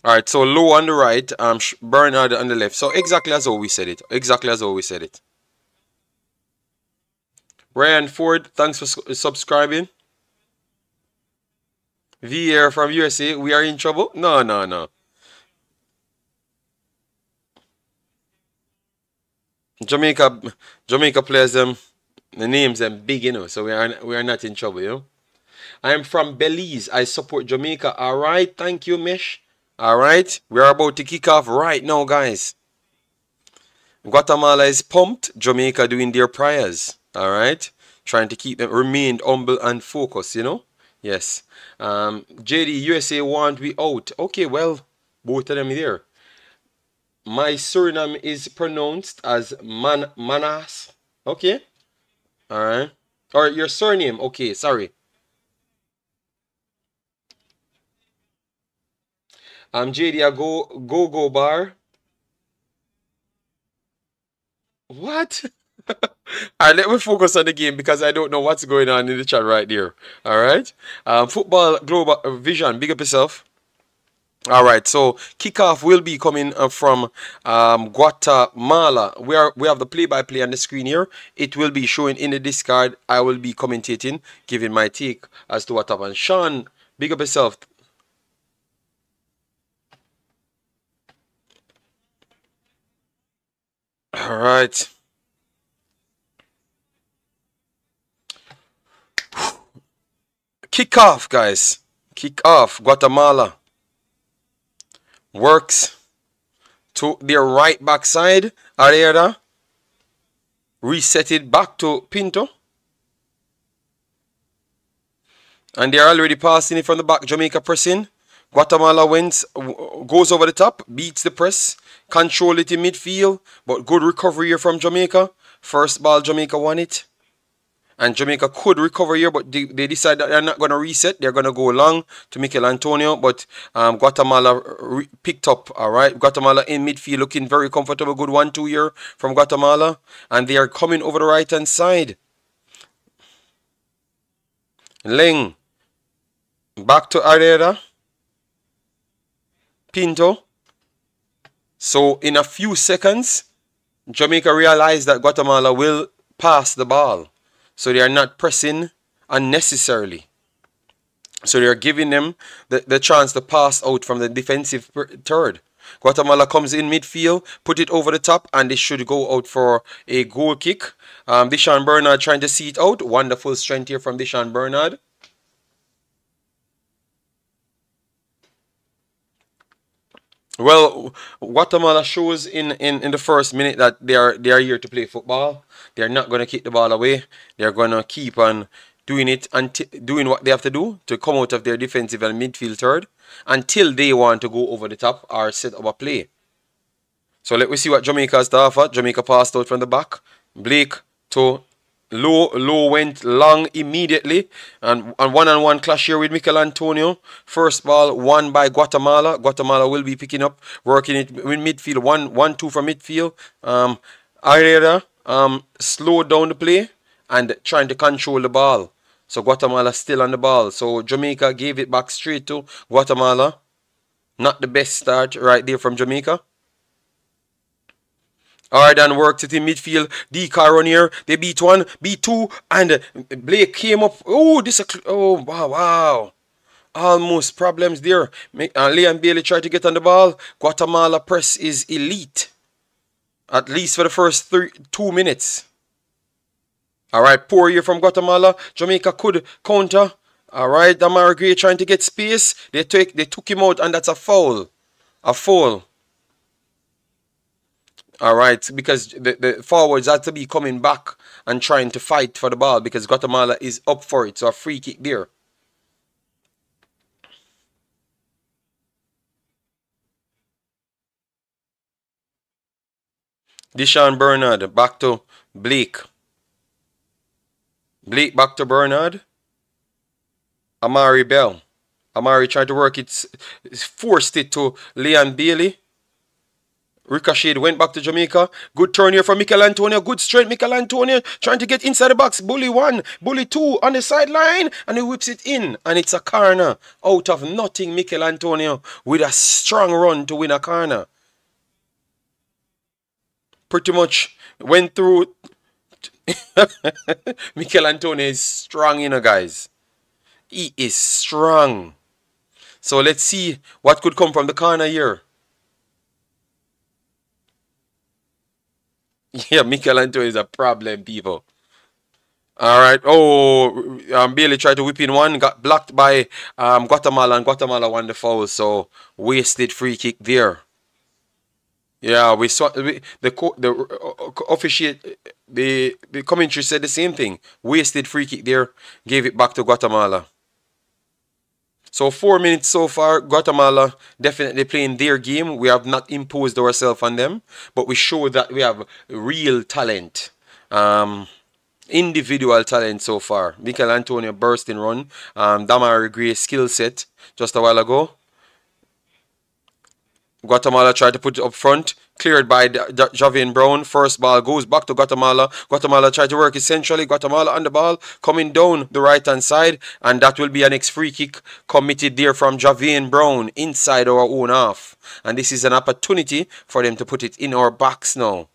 Alright, so low on the right, Bernard on the left. So exactly as how we said it. Exactly as how we said it. Ryan Ford, thanks for subscribing. VAR from USA, we are in trouble? No, no, no. Jamaica, Jamaica players the names them big, you know, so we are not in trouble, you know. I am from Belize. I support Jamaica. All right, thank you, Mesh. All right, we are about to kick off right now, guys. Guatemala is pumped. Jamaica doing their prayers. All right, trying to keep them remain humble and focused, you know. Yes. JD USA want we out. Okay, well, both of them there. My surname is pronounced as Manas. Okay. All right. Or your surname. Okay, sorry. JD, a go bar. What? Alright, let me focus on the game because I don't know what's going on in the chat right there. Alright. Football Global Vision, big up yourself. Alright, so kickoff will be coming from Guatemala. We have the play-by-play on the screen here. It will be showing in the Discord. I will be commentating, giving my take as to what happened. Shon, big up yourself. Alright. Kick off, guys. Kick off. Guatemala works to their right back side. Ariera reset it back to Pinto. And they're already passing it from the back. Jamaica pressing. Guatemala goes over the top, beats the press, control it in midfield, but good recovery here from Jamaica. First ball, Jamaica won it. And Jamaica could recover here, but they decide that they're not going to reset. They're going to go long to Mikel Antonio, but Guatemala picked up, all right? Guatemala in midfield looking very comfortable. Good 1-2 here from Guatemala. And they are coming over the right-hand side. Leng. Back to Arera. Pinto. So in a few seconds, Jamaica realized that Guatemala will pass the ball. So they are not pressing unnecessarily. So they are giving them the chance to pass out from the defensive third. Guatemala comes in midfield, put it over the top, and they should go out for a goal kick. Deshaun Bernard trying to see it out. Wonderful strength here from Deshaun Bernard. Well, Guatemala shows in the first minute that they are here to play football. They are not going to kick the ball away. They are going to keep on doing it and doing what they have to do to come out of their defensive and midfield third until they want to go over the top or set up a play. So let me see what Jamaica has to offer. Jamaica passed out from the back. Blake to low went long immediately, and one-on-one clash here with Mikel Antonio. First ball won by Guatemala. Guatemala will be picking up, working it in midfield. 1-2 from midfield. Arera slowed down the play and trying to control the ball. So Guatemala still on the ball. So Jamaica gave it back straight to Guatemala. Not the best start right there from Jamaica. Alright, and worked it in midfield. D-car on here. They beat one, beat two, and Blake came up. Oh, wow. Almost problems there. Leon Bailey tried to get on the ball. Guatemala press is elite. At least for the first 2 minutes. Alright, poor here from Guatemala. Jamaica could counter. Alright, Demarai Gray trying to get space. They took him out, and that's a foul. A foul. Alright, because the forwards had to be coming back and trying to fight for the ball because Guatemala is up for it. So a free kick there. Deshaun Bernard back to Blake. Blake back to Bernard. Amari Bell. Amari tried to work it, forced it to Leon Bailey. Ricochet went back to Jamaica. Good turn here from Mikel Antonio. Good strength. Mikel Antonio trying to get inside the box. Bully 1, bully 2 on the sideline. And he whips it in. And it's a corner. Out of nothing, Mikel Antonio with a strong run to win a corner. Pretty much went through. Mikel Antonio is strong, you know, guys. He is strong. So let's see what could come from the corner here. Yeah, Mikel Antonio is a problem, people. Alright. Oh, Bailey tried to whip in one. Got blocked by Guatemala, and Guatemala won the foul. So, wasted free kick there. Yeah, we saw the officiate, the commentary said the same thing. Wasted free kick there. Gave it back to Guatemala. So 4 minutes so far. Guatemala definitely playing their game. We have not imposed ourselves on them, but we show that we have real talent, individual talent so far. Mikel Antonio bursting run, Demarai Gray skill set just a while ago. Guatemala tried to put it up front. Cleared by Javian Brown. First ball goes back to Guatemala. Guatemala tried to work it centrally. Guatemala on the ball. Coming down the right-hand side. And that will be an next free kick committed there from Javian Brown inside our own half. And this is an opportunity for them to put it in our box now.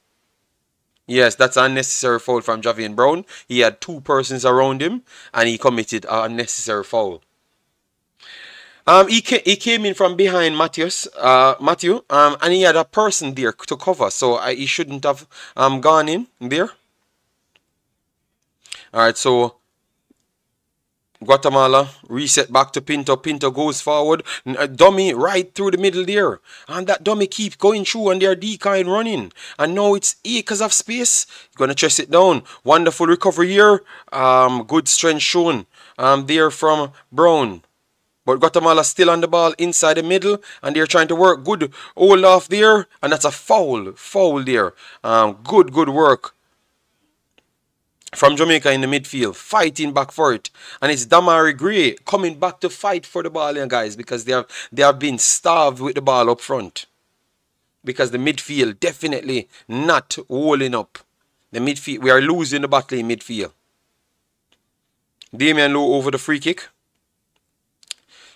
Yes, that's an unnecessary foul from Javian Brown. He had 2 persons around him. And he committed an unnecessary foul. He came in from behind Matthew, and he had a person there to cover, so he shouldn't have gone in there. Alright, so Guatemala reset back to Pinto. Pinto goes forward. A dummy right through the middle there. And that dummy keeps going through and they're decoying running. And now it's acres of space. Gonna chase it down. Wonderful recovery here. Good strength shown there from Brown. But Guatemala still on the ball inside the middle. And they're trying to work. Good hold off there. And that's a foul. Foul there. Good work from Jamaica in the midfield, fighting back for it. And it's Demarai Gray coming back to fight for the ball, guys, because they have been starved with the ball up front. Because the midfield definitely not holding up. The midfield, we are losing the battle in midfield. Damian Lowe over the free kick.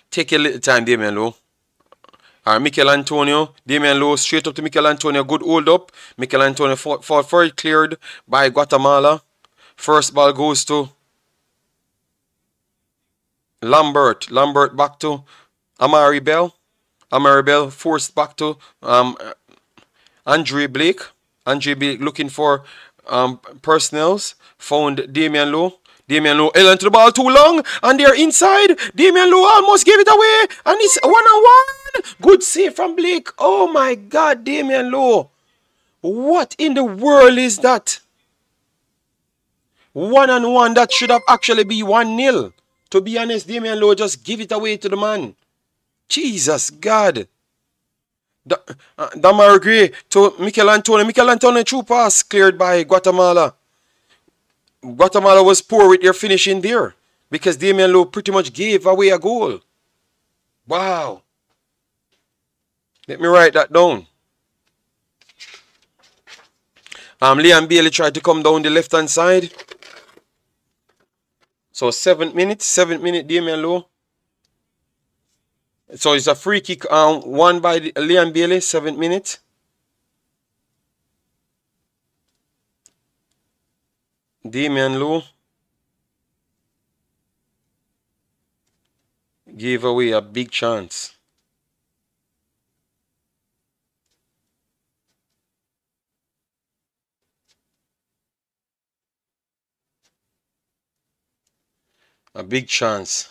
Take a little time, Damian Lowe. Mikel Antonio, Damian Lowe straight up to Mikel Antonio. Good hold up. Mikel Antonio fought for it, cleared by Guatemala. First ball goes to Lambert. Lambert back to Amari Bell. Amari Bell forced back to Andre Blake. Andre Blake looking for personnels. Found Damian Lowe. Damian Lowe held onto the ball too long, and they're inside. Damian Lowe almost gave it away, and it's 1-on-1. Good save from Blake. Oh my God, Damian Lowe. What in the world is that? 1-on-1, that should have actually be 1-0. To be honest, Damian Lowe just give it away to the man. Jesus God. Demarai Gray to Mikel Antonio. Mikel Antonio through pass cleared by Guatemala. Guatemala was poor with their finishing there because Damian Lowe pretty much gave away a goal. Wow. Let me write that down. Liam Bailey tried to come down the left-hand side. So 7th minute, Damian Lowe. So it's a free kick won by Liam Bailey, 7th minute. Damian Lowe gave away a big chance. A big chance.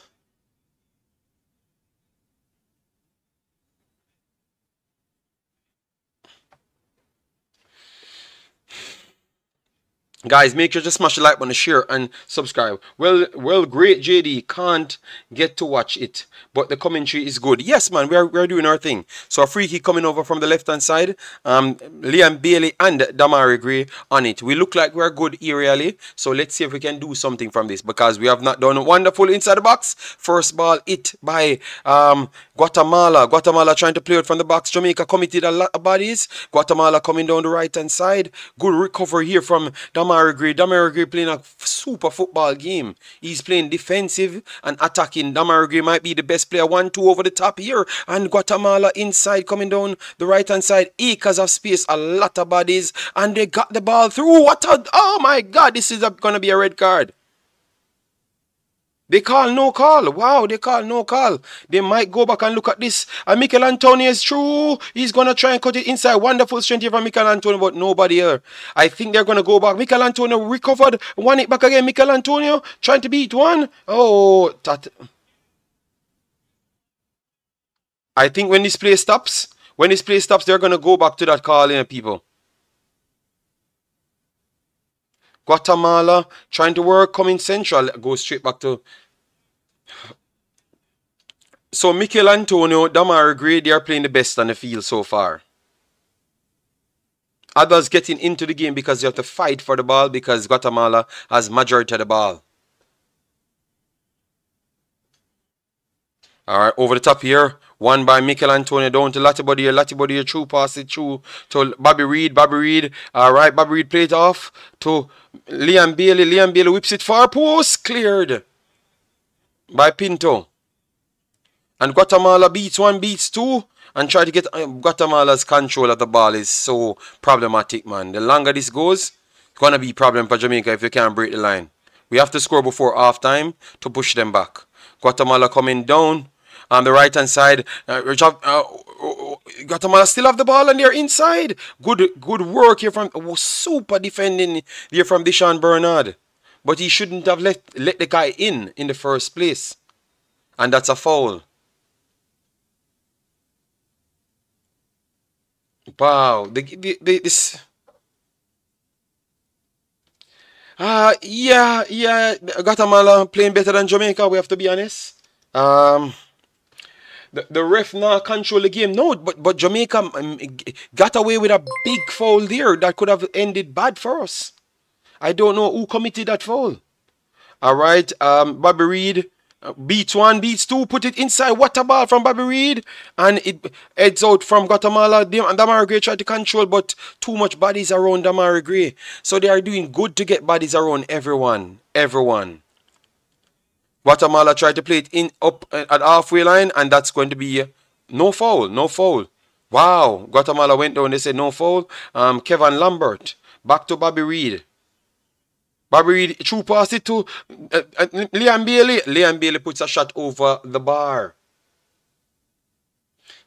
Guys, make sure to smash the like button, share, and subscribe. Well, great JD can't get to watch it, but the commentary is good. Yes, man, we're doing our thing. So a free kick coming over from the left-hand side. Liam Bailey and Demarai Gray on it. We look like we're good aerially, so let's see if we can do something from this because we have not done wonderful inside the box. First ball hit by Guatemala. Guatemala trying to play it from the box. Jamaica committed a lot of bodies. Guatemala coming down the right-hand side. Good recovery here from Demarai Gray. Demarai Gray playing a super football game. He's playing defensive and attacking. Demarai Gray might be the best player. 1-2 over the top here. And Guatemala inside coming down the right-hand side. Acres of space. A lot of bodies. And they got the ball through. Oh my God. This is going to be a red card. They call no call. Wow, they call no call. They might go back and look at this. And Mikel Antonio is through. He's going to try and cut it inside. Wonderful strength here from Mikel Antonio, but nobody here. I think they're going to go back. Mikel Antonio recovered. Won it back again. Mikel Antonio trying to beat one. Oh, I think when this play stops, they're going to go back to that call in, people. Guatemala trying to work, coming central, go straight back to. So Mikel Antonio, Demarai Gray, they are playing the best on the field so far. Others getting into the game because you have to fight for the ball because Guatemala has majority of the ball. Alright, over the top here. One by Mikel Antonio down to Latibody here. Latibody here through, pass it through to Bobby Reed. Bobby Reed. Alright, Bobby Reed played off to Liam Bailey. Liam Bailey whips it far post. Cleared by Pinto. And Guatemala beats one, beats two. And try to get Guatemala's control of the ball is so problematic, man. The longer this goes, it's going to be a problem for Jamaica if you can't break the line. We have to score before half-time to push them back. Guatemala coming down on the right-hand side. Guatemala still have the ball and they're inside. Good work here from super defending here from Deshaun Bernard. But he shouldn't have let the guy in the first place. And that's a foul. Wow. This... yeah, Guatemala playing better than Jamaica, we have to be honest. The ref now control the game. No, but Jamaica got away with a big foul there that could have ended bad for us. I don't know who committed that foul. Alright, Bobby Reed beats one, beats two, put it inside. What a ball from Bobby Reed. And it heads out from Guatemala. And Demarai Gray tried to control, but too much bodies around Demarai Gray. So they are doing good to get bodies around everyone. Guatemala tried to play it up at halfway line, and that's going to be No foul, no foul. Wow, Guatemala went down. They said no foul. Kevin Lambert back to Bobby Reed. Bobby Reed true pass it to Liam Bailey. Liam Bailey puts a shot over the bar.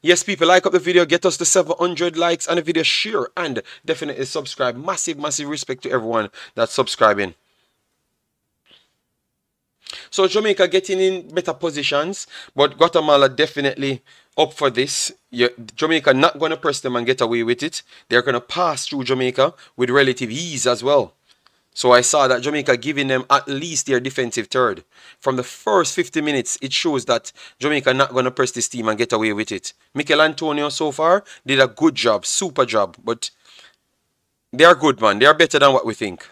Yes, people, like up the video, get us to 700 likes on the video, share and definitely subscribe. Massive, massive respect to everyone that's subscribing. So Jamaica getting in better positions, but Guatemala definitely up for this. Jamaica not going to press them and get away with it. They're going to pass through Jamaica with relative ease as well. So I saw that Jamaica giving them at least their defensive third. From the first 50 minutes, it shows that Jamaica not going to press this team and get away with it. Mikel Antonio so far did a good job, super job. But they are good, man. They are better than what we think.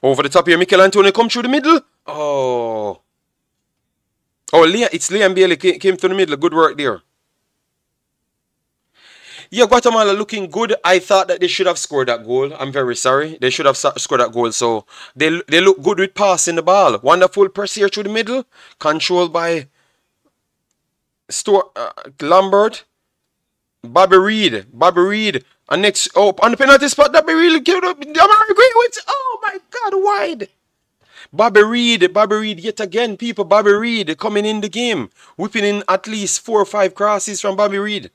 Over the top here, Mikel Antonio come through the middle. Oh. Oh, it's Liam Bailey came through the middle. Good work there. Yeah, Guatemala looking good. I thought that they should have scored that goal. I'm very sorry. They should have scored that goal. So they look good with passing the ball. Wonderful press here through the middle. Controlled by Lambert. Bobby Reed. Bobby Reed. And next, oh, on the penalty spot, that be really good. Oh my God, wide. Bobby Reed yet again, people. Bobby Reed coming in the game, whipping in at least 4 or 5 crosses from Bobby Reed.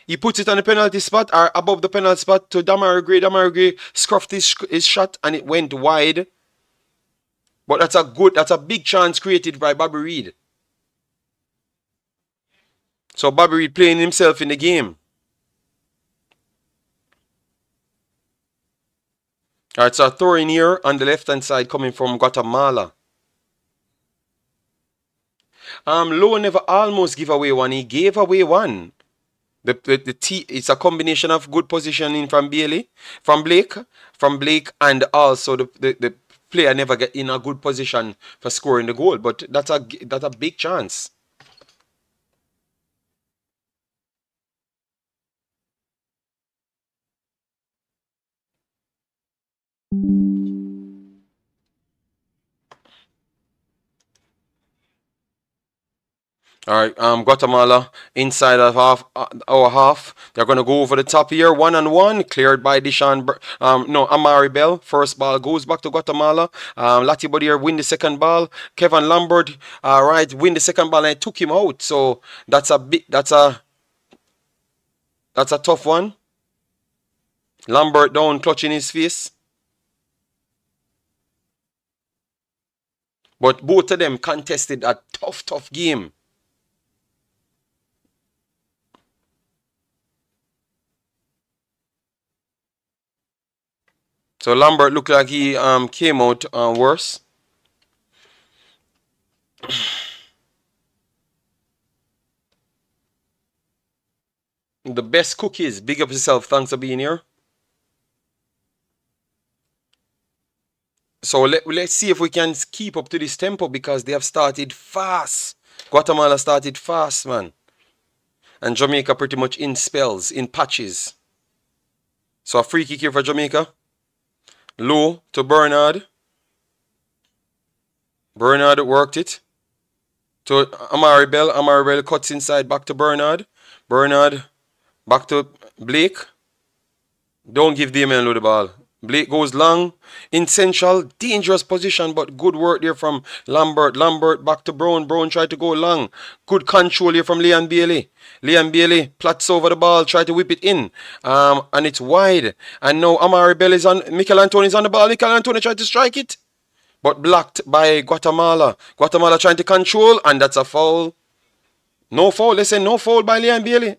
He puts it on the penalty spot or above the penalty spot to Demarai. Demarai scruffed his shot and it went wide. But that's a big chance created by Bobby Reed. So Bobby Reed playing himself in the game. Alright, so a throw in here on the left hand side coming from Guatemala. Lowe never almost give away one. He gave away one. It's a combination of good positioning from Blake, and also the player never get in a good position for scoring the goal. But that's a big chance. Alright, Guatemala inside of our half. They're going to go over the top here. 1-on-1. Cleared by Amari Bell. First ball goes back to Guatemala. Latibody here win the second ball. Kevin Lambert, win the second ball and I took him out. So that's a tough one. Lambert down, clutching his face. But both of them contested a tough game. So Lambert looked like he came out worse. The best cookies. Big up yourself. Thanks for being here. So let's see if we can keep up to this tempo because they have started fast. Guatemala started fast, man. And Jamaica pretty much in spells, in patches. So a free kick here for Jamaica. Low to Bernard. Bernard worked it. To Amari Bell. Amari Bell cuts inside back to Bernard. Bernard back to Blake. Don't give Damien the ball. Blake goes long, in central, dangerous position, but good work there from Lambert. Lambert back to Brown. Brown tried to go long. Good control here from Liam Bailey. Liam Bailey plats over the ball, try to whip it in. And it's wide. And now Amari Bell is on, Mikel Antonio is on the ball. Mikel Antonio tried to strike it, but blocked by Guatemala. Guatemala trying to control, and that's a foul. No foul. They say no foul by Liam Bailey.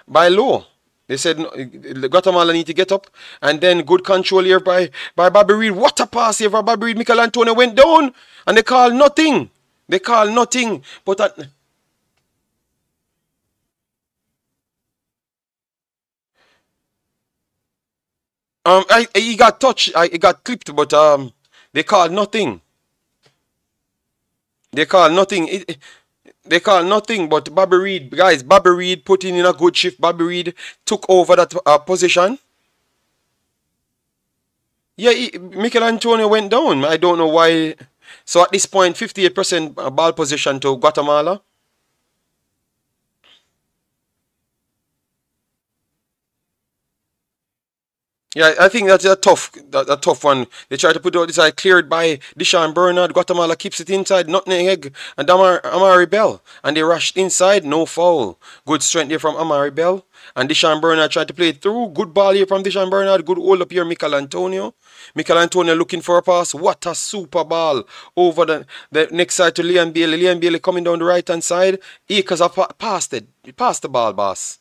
By Lowe. They said Guatemala need to get up. And then good control here by Bobby Reed. What a pass here for Bobby Reed. Mikel Antonio went down. And they call nothing. They call nothing. But he got touched. He got clipped. But they call nothing. They call nothing. They call nothing, but Bobby Reed, guys, Bobby Reed put in a good shift. Bobby Reed took over that position. Yeah, Mikel Antonio went down. I don't know why. So at this point, 58% ball possession to Guatemala. Yeah, I think that's a tough one. They try to put out this side cleared by Deshaun Bernard. Guatemala keeps it inside, Nutmeg and Amari Bell. And they rushed inside, no foul. Good strength there from Amari Bell. And Deshaun Bernard tried to play it through. Good ball here from Deshaun Bernard. Good hold up here, Mikel Antonio. Mikel Antonio looking for a pass. What a super ball. Over the next side to Liam Bailey. Liam Bailey coming down the right hand side. Akers have passed it. Passed the ball, boss.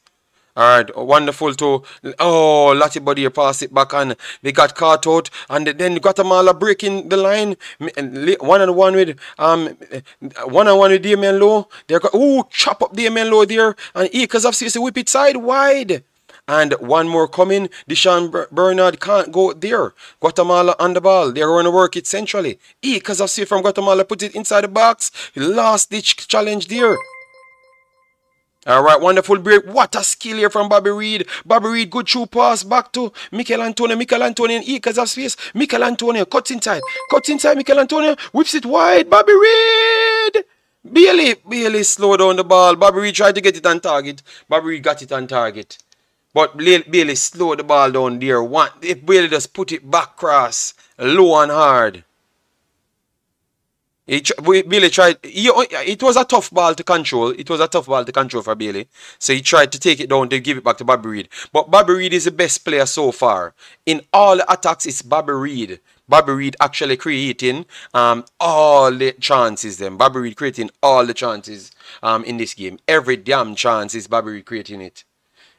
Alright, wonderful too. Oh, Lottie Body pass it back and they got caught out. And then Guatemala breaking the line. One on one with Damian Lowe. They're chop up Damian Lowe there. And Akers of CC whip it side wide. And one more coming. Deshaun Bernard can't go there. Guatemala on the ball. They're going to work it centrally. Akers of CC from Guatemala put it inside the box. Last ditch challenge there. Alright, wonderful break. What a skill here from Bobby Reed. Bobby Reed, good through pass back to Mikel Antonio. Mikel Antonio in acres of space. Mikel Antonio cuts inside. Cuts inside. Mikel Antonio whips it wide. Bobby Reed. Bailey slowed down the ball. Bobby Reed tried to get it on target. Bobby Reed got it on target. But Bailey slowed the ball down there. If Bailey just put it back cross, low and hard. Bailey tried. It was a tough ball to control. It was a tough ball to control for Bailey. So he tried to take it down to give it back to Bobby Reed. But Bobby Reed is the best player so far. In all the attacks, it's Bobby Reed. Bobby Reed actually creating all the chances. Bobby Reed creating all the chances in this game. Every damn chance is Bobby Reed creating it.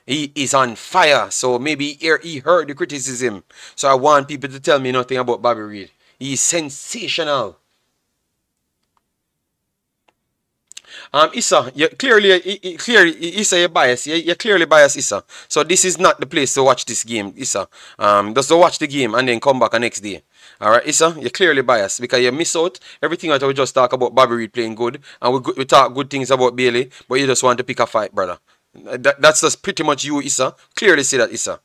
He is on fire. So maybe he heard the criticism. So I want people to tell me nothing about Bobby Reed. He is sensational. Issa, you clearly, Issa, you're biased. You're clearly biased, Issa. So this is not the place to watch this game, Issa. Just to watch the game and then come back the next day. Alright, Issa, you're clearly biased because you miss out everything that we just talk about Bobby Reed playing good. And we talk good things about Bailey, but you just want to pick a fight, brother. That's just pretty much you, Issa. Clearly see that, Issa.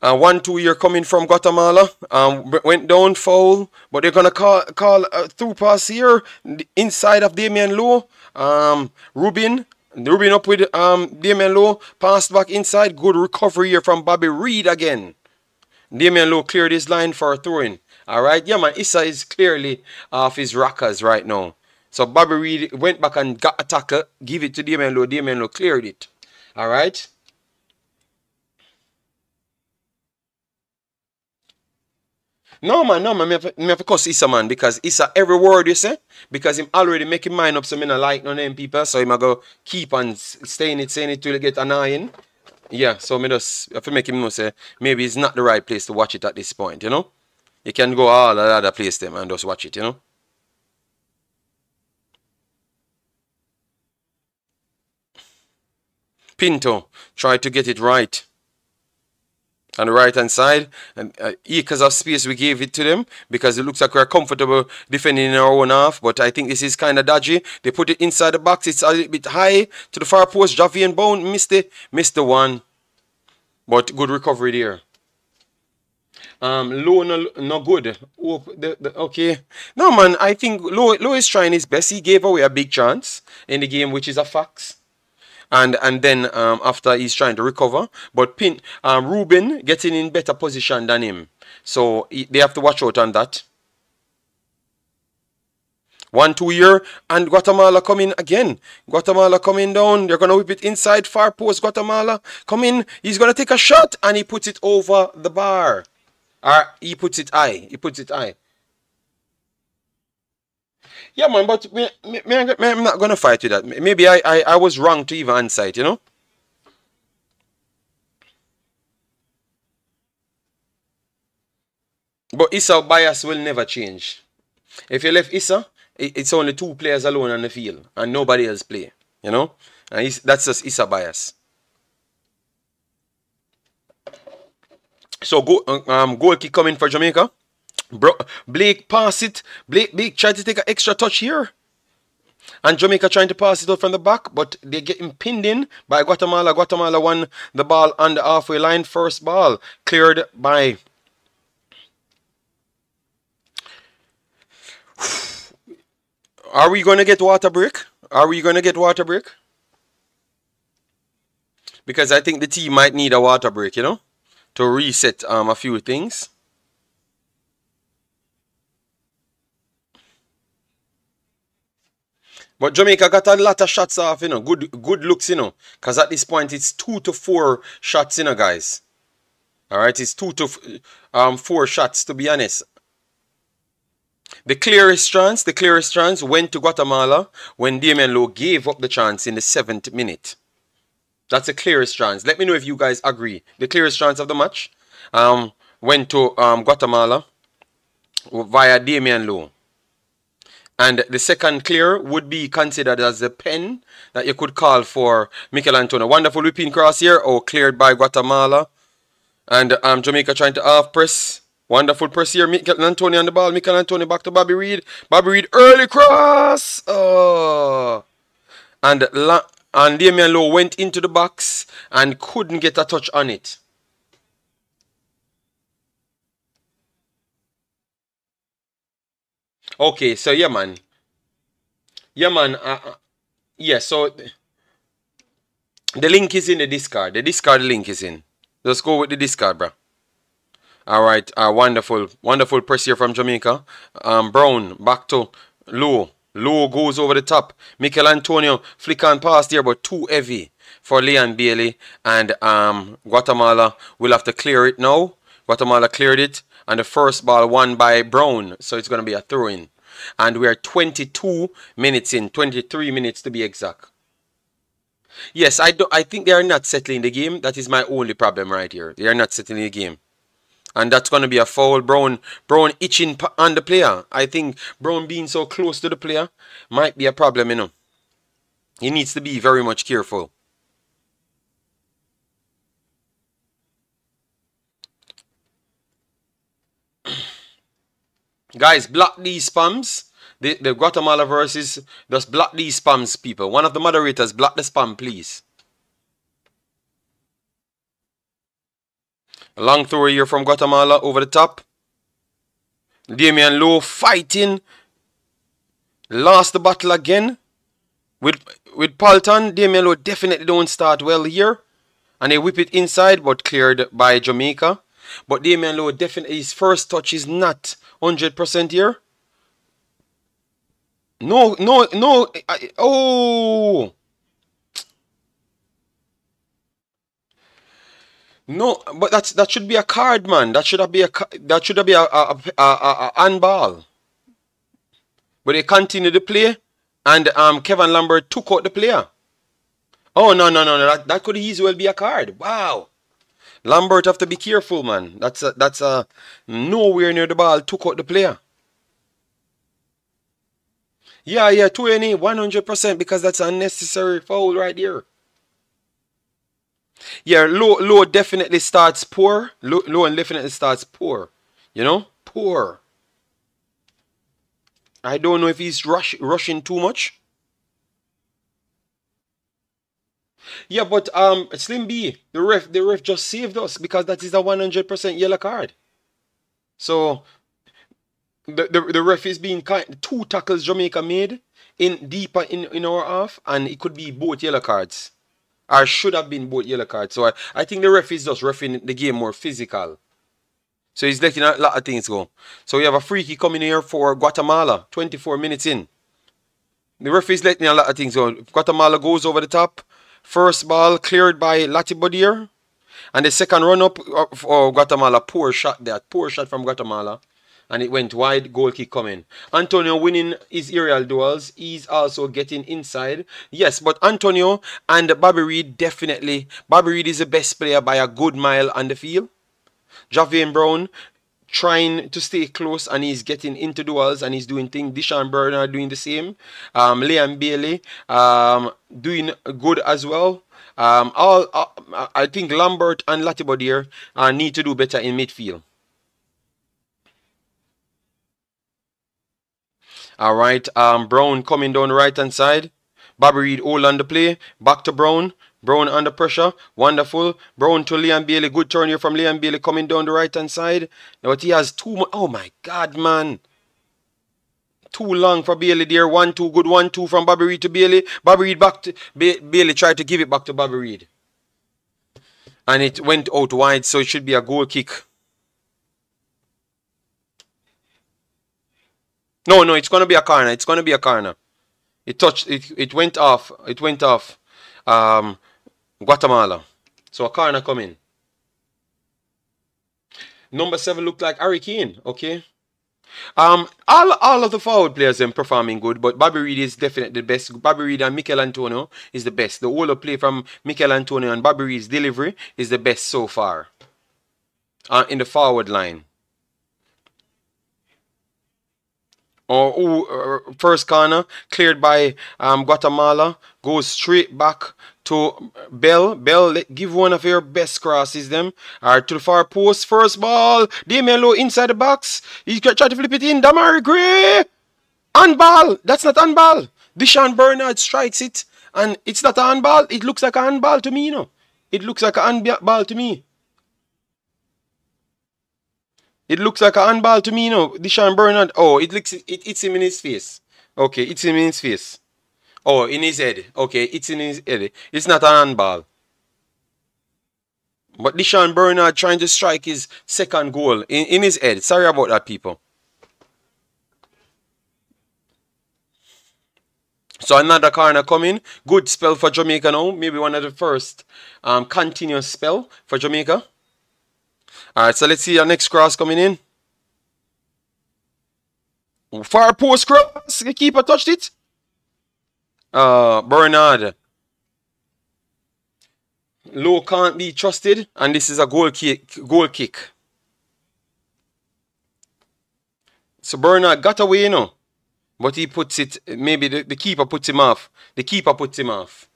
1-2 here coming from Guatemala. Went down foul, but they're gonna call a through pass here inside of Damian Lowe. Rubin up with Damian Lowe, passed back inside. Good recovery here from Bobby Reed again. Damian Lowe cleared his line for a throw-in. Alright, yeah man, Issa is clearly off his rockers right now. So Bobby Reed went back and got a tackle, give it to Damian Lowe. Damian Lowe cleared it. Alright. No man, me have to cuss Issa man because Issa every word you say, because him already making mind up so me not like none of them people, so him a go keep on saying it till it get annoying. Yeah, so me just have to make him know say maybe it's not the right place to watch it at this point, you know? You can go all the other place them and just watch it, you know? Pinto, try to get it right. On the right hand side, and acres of space we gave it to them because it looks like we're comfortable defending in our own half, but I think this is kind of dodgy. They put it inside the box. It's a little bit high to the far post. Javian Bone missed the one, but good recovery there. Low no good. Okay, no man, I think Low is trying his best. He gave away a big chance in the game, which is a fact. And then after he's trying to recover, but Rubin getting in better position than him, so they have to watch out on that. 1-2 here, and Guatemala coming again. Guatemala coming down. They're gonna whip it inside far post. Guatemala coming. He's gonna take a shot and he puts it over the bar. He puts it high. He puts it high. Yeah, man, but I'm not going to fight with that. Maybe I was wrong to even answer it, you know? But Issa bias will never change. If you left Issa, it's only 2 players alone on the field and nobody else play, you know? And that's just Issa bias. So goal kick coming for Jamaica. Blake pass it. Blake tried to take an extra touch here. And Jamaica trying to pass it out from the back, but they get pinned in by Guatemala. Guatemala won the ball on the halfway line. First ball cleared by Are we going to get water break? Are we going to get water break? Because I think the team might need a water break, you know, to reset a few things. But Jamaica got a lot of shots off, you know, good looks, you know, because at this point it's 2 to 4 shots, you know, guys. All right, it's 2 to 4 shots, to be honest. The clearest chance went to Guatemala when Damian Lowe gave up the chance in the 7th minute. That's the clearest chance. Let me know if you guys agree. The clearest chance of the match went to Guatemala via Damian Lowe. And the second clear would be considered as the pen that you could call for Mikel Antonio. Wonderful whipping cross here. Oh, cleared by Guatemala. And Jamaica trying to half press. Wonderful press here. Mikel Antonio on the ball. Mikel Antonio back to Bobby Reid. Bobby Reid early cross. Oh. And Damian Lowe went into the box and couldn't get a touch on it. Okay, so yeah, man. Yeah, man. Yeah, so the link is in the Discord. The Discord link is in. Let's go with the Discord, bro. All right, wonderful press here from Jamaica. Brown back to Lowe. Lowe goes over the top. Mikel Antonio flick on past here, but too heavy for Leon Bailey. And Guatemala will have to clear it now. Guatemala cleared it. And the first ball won by Brown. So it's going to be a throw-in. And we are 22 minutes in. 23 minutes to be exact. Yes, I think they are not settling the game. That is my only problem right here. They are not settling the game. And that's going to be a foul. Brown itching on the player. I think Brown being so close to the player might be a problem, you know. He needs to be very much careful. Guys, block these spams. The Guatemala versus, just block these spams, people. One of the moderators, block the spam, please. A long throw here from Guatemala over the top. Damian Lowe fighting. Lost the battle again. With Palton, Damian Lowe definitely don't start well here. And they whip it inside, but cleared by Jamaica. But Damian Lowe definitely, his first touch is not 100% here. No. Oh. No, but that should be a card, man. That should be a handball. But they continue to play, and Kevin Lambert took out the player. Oh no. That could easily well be a card. Wow. Lambert have to be careful, man. That's nowhere near the ball. Took out the player. Yeah, 20, 100%, because that's an unnecessary foul right here. Yeah, Lowe definitely starts poor. Lowe definitely starts poor. You know? Poor. I don't know if he's rushing too much. Yeah, but Slim B, the ref just saved us because that is a 100% yellow card. So the ref is being kind. 2 tackles Jamaica made deeper in our half, and it could be both yellow cards. Or should have been both yellow cards. So I think the ref is just reffing the game more physical. So he's letting a lot of things go. So we have a free kick coming here for Guatemala. 24 minutes in. The ref is letting a lot of things go. Guatemala goes over the top. First ball cleared by Latibodier. And the second run up for Guatemala. Poor shot there. Poor shot from Guatemala. And it went wide, goal kick coming. Antonio winning his aerial duels. He's also getting inside. Yes, but Antonio and Bobby Reid definitely. Bobby Reid is the best player by a good mile on the field. Javian Brown trying to stay close, and he's getting into duels and he's doing things. Deshaun Bernard doing the same. Liam Bailey doing good as well. I think Lambert and Latibodier need to do better in midfield. Alright, Brown coming down the right hand side. Bobby Reid all on the play. Back to Brown. Brown under pressure. Wonderful. Brown to Liam Bailey. Good turn here from Liam Bailey coming down the right hand side. But he has too much. Oh my God, man. Too long for Bailey there. 1-2. Good 1-2 from Bobby Reed to Bailey. Bobby Reed back to Bailey tried to give it back to Bobby Reed. And it went out wide, so it should be a goal kick. No, it's gonna be a corner. It's gonna be a corner. It touched it went off. It went off Guatemala. So a corner coming. Number 7 looked like Hurricane, okay? All of the forward players are performing good, but Bobby Reed is definitely the best. Bobby Reed and Mikel Antonio is the best. The whole of play from Mikel Antonio and Bobby Reed's delivery is the best so far. In the forward line. First corner cleared by Guatemala, goes straight back to Bell. Give one of your best crosses them. Alright, to the far post. First ball. Demelo inside the box. He tried to flip it in. Demarai Gray. Handball. That's not handball. Deshaun Bernard strikes it. And it's not a handball. It looks like a handball to me, you know. It looks like a handball to me. It looks like a handball to me, you know. Deshaun Bernard. Oh, it's him in his face. Okay, it's him in his face. Oh, in his head. Okay, it's in his head. It's not a handball. But Deshaun Bernard trying to strike his second goal in his head. Sorry about that, people. So another corner coming. Good spell for Jamaica now. Maybe one of the first continuous spell for Jamaica. Alright, so let's see our next cross coming in. Far post cross. The keeper touched it. Bernard. Low can't be trusted. And this is a goal kick. So Bernard got away, you know. But he puts it, maybe the keeper puts him off. The keeper puts him off.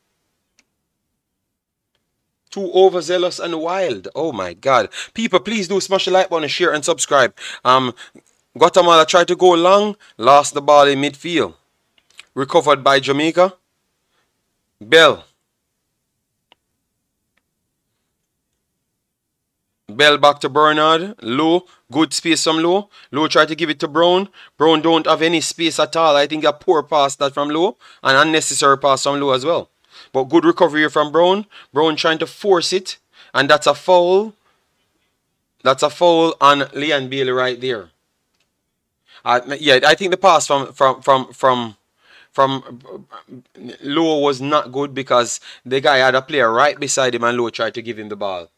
Too overzealous and wild. Oh my God. People, please do smash the like button, share and subscribe. Guatemala tried to go long. Lost the ball in midfield. Recovered by Jamaica. Bell. Bell back to Bernard. Low. Good space from Low. Low tried to give it to Brown. Brown don't have any space at all. I think a poor pass that from Low. An unnecessary pass from Low as well. But good recovery here from Brown. Brown trying to force it. And that's a foul. That's a foul on Leon Bailey right there. Yeah, I think the pass from Low was not good because the guy had a player right beside him and Low tried to give him the ball.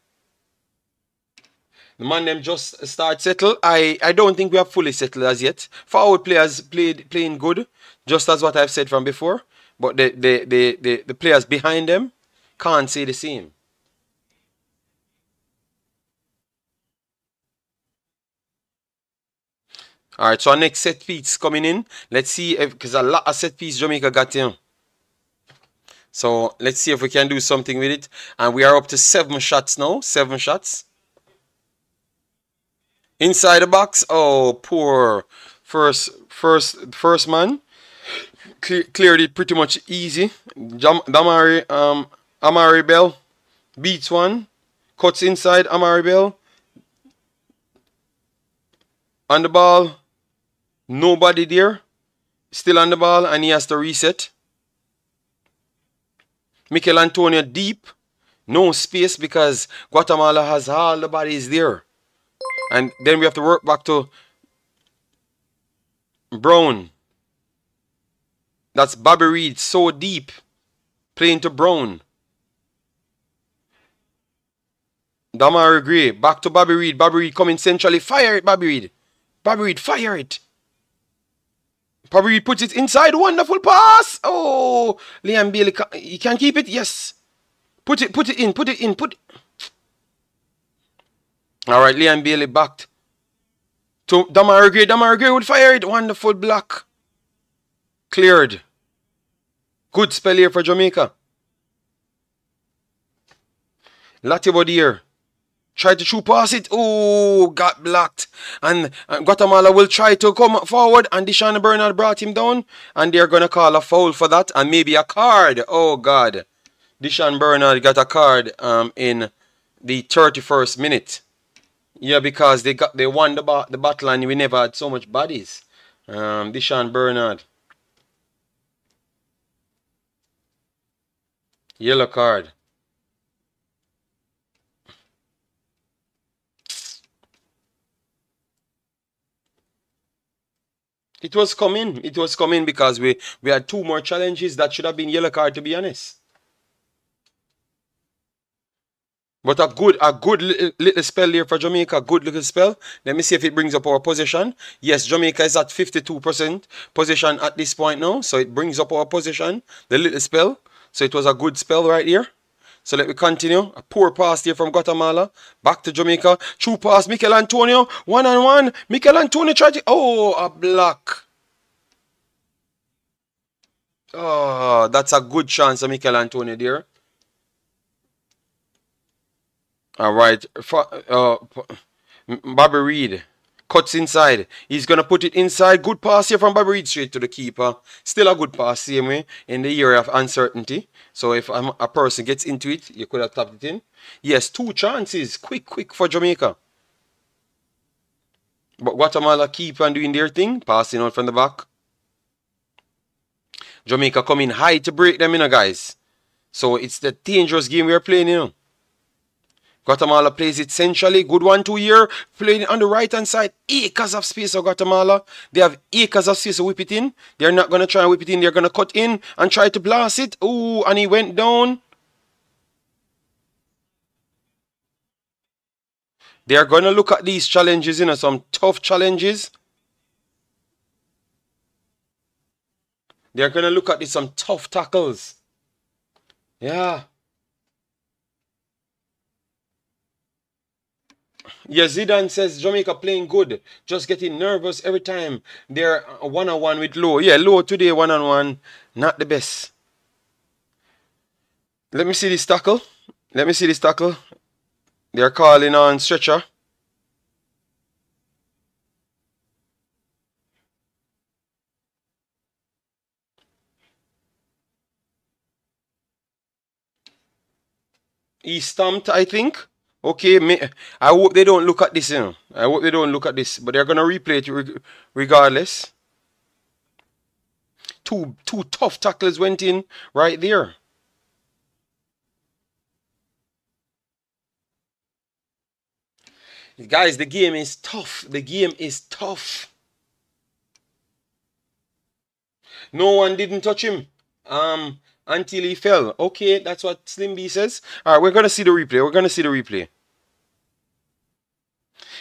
The man them just start settle. I don't think we have fully settled as yet. Forward players playing good, just as what I've said from before. But the players behind them can't say the same. Alright, so our next set piece coming in. Let's see if, because a lot of set piece Jamaica got here. So let's see if we can do something with it. And we are up to 7 shots now. 7 shots. Inside the box. Oh, poor first man. Cleared it pretty much easy. Amari Bell beats one. Cuts inside. Amari Bell. On the ball. Nobody there. Still on the ball and he has to reset. Mikel Antonio deep. No space because Guatemala has all the bodies there. And then we have to work back to Brown. That's Bobby Reed, so deep. Playing to Brown. Demarai Gray, back to Bobby Reed. Bobby Reed coming centrally. Fire it, Bobby Reed. Bobby Reed, fire it. Bobby Reed puts it inside. Wonderful pass. Oh, Liam Bailey, he can keep it. Yes. Put it in. Alright, Liam Bailey backed to Demarai Gray. Demarai Gray would fire it. Wonderful block. Cleared. Good spell here for Jamaica. Latibo here. Tried to shoot past it. Oh, got blocked. And Guatemala will try to come forward. And Deshaun Bernard brought him down. And they're going to call a foul for that. And maybe a card. Oh, God. Deshaun Bernard got a card in the 31st minute. Yeah, because they won the battle and we never had so much bodies. Deshaun Bernard. Yellow card. It was coming. It was coming because we had two more challenges that should have been yellow card, to be honest. But a good little spell there for Jamaica. Good little spell. Let me see if it brings up our position. Yes, Jamaica is at 52% position at this point now. So it brings up our position. The little spell. So it was a good spell right here. So let me continue. A poor pass here from Guatemala. Back to Jamaica. True pass. Mikel Antonio. 1-on-1. Mikel Antonio tried to... Oh, a block. Oh, that's a good chance of Mikel Antonio there. All right. Bobby Reed cuts inside. He's going to put it inside. Good pass here from Bobby Reed straight to the keeper. Still a good pass, same way, in the area of uncertainty. So if a person gets into it, you could have tapped it in. Yes, two chances. Quick for Jamaica. But Guatemala keep on doing their thing. Passing out from the back. Jamaica coming high to break them, guys. So it's the dangerous game we're playing, Guatemala plays it centrally. Good 1-2 here. Playing on the right-hand side. Acres of space of Guatemala. They have acres of space to whip it in. They're not going to try and whip it in. They're going to cut in and try to blast it. Ooh, and he went down. They're going to look at these challenges, some tough challenges. They're going to look at some tough tackles. Yeah. Yeah, Zidane says Jamaica playing good. Just getting nervous every time they're one-on-one with Low. Yeah, Low today one-on-one. Not the best. Let me see this tackle. They're calling on stretcher. He stamped, I think. Okay, I hope they don't look at this, I hope they don't look at this. But they're going to replay it regardless. Two tough tackles went in right there. Guys, the game is tough. The game is tough. No one didn't touch him. Until he fell. Okay, that's what Slim B says. Alright, we're going to see the replay.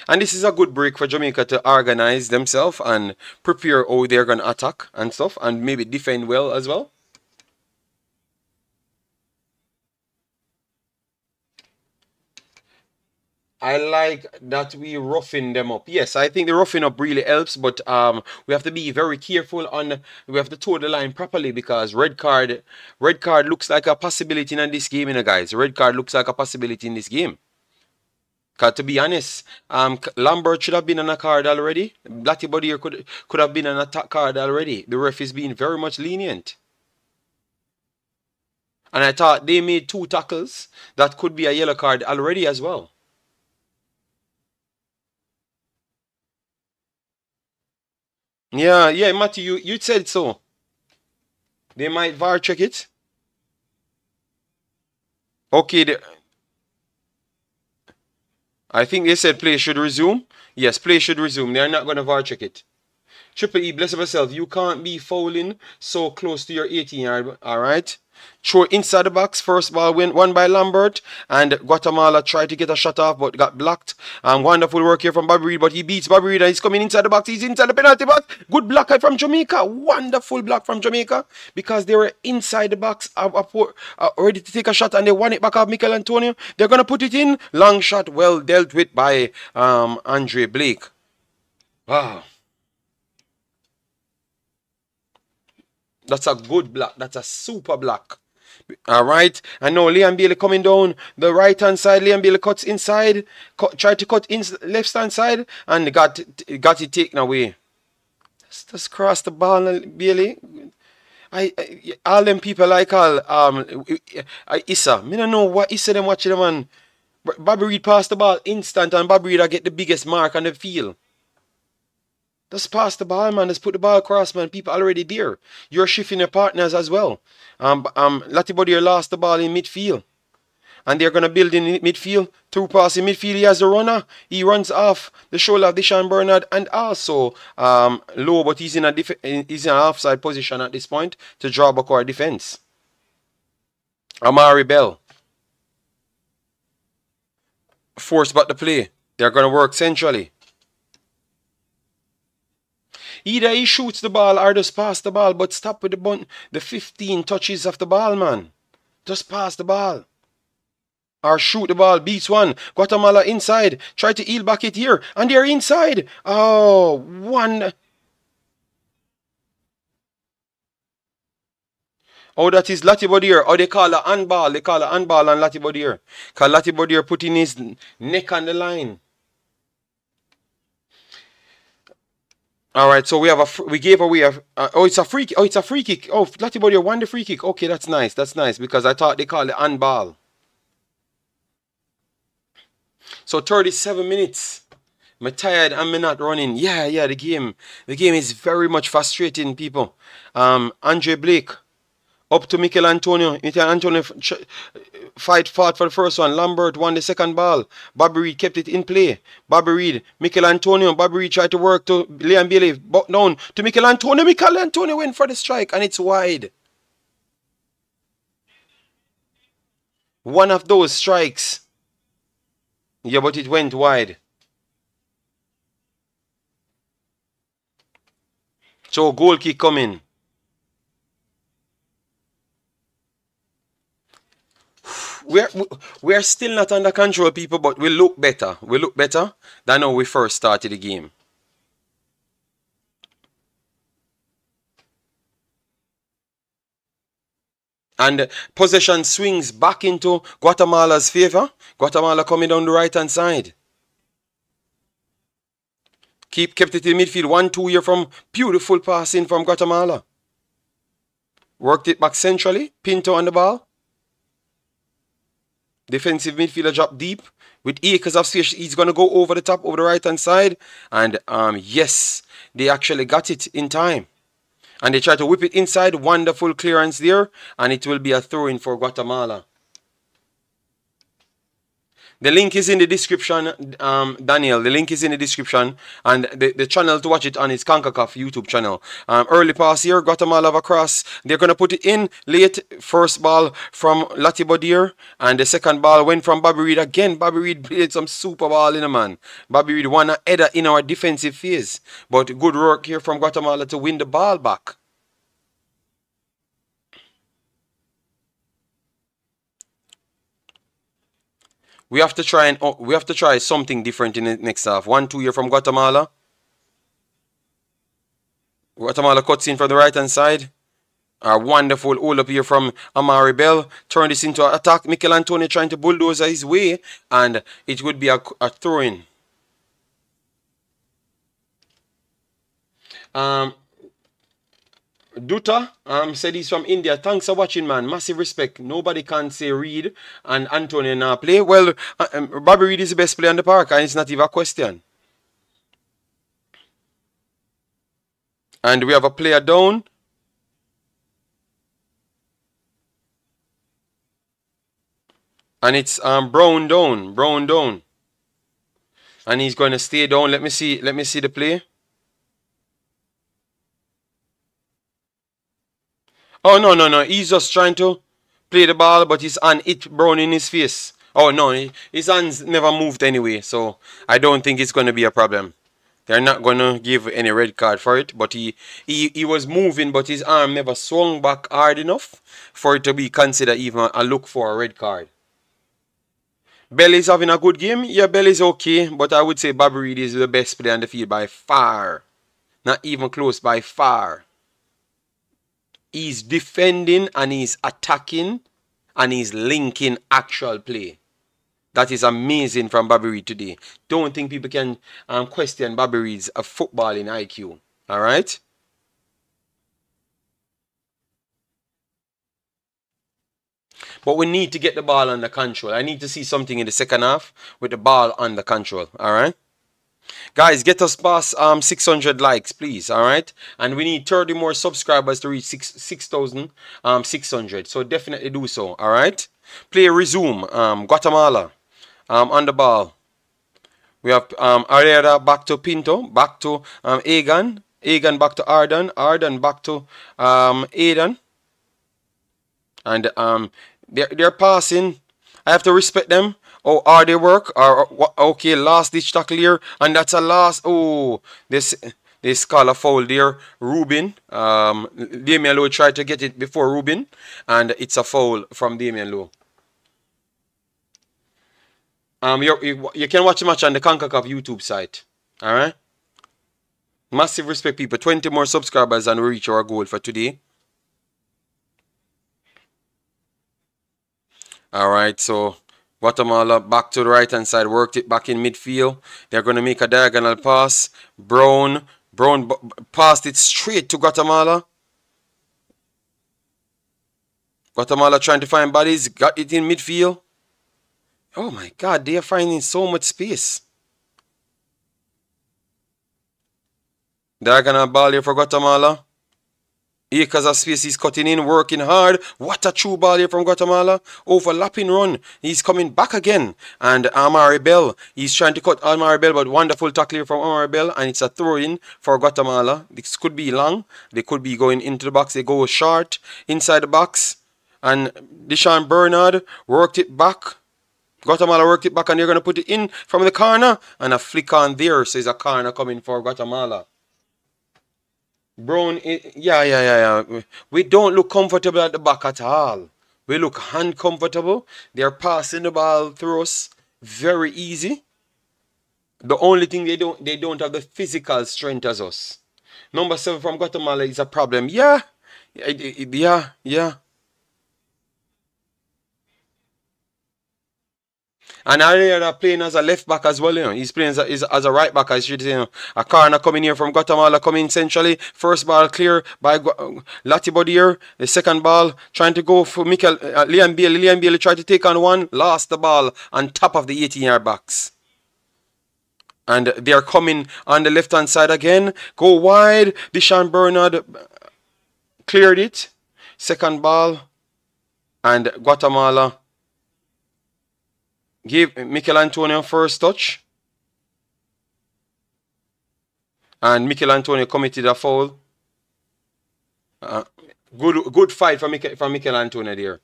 And this is a good break for Jamaica to organize themselves and prepare how they're going to attack and stuff. And maybe defend well as well. I like that we roughing them up. Yes, I think the roughing up really helps, but we have to be very careful we have to toe the line properly because red card looks like a possibility in this game, guys. Red card looks like a possibility in this game. Because to be honest, Lambert should have been on a card already. Blatty Body could have been on a card already. The ref is being very much lenient. And I thought they made 2 tackles. That could be a yellow card already as well. Yeah, Matthew, you said so. They might VAR check it. Okay, I think they said play should resume. Yes, play should resume. They're not going to VAR check it. Triple E, bless yourself. You can't be fouling so close to your 18-yard. All right. Throw inside the box. First ball won by Lambert. And Guatemala tried to get a shot off but got blocked. Wonderful work here from Bobby Reed. But he beats Bobby Reed and he's coming inside the box. He's inside the penalty box. Good block from Jamaica. Wonderful block from Jamaica. Because they were inside the box ready to take a shot. And they won it back off Mikel Antonio. They're going to put it in. Long shot. Well dealt with by Andre Blake. Wow. That's a good block. That's a super block. All right. And now Liam Bailey coming down the right-hand side. Liam Bailey cuts inside. Tried to cut in left-hand side. And got it taken away. Just cross the ball, Bailey. All them people like Issa. I don't know what Issa them watching them, man. Bobby Reed passed the ball instant and Bobby Reed get the biggest mark on the field. Just pass the ball, man. Just put the ball across, man. People already there. You're shifting your partners as well. Latibodier lost the ball in midfield. And they're going to build in midfield. Through pass in midfield, he has a runner. He runs off the shoulder of Deshaun Bernard and also low, but he's in an offside position at this point to draw back our defense. Amari Bell. Force back the play. They're going to work centrally. Either he shoots the ball or just pass the ball, but stop with the 15 touches of the ball, man. Just pass the ball. Or shoot the ball. Beats one. Guatemala inside. Try to heel back it here. And they're inside. Oh, one. Oh, that is Latibodier. Oh, they call a handball. They call a handball on Latibodier. Because Latibodier putting his neck on the line. All right, so we gave away oh, it's a free kick. Oh, it's a free kick. Oh, Latibodier won the free kick. Okay, that's nice. That's nice because I thought they called it handball. So 37 minutes. I'm tired and I'm not running. Yeah, the game is very much frustrating, people. Andre Blake up to Mikel Antonio. Mikel Antonio fought for the first one. Lambert won the second ball. Bobby Reed kept it in play. Bobby Reed, Mikel Antonio. Bobby Reed tried to work to Liam Bailey. Down to Mikel Antonio. Mikel Antonio went for the strike and it's wide. One of those strikes. Yeah, but it went wide. So goal kick coming. We're still not under control, people, but we look better. We look better than when we first started the game. And possession swings back into Guatemala's favor. Guatemala coming down the right-hand side. Kept it in midfield. 1-2 here from beautiful passing from Guatemala. Worked it back centrally. Pinto on the ball. Defensive midfielder drop deep. With acres of space, he's going to go over the top, over the right-hand side. And yes, they actually got it in time. And they try to whip it inside. Wonderful clearance there. And it will be a throw-in for Guatemala. The link is in the description, Daniel. The link is in the description. And the channel to watch it on is Concacaf YouTube channel. Early pass here. Guatemala have a cross. They're going to put it in late. First ball from Latibodier. And the second ball went from Bobby Reed. Again, Bobby Reed played some super ball in a man. Bobby Reed won a header in our defensive phase. But good work here from Guatemala to win the ball back. We have to try something different in the next half. 1-2 here from Guatemala. Guatemala cuts in from the right hand side. A wonderful hold up here from Amari Bell. Turn this into an attack. Mikel Antonio trying to bulldoze his way. And it would be a throw-in. Dutta said he's from India. Thanks for watching, man. Massive respect. Nobody can say Reed and Antonio now play. Well, Bobby Reed is the best player on the park, and it's not even a question. And we have a player down. And it's Brown down. And he's going to stay down. Let me see the play. Oh, no. He's just trying to play the ball, but his hand hit Brown in his face. Oh, no. His hands never moved anyway, so I don't think it's going to be a problem. They're not going to give any red card for it, but he was moving, but his arm never swung back hard enough for it to be considered even a look for a red card. Belly's having a good game. Yeah, Belly's okay, but I would say Bobby Reed is the best player on the field by far. Not even close, by far. He's defending and he's attacking and he's linking actual play. That is amazing from Bobby Reed today. Don't think people can question Bobby Reed's footballing IQ. Alright? But we need to get the ball under control. I need to see something in the second half with the ball under control. Alright? Guys, get us past 600 likes, please. All right, and we need 30 more subscribers to reach 6,600. So definitely do so. All right. Play resume. Guatemala on the ball. We have Ariada back to Pinto, back to Egan, Egan back to Arden, Arden back to Aiden, and they're passing. I have to respect them. Oh, are they work? Or okay, last ditch tackle here, and that's a last. Oh, this call a foul there. Rubin, Damian Lowe tried to get it before Rubin, and it's a foul from Damian Lowe. You can watch the match on the Concacaf YouTube site. All right. Massive respect, people. 20 more subscribers and we reach our goal for today. All right. So Guatemala back to the right hand side, worked it back in midfield. They're going to make a diagonal pass. Brown passed it straight to Guatemala. Guatemala trying to find bodies, got it in midfield. Oh my God, they are finding so much space. Diagonal ball here for Guatemala. Acres of space, he's cutting in, working hard. What a true ball here from Guatemala. Overlapping run. He's coming back again. And Amari Bell, he's trying to cut Amari Bell, but wonderful tackle here from Amari Bell. And it's a throw in for Guatemala. This could be long. They could be going into the box. They go short inside the box. And Deshaun Bernard worked it back. Guatemala worked it back, and they're going to put it in from the corner. And a flick on there. So it's a corner coming for Guatemala. Brown, yeah. We don't look comfortable at the back at all. We look uncomfortable. They're passing the ball through us very easy. The only thing they don't have the physical strength as us. Number 7 from Guatemala is a problem. Yeah. And Ariada playing as a left back as well, you know. He's playing as a right back, as you know. A corner coming here from Guatemala, coming centrally. First ball clear by Latibo here. The second ball trying to go for Mikel Liam Bailey. Liam Bailey tried to take on one, lost the ball on top of the 18-yard box. And they're coming on the left-hand side again. Go wide. Deshaun Bernard cleared it. Second ball. And Guatemala gave Mikel Antonio first touch. And Mikel Antonio committed a foul. Good fight from Mikel Antonio there.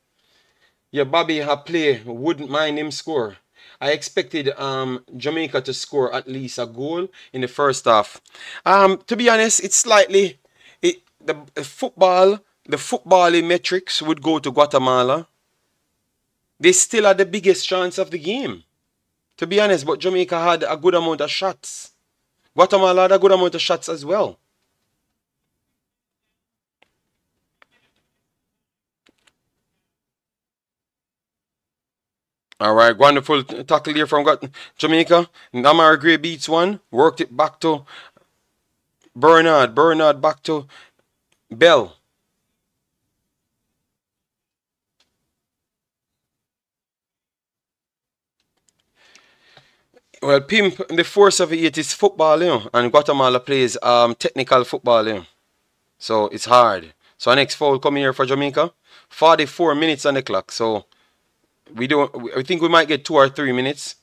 Yeah, Bobby have play. Wouldn't mind him score. I expected Jamaica to score at least a goal in the first half. To be honest, it's slightly the footballing metrics would go to Guatemala. They still had the biggest chance of the game, to be honest, but Jamaica had a good amount of shots. Guatemala had a good amount of shots as well. All right, wonderful tackle here from Jamaica. Namar Gray beats one, worked it back to Bernard. Bernard back to Bell. Well, Pimp, the force of it is football, you know, and Guatemala plays technical football, you know. So it's hard. So next foul coming here for Jamaica. 44 minutes on the clock. So I think we might get 2 or 3 minutes.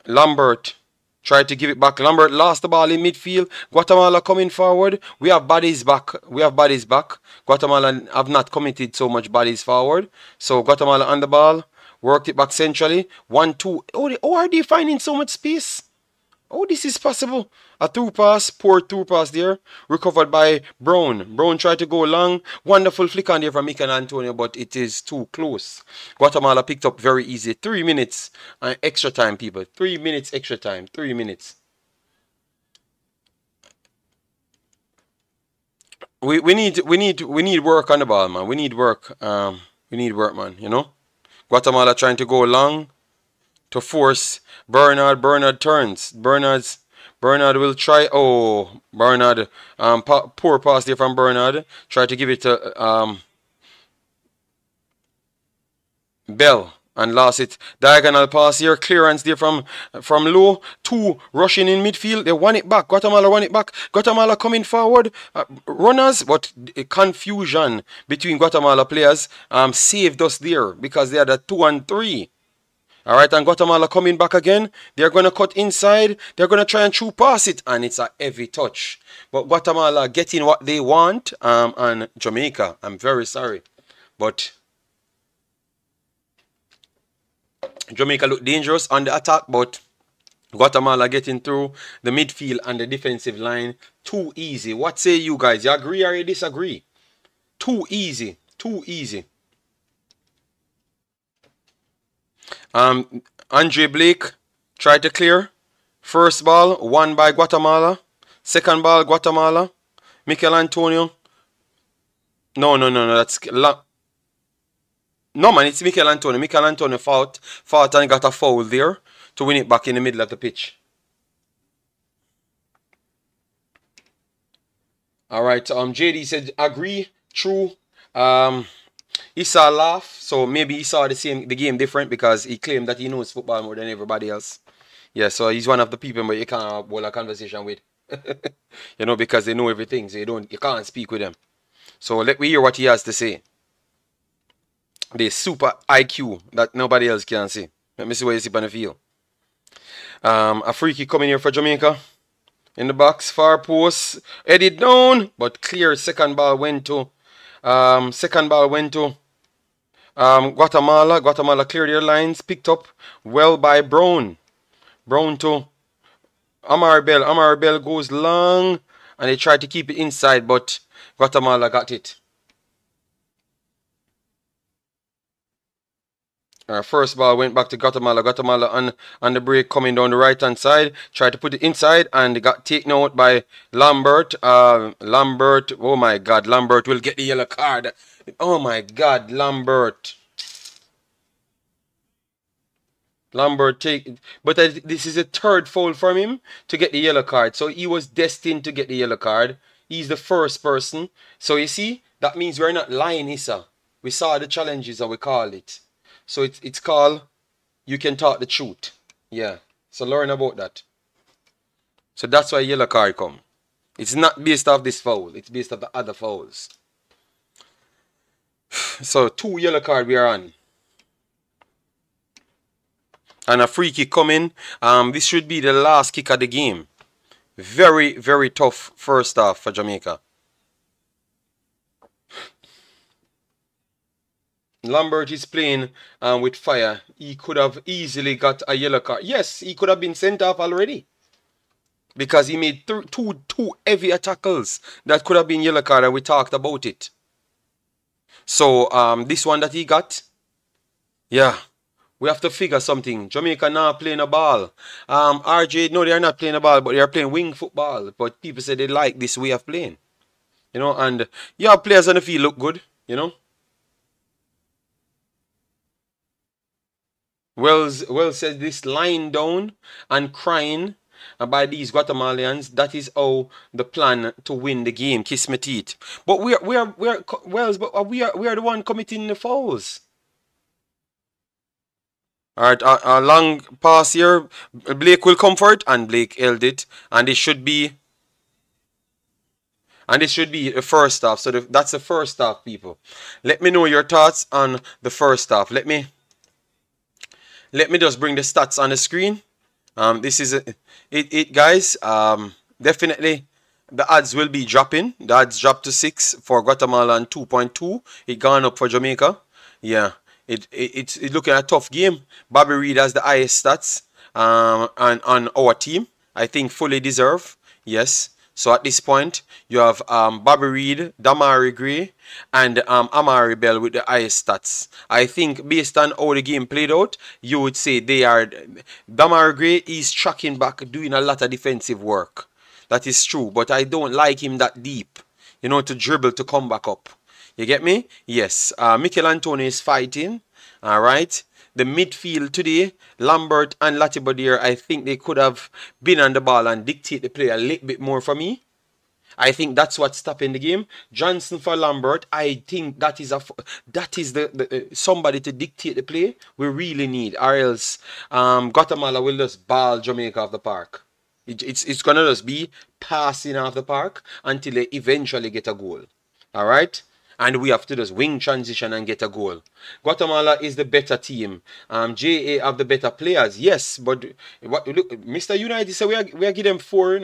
Lambert tried to give it back. Lambert lost the ball in midfield. Guatemala coming forward. We have bodies back. Guatemala have not committed so much bodies forward. So Guatemala on the ball. Worked it back centrally. 1-2. Oh, are they finding so much space? Oh, this is possible. A through pass. Poor through pass there. Recovered by Brown. Brown tried to go long. Wonderful flick on there from Mikel Antonio, but it is too close. Guatemala picked up very easy. 3 minutes extra time, people. 3 minutes extra time. 3 minutes. We need work on the ball, man. We need work. We need work, man. You know. Guatemala trying to go long to force Bernard. Bernard turns. Bernard will try. Oh, Bernard. Poor pass there from Bernard. Try to give it to Bell. and lost it. Diagonal pass here, clearance there from low. Two rushing in midfield. They won it back. Guatemala won it back. Guatemala coming forward. Runners, but confusion between Guatemala players saved us there because they had a 2 and 3. All right, and Guatemala coming back again. They're going to cut inside. They're going to try and through pass it, and it's a heavy touch. But Guatemala getting what they want, and Jamaica, I'm very sorry, but Jamaica look dangerous on the attack, but Guatemala getting through the midfield and the defensive line too easy. What say you guys? You agree or you disagree? Too easy. Too easy. Andre Blake tried to clear. First ball won by Guatemala. Second ball Guatemala. Mikel Antonio. No. That's no, man, it's Mikel Antonio. Mikel Antonio fought and got a foul there to win it back in the middle of the pitch. All right. JD said agree. True. He saw a laugh, so maybe he saw the game different because he claimed that he knows football more than everybody else. Yeah, so he's one of the people but you can't hold a conversation with. You know, because they know everything, so you can't speak with them. So let me hear what he has to say. The super IQ that nobody else can see. Let me see what you see on the field. A free kick coming here for Jamaica. In the box, far post, headed down, but clear. Second ball went to Guatemala. Guatemala cleared their lines, picked up well by Brown. Brown to Amari Bell. Amari Bell goes long, and they tried to keep it inside, but Guatemala got it. First ball went back to Guatemala. Guatemala on the break coming down the right hand side. Tried to put it inside and they got taken out by Lambert. Lambert, oh my God, Lambert will get the yellow card. Oh my God, Lambert. Lambert take, but this is a third foul from him to get the yellow card. So he was destined to get the yellow card. He's the first person. So you see, that means we're not lying, Issa. We saw the challenges and we call it. So it's called you can talk the truth. Yeah. So learn about that. So that's why yellow card come. It's not based off this foul. It's based off the other fouls. So 2 yellow card we are on. And a free kick coming. This should be the last kick of the game. Very, very tough first half for Jamaica. Lambert is playing with fire. He could have easily got a yellow card. Yes, he could have been sent off already. Because he made two heavy tackles that could have been yellow card and we talked about it. So this one that he got, yeah, we have to figure something. Jamaica now playing a ball. RJ, no, they are not playing a ball, but they are playing wing football. But people say they like this way of playing. You know, and yeah, players on the field look good, you know. Wells says this lying down and crying by these Guatemalans. That is how the plan to win the game. Kiss my teeth. But we are Wells, but we are the one committing the fouls. All right, a long pass here. Blake will come for it, and Blake held it, and it should be. And this should be the first half. So that's the first half, people. Let me know your thoughts on the first half. Let me just bring the stats on the screen. This is it, guys. Definitely the odds will be dropping. The odds dropped to 6 for Guatemala and 2.2. It gone up for Jamaica. Yeah, it's looking at a tough game. Bobby Reed has the highest stats on our team. I think fully deserved. Yes. So at this point, you have Bobby Reed, Demarai Gray, and Amari Bell with the highest stats. I think based on how the game played out, you would say they are. Demarai Gray is tracking back, doing a lot of defensive work. That is true, but I don't like him that deep, you know, to dribble to come back up. You get me? Yes. Mikel Antonio is fighting. All right. The midfield today, Lambert and Latibodier, I think they could have been on the ball and dictate the play a little bit more for me. I think that's what's stopping the game. Johnson for Lambert. I think that is the somebody to dictate the play we really need, or else Guatemala will just ball Jamaica off the park. It's gonna just be passing off the park until they eventually get a goal. All right. And we have to just wing transition and get a goal. Guatemala is the better team. JA have the better players, yes, but look, Mr. United said we are giving them 4, you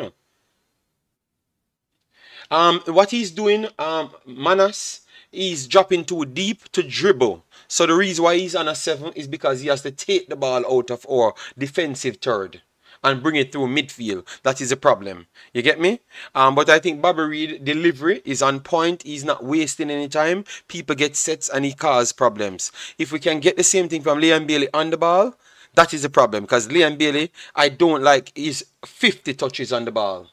know. What he's doing, Manas, he's dropping too deep to dribble. So the reason why he's on a 7 is because he has to take the ball out of our defensive third and bring it through midfield. That is a problem. You get me? But I think Bobby Reid delivery is on point. He's not wasting any time. People get sets and he causes problems. If we can get the same thing from Liam Bailey on the ball, that is a problem. Because Liam Bailey, I don't like his 50 touches on the ball.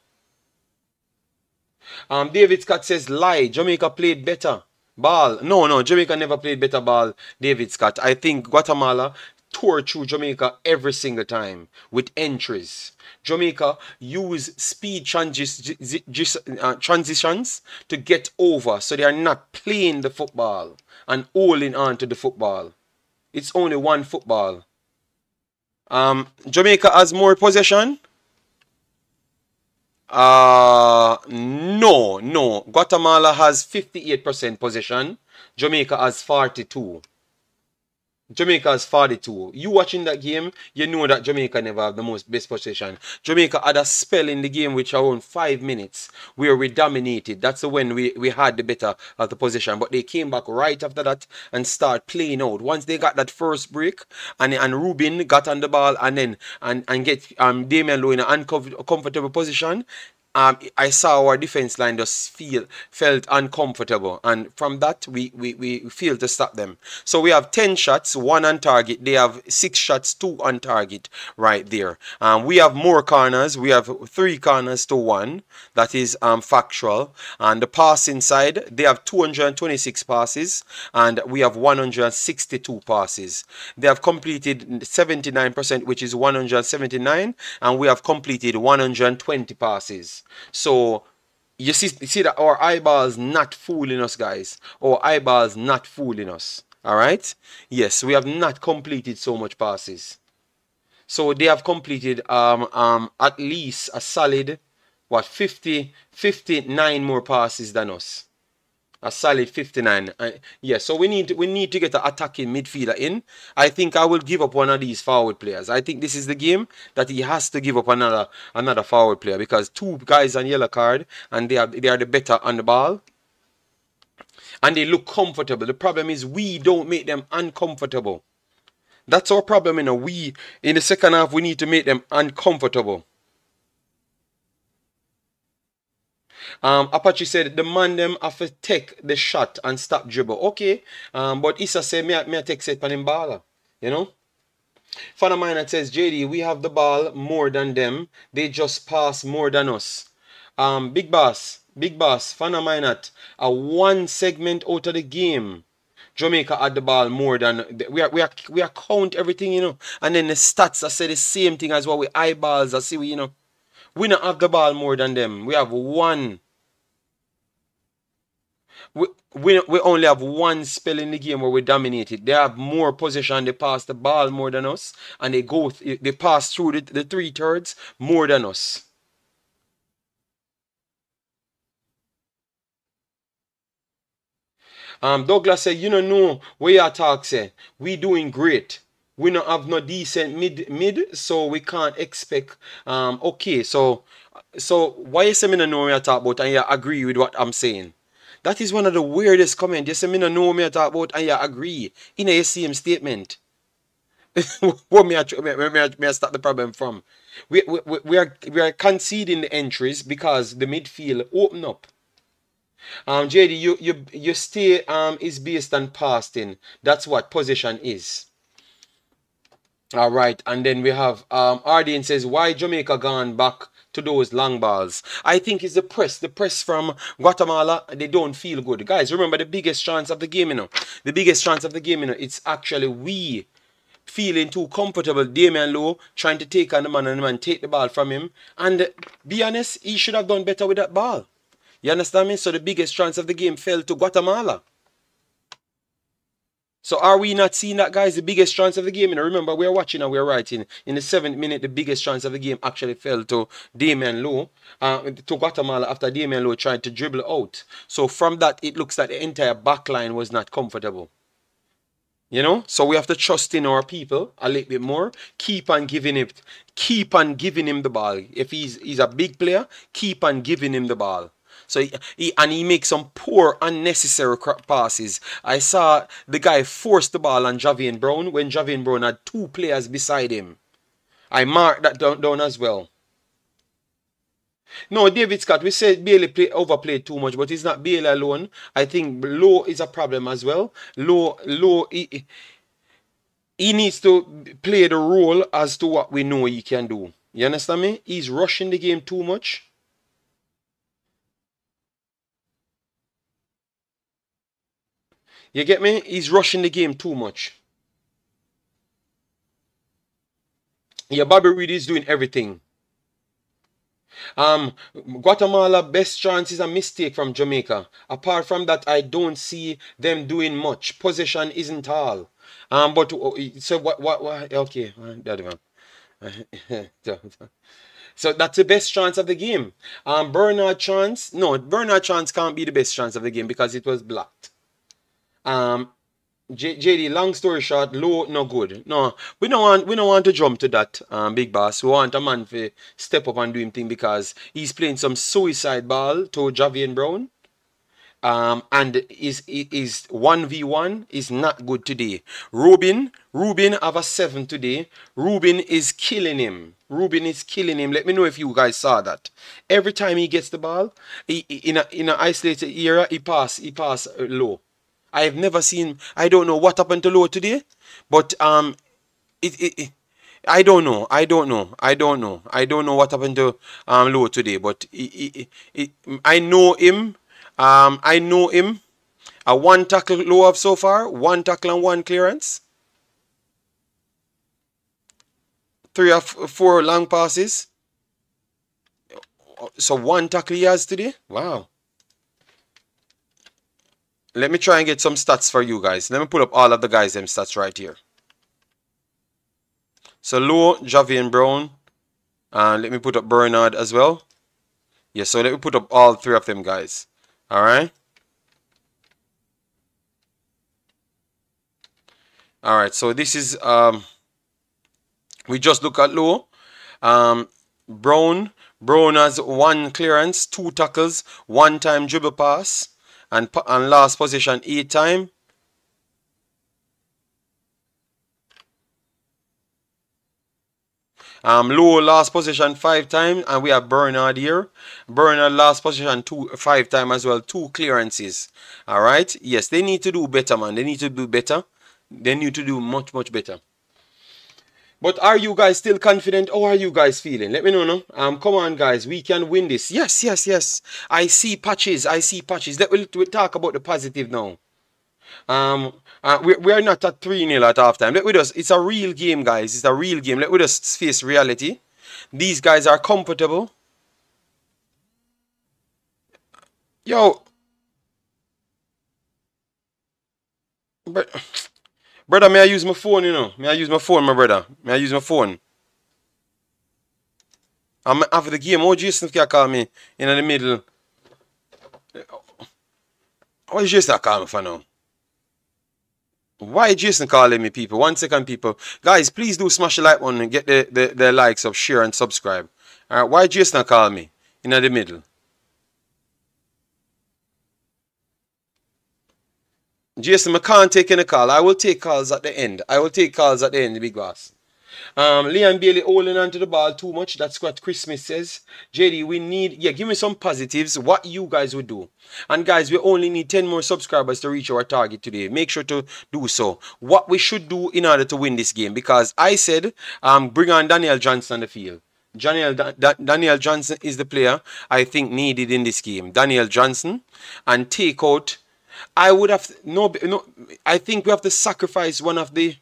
David Scott says, lie. Jamaica played better ball. No, Jamaica never played better ball, David Scott. I think Guatemala tore through Jamaica every single time with entries. Jamaica use speed transitions to get over, so they are not playing the football and holding on to the football. It's only one football. Jamaica has more possession. No. Guatemala has 58% possession. Jamaica has 42. Jamaica has 42. You watching that game, you know that Jamaica never have the most best possession. Jamaica had a spell in the game which around 5 minutes where we dominated. That's when we had the better of the possession. But they came back right after that and start playing out. Once they got that first break and Rubin got on the ball and then and get Damian Lowe in an uncomfortable position, I saw our defense line just felt uncomfortable, and from that we failed to stop them. So we have 10 shots, 1 on target. They have 6 shots, 2 on target right there. We have more corners. We have 3 corners to 1. That is factual. And the passing side, they have 226 passes, and we have 162 passes. They have completed 79%, which is 179, and we have completed 120 passes. So you see that our eyeballs not fooling us, guys. Our eyeballs not fooling us. All right. Yes, we have not completed so much passes. So they have completed at least a solid 59 more passes than us. A solid 59. Yeah, so we need to get an attacking midfielder in. I think I will give up one of these forward players. I think this is the game that he has to give up another forward player, because 2 guys on yellow card and they are the better on the ball. And they look comfortable. The problem is we don't make them uncomfortable. That's our problem, you know. We in the second half we need to make them uncomfortable. Apache said the man them have to take the shot and stop dribble. Okay. But Issa said me I take set on him baller. You know? Father Minor says, JD, we have the ball more than them. They just pass more than us. Big boss, Father Minor, a 1 segment out of the game. Jamaica had the ball more than we are count everything, you know. And then the stats I say the same thing as what we eyeballs I see, you know. We don't have the ball more than them. We have 1. We only have 1 spell in the game where we dominated. They have more possession. They pass the ball more than us, and they pass through the 3/3 more than us. Douglas said, you don't know where your talk say. We doing great. We don't have no decent mid, so we can't expect. Okay, so why you say me don't know what I talk about and you agree with what I'm saying? That is one of the weirdest comments. You say me don't know what I talk about and you agree in a same statement. What me I start the problem from? We are conceding the entries because the midfield open up. JD, you stay is based on passing. That's what possession is. All right, and then we have Arden says, why Jamaica gone back to those long balls? I think it's the press from Guatemala. They don't feel good, guys. Remember the biggest chance of the game, you know. The biggest chance of the game, you know. It's actually we feeling too comfortable. Damian Lowe trying to take on the man and the man take the ball from him. And be honest, he should have done better with that ball. You understand me? So the biggest chance of the game fell to Guatemala. So are we not seeing that, guys? The biggest chance of the game. And remember, we're watching and we're writing. In the 7th minute, the biggest chance of the game actually fell to Damian Lowe, to Guatemala after Damian Lowe tried to dribble out. So from that, it looks like the entire back line was not comfortable. You know, so we have to trust in our people a little bit more. Keep on giving him the ball. If he's a big player, keep on giving him the ball. So he makes some poor, unnecessary passes. I saw the guy force the ball on Javian Brown when Javian Brown had 2 players beside him. I marked that down as well. No, David Scott, we said Bailey overplayed too much, but it's not Bailey alone. I think Lowe is a problem as well. Lowe, he needs to play the role as to what we know he can do. You understand me? He's rushing the game too much. You get me? He's rushing the game too much. Yeah, Bobby Reed is doing everything. Guatemala, best chance is a mistake from Jamaica. Apart from that, I don't see them doing much. Possession isn't all. But so what okay, that one. So that's the best chance of the game. Bernard chance, no, Bernard chance can't be the best chance of the game because it was blocked. JD, long story short, Low no good. No, we don't want to jump to that, big boss. We want a man to step up and do him thing because he's playing some suicide ball to Javian Brown. And is 1v1 is not good today. Rubin have a 7 today. Rubin is killing him. Rubin is killing him. Let me know if you guys saw that. Every time he gets the ball, in an isolated area, he pass Low. I have never seen. I don't know what happened to Lowe today, but I don't know. I don't know what happened to Lowe today, but I know him. I know him. A 1 tackle Lowe have so far. 1 tackle and 1 clearance. 3 or 4 long passes. So 1 tackle he has today. Wow. Let me try and get some stats for you guys. Let me pull up all of the guys' them stats right here. So Lowe, Javian Brown, and let me put up Bernard as well. Yeah, so let me put up all 3 of them guys. Alright. Alright, so this is we just look at Lowe. Brown has 1 clearance, 2 tackles, 1 time dribble pass. And last position 8 time. Low last position 5 times, and we have Bernard here. Bernard last position 5 times as well, 2 clearances. All right. Yes, they need to do better, man. They need to do better. They need to do much better. But are you guys still confident? How are you guys feeling? Let me know, no? Come on, guys. We can win this. Yes. I see patches. We'll talk about the positive now. We are not at 3-0 at halftime. It's a real game, guys. It's a real game. Let me just face reality. These guys are comfortable. Yo. Brother, may I use my phone, you know? May I use my phone, my brother? May I use my phone? I'm after the game. Oh, Jason can call me in the middle. Why is Jason call me for now? Why Jason calling me, people? 1 second, people. Guys, please do smash the like button and get the likes up, share and subscribe. Alright, why Jason call me in the middle? Jason, I can't take any call. I will take calls at the end. The big boss. Liam Bailey holding on to the ball too much. That's what Christmas says. JD, we need, give me some positives. What you guys would do. And guys, we only need 10 more subscribers to reach our target today. Make sure to do so. What we should do in order to win this game. Because I said, bring on Daniel Johnson on the field. Daniel Johnson is the player I think needed in this game. Daniel Johnson. And take out... I would have I think we have to sacrifice one of the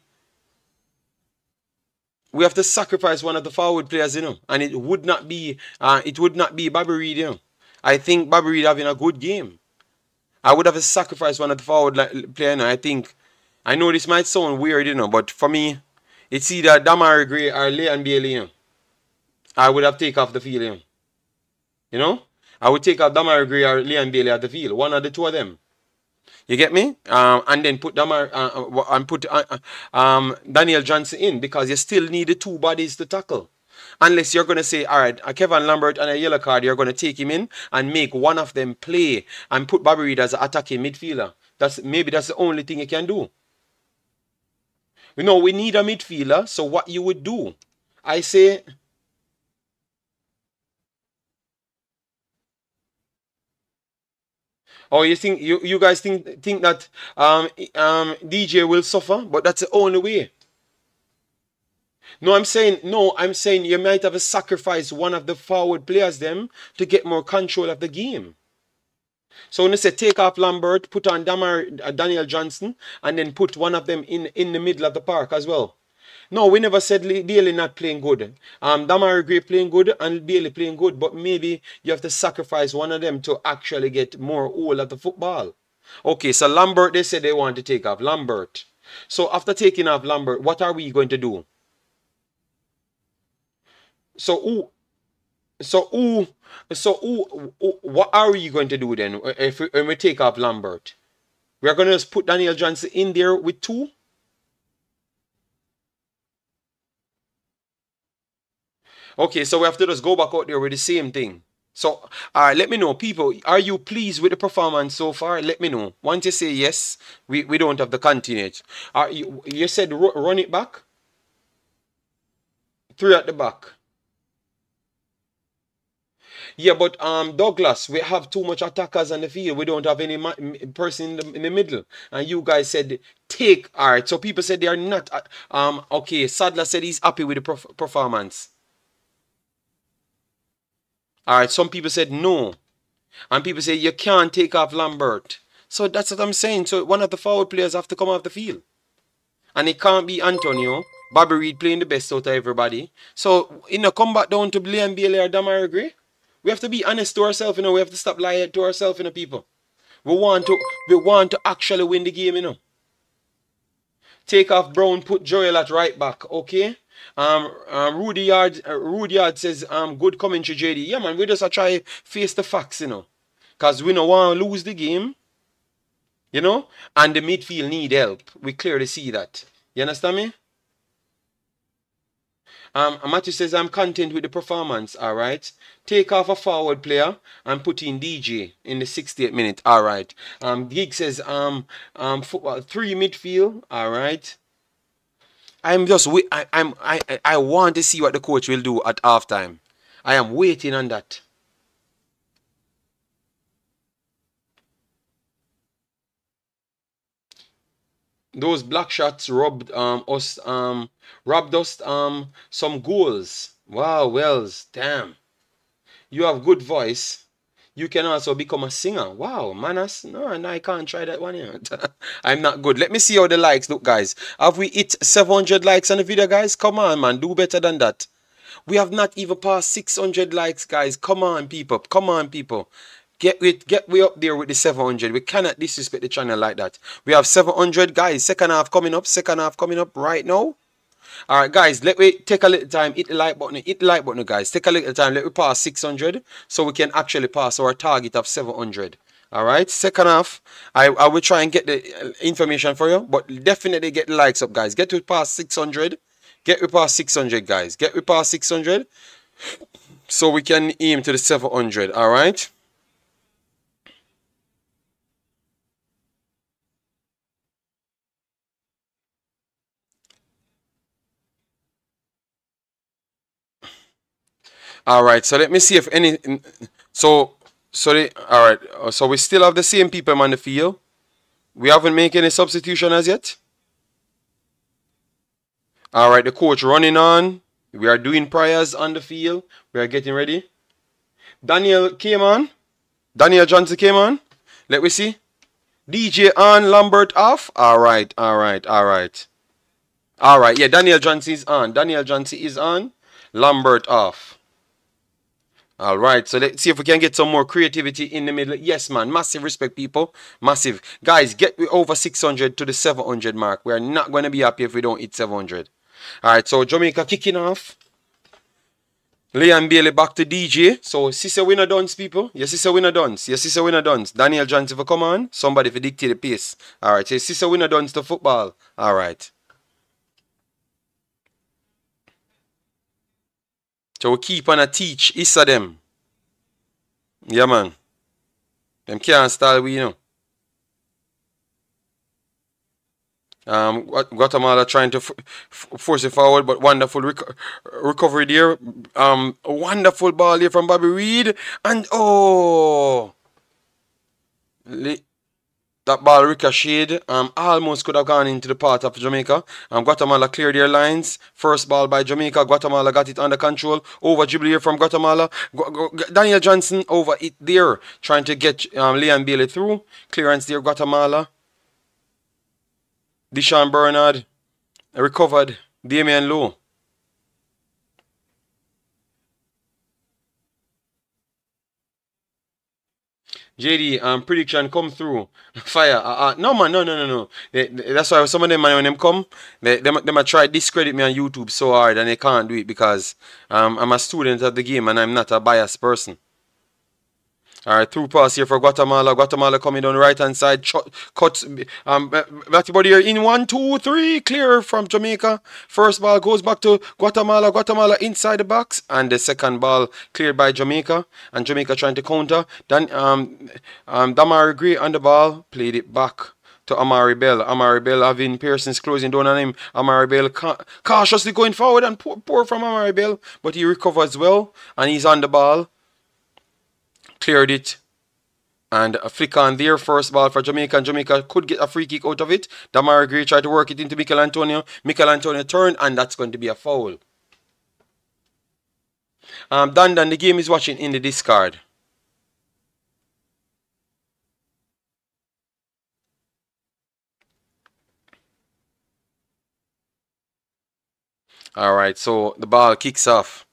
forward players, you know, and it would not be Bobby Reed, you know. I think Bobby Reed having a good game. I would have sacrificed one of the forward player. I think, I know this might sound weird, you know, but for me, it's either Demarai Gray or Leon Bailey. You know. I would have taken off the field. You know, I would take off Demarai Gray or Leon Bailey at the field. One of the two of them. You get me? And then put Daniel Johnson in, because you still need the two bodies to tackle. Unless you're going to say, all right, Kevin Lambert and a yellow card, you're going to take him in and make one of them play and put Bobby Reed as an attacking midfielder. Maybe that's the only thing you can do. You know, we need a midfielder. So what you would do? I say, oh, you think you guys think that DJ will suffer, but that's the only way. No, I'm saying you might have to sacrifice one of the forward players them to get more control of the game. So when you say take off Lambert, put on Daniel Johnson, and then put one of them in the middle of the park as well. No, we never said Bailey not playing good. Demarai Gray playing good and Bailey playing good, but maybe you have to sacrifice one of them to actually get more hold of the football. Okay, so Lambert, they said they want to take off Lambert. So after taking off Lambert, what are we going to do? So what are we going to do then if when we take off Lambert? We're going to just put Daniel Johnson in there with two? Okay, so we have to just go back out there with the same thing. So, let me know, people, are you pleased with the performance so far? Let me know. Once you say yes, we don't have to continue it. You said run it back? 3 at the back. Yeah, but Douglas, we have too much attackers on the field. We don't have any person in the middle. And you guys said take. All right, so people said they are not. Okay, Sadler said he's happy with the performance. All right, some people said no. And people say you can't take off Lambert. So that's what I'm saying. So one of the forward players have to come off the field. And it can't be Antonio. Bobby Reed playing the best out of everybody. So, come back down to Leon Bailey or Demarai Gray. We have to be honest to ourselves, we have to stop lying to ourselves, people. We want to actually win the game, Take off Brown, put Joel at right back, okay? Rudy Yard says, good commentary, JD. Yeah, man, we just try face the facts, Because we don't want to lose the game, and the midfield need help. We clearly see that. You understand me? Matthew says, I'm content with the performance, all right. Take off a forward player and put in DJ in the 68th minute, all right. Gig says, football, 3 midfield, all right. I want to see what the coach will do at halftime. I am waiting on that. Those black shots robbed us some goals. Wow, Wells, damn. You have good voice. You can also become a singer. Wow, Manas. No, I can't try that one yet. I'm not good. Let me see how the likes look, guys. Have we hit 700 likes on the video, guys? Come on, man. Do better than that. We have not even passed 600 likes, guys. Come on, people. Come on, people. Get way up there with the 700. We cannot disrespect the channel like that. We have 700, guys. Second half coming up. Second half coming up right now. All right, guys. Let me take a little time. Hit the like button. Hit the like button, guys. Take a little time. Let me pass 600 so we can actually pass our target of 700. All right. Second half, I will try and get the information for you, but definitely get the likes up, guys. Get to past 600. Get we past 600, guys. Get we past 600 so we can aim to the 700. All right. All right, so let me see if any. All right. So we still have the same people on the field. We haven't made any substitution as yet. All right, the coach running on. We are doing prayers on the field. We are getting ready. Daniel came on. Daniel Johnson came on. Let me see. DJ on, Lambert off. All right. All right. Yeah, Daniel Johnson is on. Daniel Johnson is on. Lambert off. All right, so let's see if we can get some more creativity in the middle. Yes, man, massive respect, people. Massive. Guys, get over 600 to the 700 mark. We are not going to be happy if we don't hit 700. All right, so Jamaica kicking off. Liam Bailey back to DJ. So, sister winner dance, people. Yes, sister winner dance. Yes, sister winner dance. Daniel Johnson for come on. Somebody for dictate the pace. All right, so sister winner dance to football. All right. So we keep on a teach. Issa them. Yeah, man. Them can't style we, you know. Guatemala trying to force it forward, but wonderful recovery there. A wonderful ball here from Bobby Reed. And oh, that ball ricocheted. Almost could have gone into the part of Jamaica. Guatemala cleared their lines. First ball by Jamaica. Guatemala got it under control. Over dribble here from Guatemala. Daniel Johnson over it there, trying to get Liam Bailey through. Clearance there, Guatemala. Deshaun Bernard recovered. Damian Lowe. JD, prediction come through. Fire. No, man, no. That's why some of them, man, when them come, they might try discredit me on YouTube so hard and they can't do it because I'm a student of the game and I'm not a biased person. Alright, through pass here for Guatemala. Guatemala coming down the right hand side. Cuts. Everybody here in 1, 2, 3. Clear from Jamaica. First ball goes back to Guatemala. Guatemala inside the box. And the second ball cleared by Jamaica. And Jamaica trying to counter. Then Demarai Gray on the ball. Played it back to Amari Bell. Amari Bell having Pearson's closing down on him. Amari Bell cautiously going forward and poor from Amari Bell. But he recovers well. And he's on the ball. Cleared it. And a flick on there. First ball for Jamaica. And Jamaica could get a free kick out of it. Demarai Gray tried to work it into Michael Antonio. Michael Antonio turned. And that's going to be a foul. Dan, the game is watching in the discard. Alright, so the ball kicks off.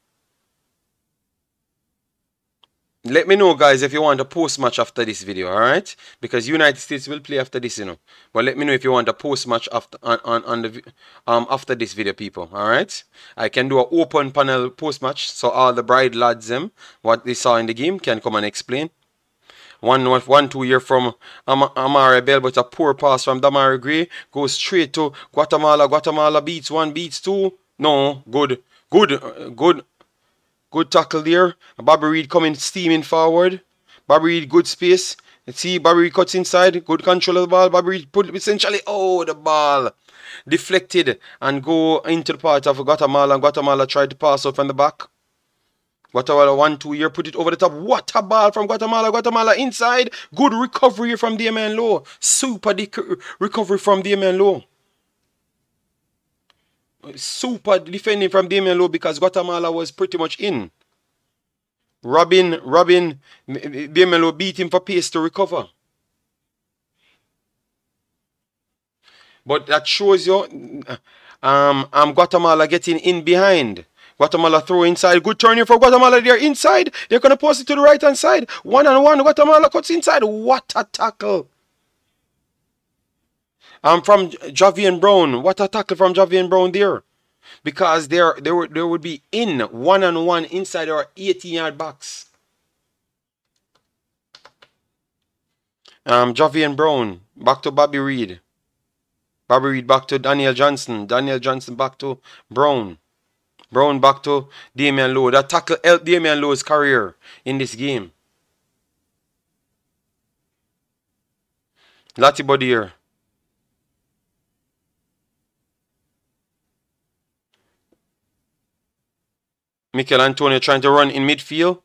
Let me know, guys, if you want a post-match after this video, alright? Because United States will play after this, you know. But let me know if you want a post-match after after this video, people, alright? I can do an open panel post-match, so all the bride lads, what they saw in the game, can come and explain. 1-2 here from Amari Bell, but a poor pass from Demarai Gray. Goes straight to Guatemala. Guatemala beats 1, beats 2. No, good. Good tackle there. Bobby Reed coming steaming forward. Bobby Reed, good space. Let's see, Bobby Reed cuts inside. Good control of the ball. Bobby Reed put essentially, oh, the ball deflected and go into the part of Guatemala. Guatemala tried to pass out from the back. Guatemala 1-2 here, put it over the top. What a ball from Guatemala. Guatemala inside. Good recovery from Damian Lowe. Super recovery from Damian Lowe. Super defending from Damian Lowe because Guatemala was pretty much in. Rubin, Damian Lowe beat him for pace to recover. But that shows you Guatemala getting in behind. Guatemala throw inside. Good turn here for Guatemala. They're inside. They're going to pass it to the right hand side. 1-on-1. Guatemala cuts inside. What a tackle. From Javian Brown. What a tackle from Javian Brown there. Because there would be in 1-on-1 inside our 18-yard box. Javian Brown. Back to Bobby Reed. Bobby Reed back to Daniel Johnson. Daniel Johnson back to Brown. Brown back to Damian Lowe. That tackle helped Damian Lowe's career in this game. Lati Bodier. Michael Antonio trying to run in midfield.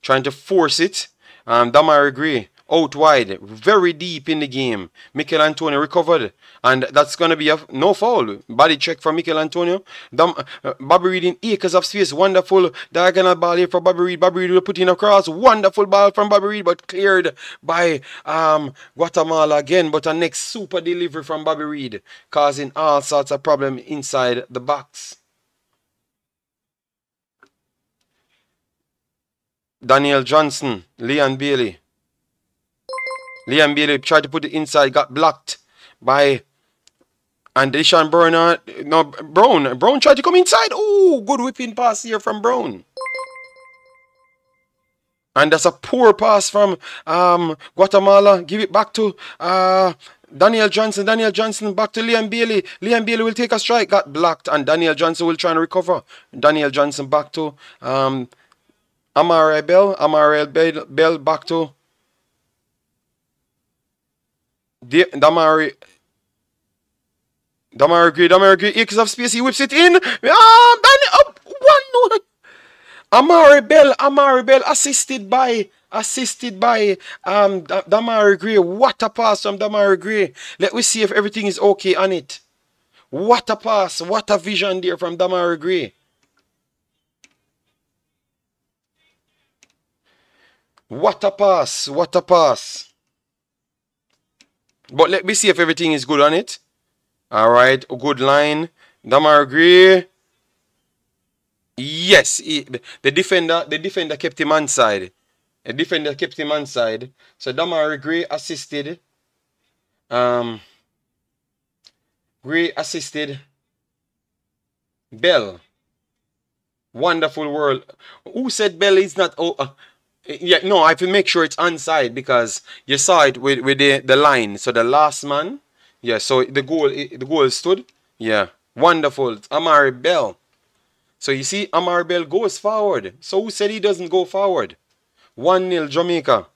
Trying to force it. Demarai Gray out wide. Very deep in the game. Michael Antonio recovered. And that's going to be no foul. Body check from Michael Antonio. Bobby Reed in acres of space. Wonderful diagonal ball here for Bobby Reed. Bobby Reed will put in a cross. Wonderful ball from Bobby Reed, but cleared by Guatemala again. But a next super delivery from Bobby Reed, causing all sorts of problems inside the box. Daniel Johnson, Leon Bailey. Leon Bailey tried to put it inside, got blocked by, and Deshaun Brown. No, Brown tried to come inside. Oh, good whipping pass here from Brown. And that's a poor pass from Guatemala. Give it back to Daniel Johnson. Daniel Johnson back to Liam Bailey. Liam Bailey will take a strike. Got blocked. And Daniel Johnson will try and recover. Daniel Johnson back to Amare Bell. Amare Bell back to Demarai. Demarai Gray. Acres of space. He whips it in. Up 1-0. Amari Bell assisted by Demarai Gray. What a pass from Demarai Gray. Let me see if everything is okay on it. What a pass. What a vision there from Demarai Gray. What a pass. What a pass. But let me see if everything is good on it. Alright, good line. Demarai Gray. Yes, the defender kept him on side. The defender kept him on side. So Demarai Gray assisted. Gray assisted Bell. Wonderful world. Who said Bell is not? Yeah, no, I have to make sure it's onside because you saw it with the line. So the last man. Yeah, so the goal stood. Yeah, wonderful. Amari Bell. So you see, Amari Bell goes forward. So who said he doesn't go forward? 1-0 Jamaica.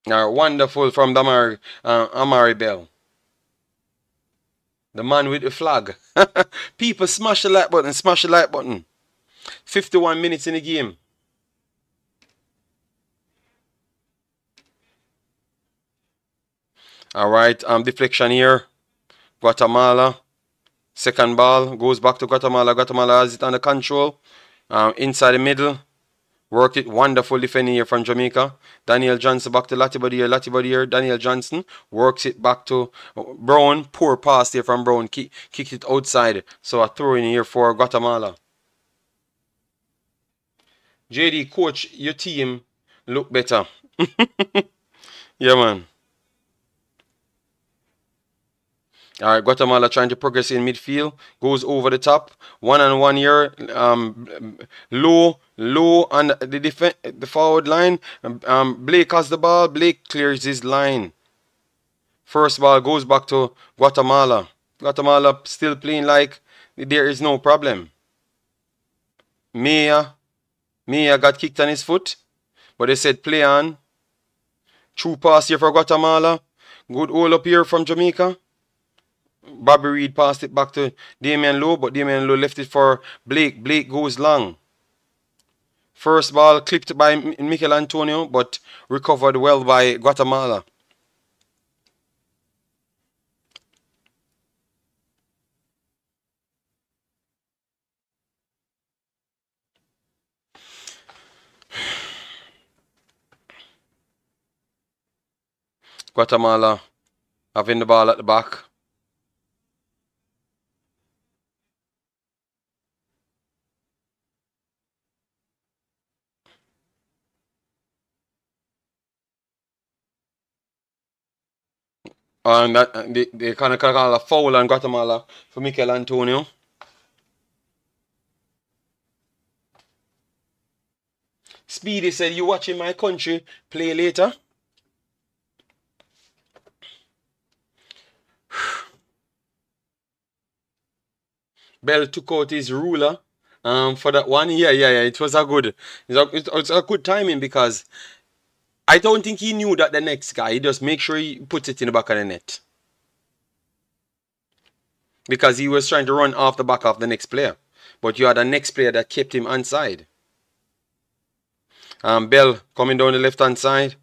Wonderful from Amari Bell. The man with the flag. People smash the like button, smash the like button. 51 minutes in the game. Alright, deflection here. Guatemala. Second ball goes back to Guatemala. Guatemala has it under control. Inside the middle. Worked it. Wonderful defending here from Jamaica. Daniel Johnson back to Latibody here. Daniel Johnson works it back to Brown. Poor pass here from Brown. Kicked it outside. So a throw in here for Guatemala. JD, coach, your team look better. Yeah, man. Alright, Guatemala trying to progress in midfield. Goes over the top. 1-on-1 here. Low on the forward line. Blake has the ball. Blake clears his line. First ball goes back to Guatemala. Guatemala still playing like there is no problem. Mia got kicked on his foot. But they said play on. True pass here for Guatemala. Good hold up here from Jamaica. Bobby Reed passed it back to Damian Lowe, but Damian Lowe left it for Blake. Blake goes long. First ball clipped by Mikel Antonio, but recovered well by Guatemala. Guatemala having the ball at the back. And they kind of call a foul on Guatemala for Mikel Antonio. Speedy said, you watching my country play later? Bell took out his ruler for that one. Yeah. It was a good timing because I don't think he knew that the next guy, he just make sure he puts it in the back of the net. Because he was trying to run off the back of the next player. But you had the next player that kept him onside. Bell coming down the left-hand side.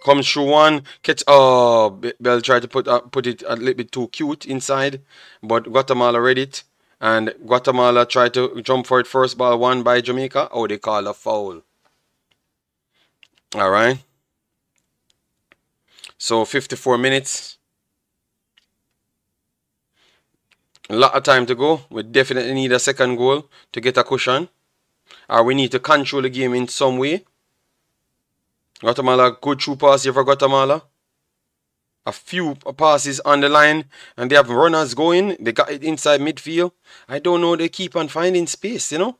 Comes through one. Bell tried to put it a little bit too cute inside. But Guatemala read it. And Guatemala tried to jump for it. First ball won by Jamaica. Oh, they call a foul. Alright. So 54 minutes. A lot of time to go. We definitely need a second goal to get a cushion. Or we need to control the game in some way. Guatemala, good through pass here for Guatemala. A few passes on the line. And they have runners going. They got it inside midfield. I don't know. They keep on finding space, you know.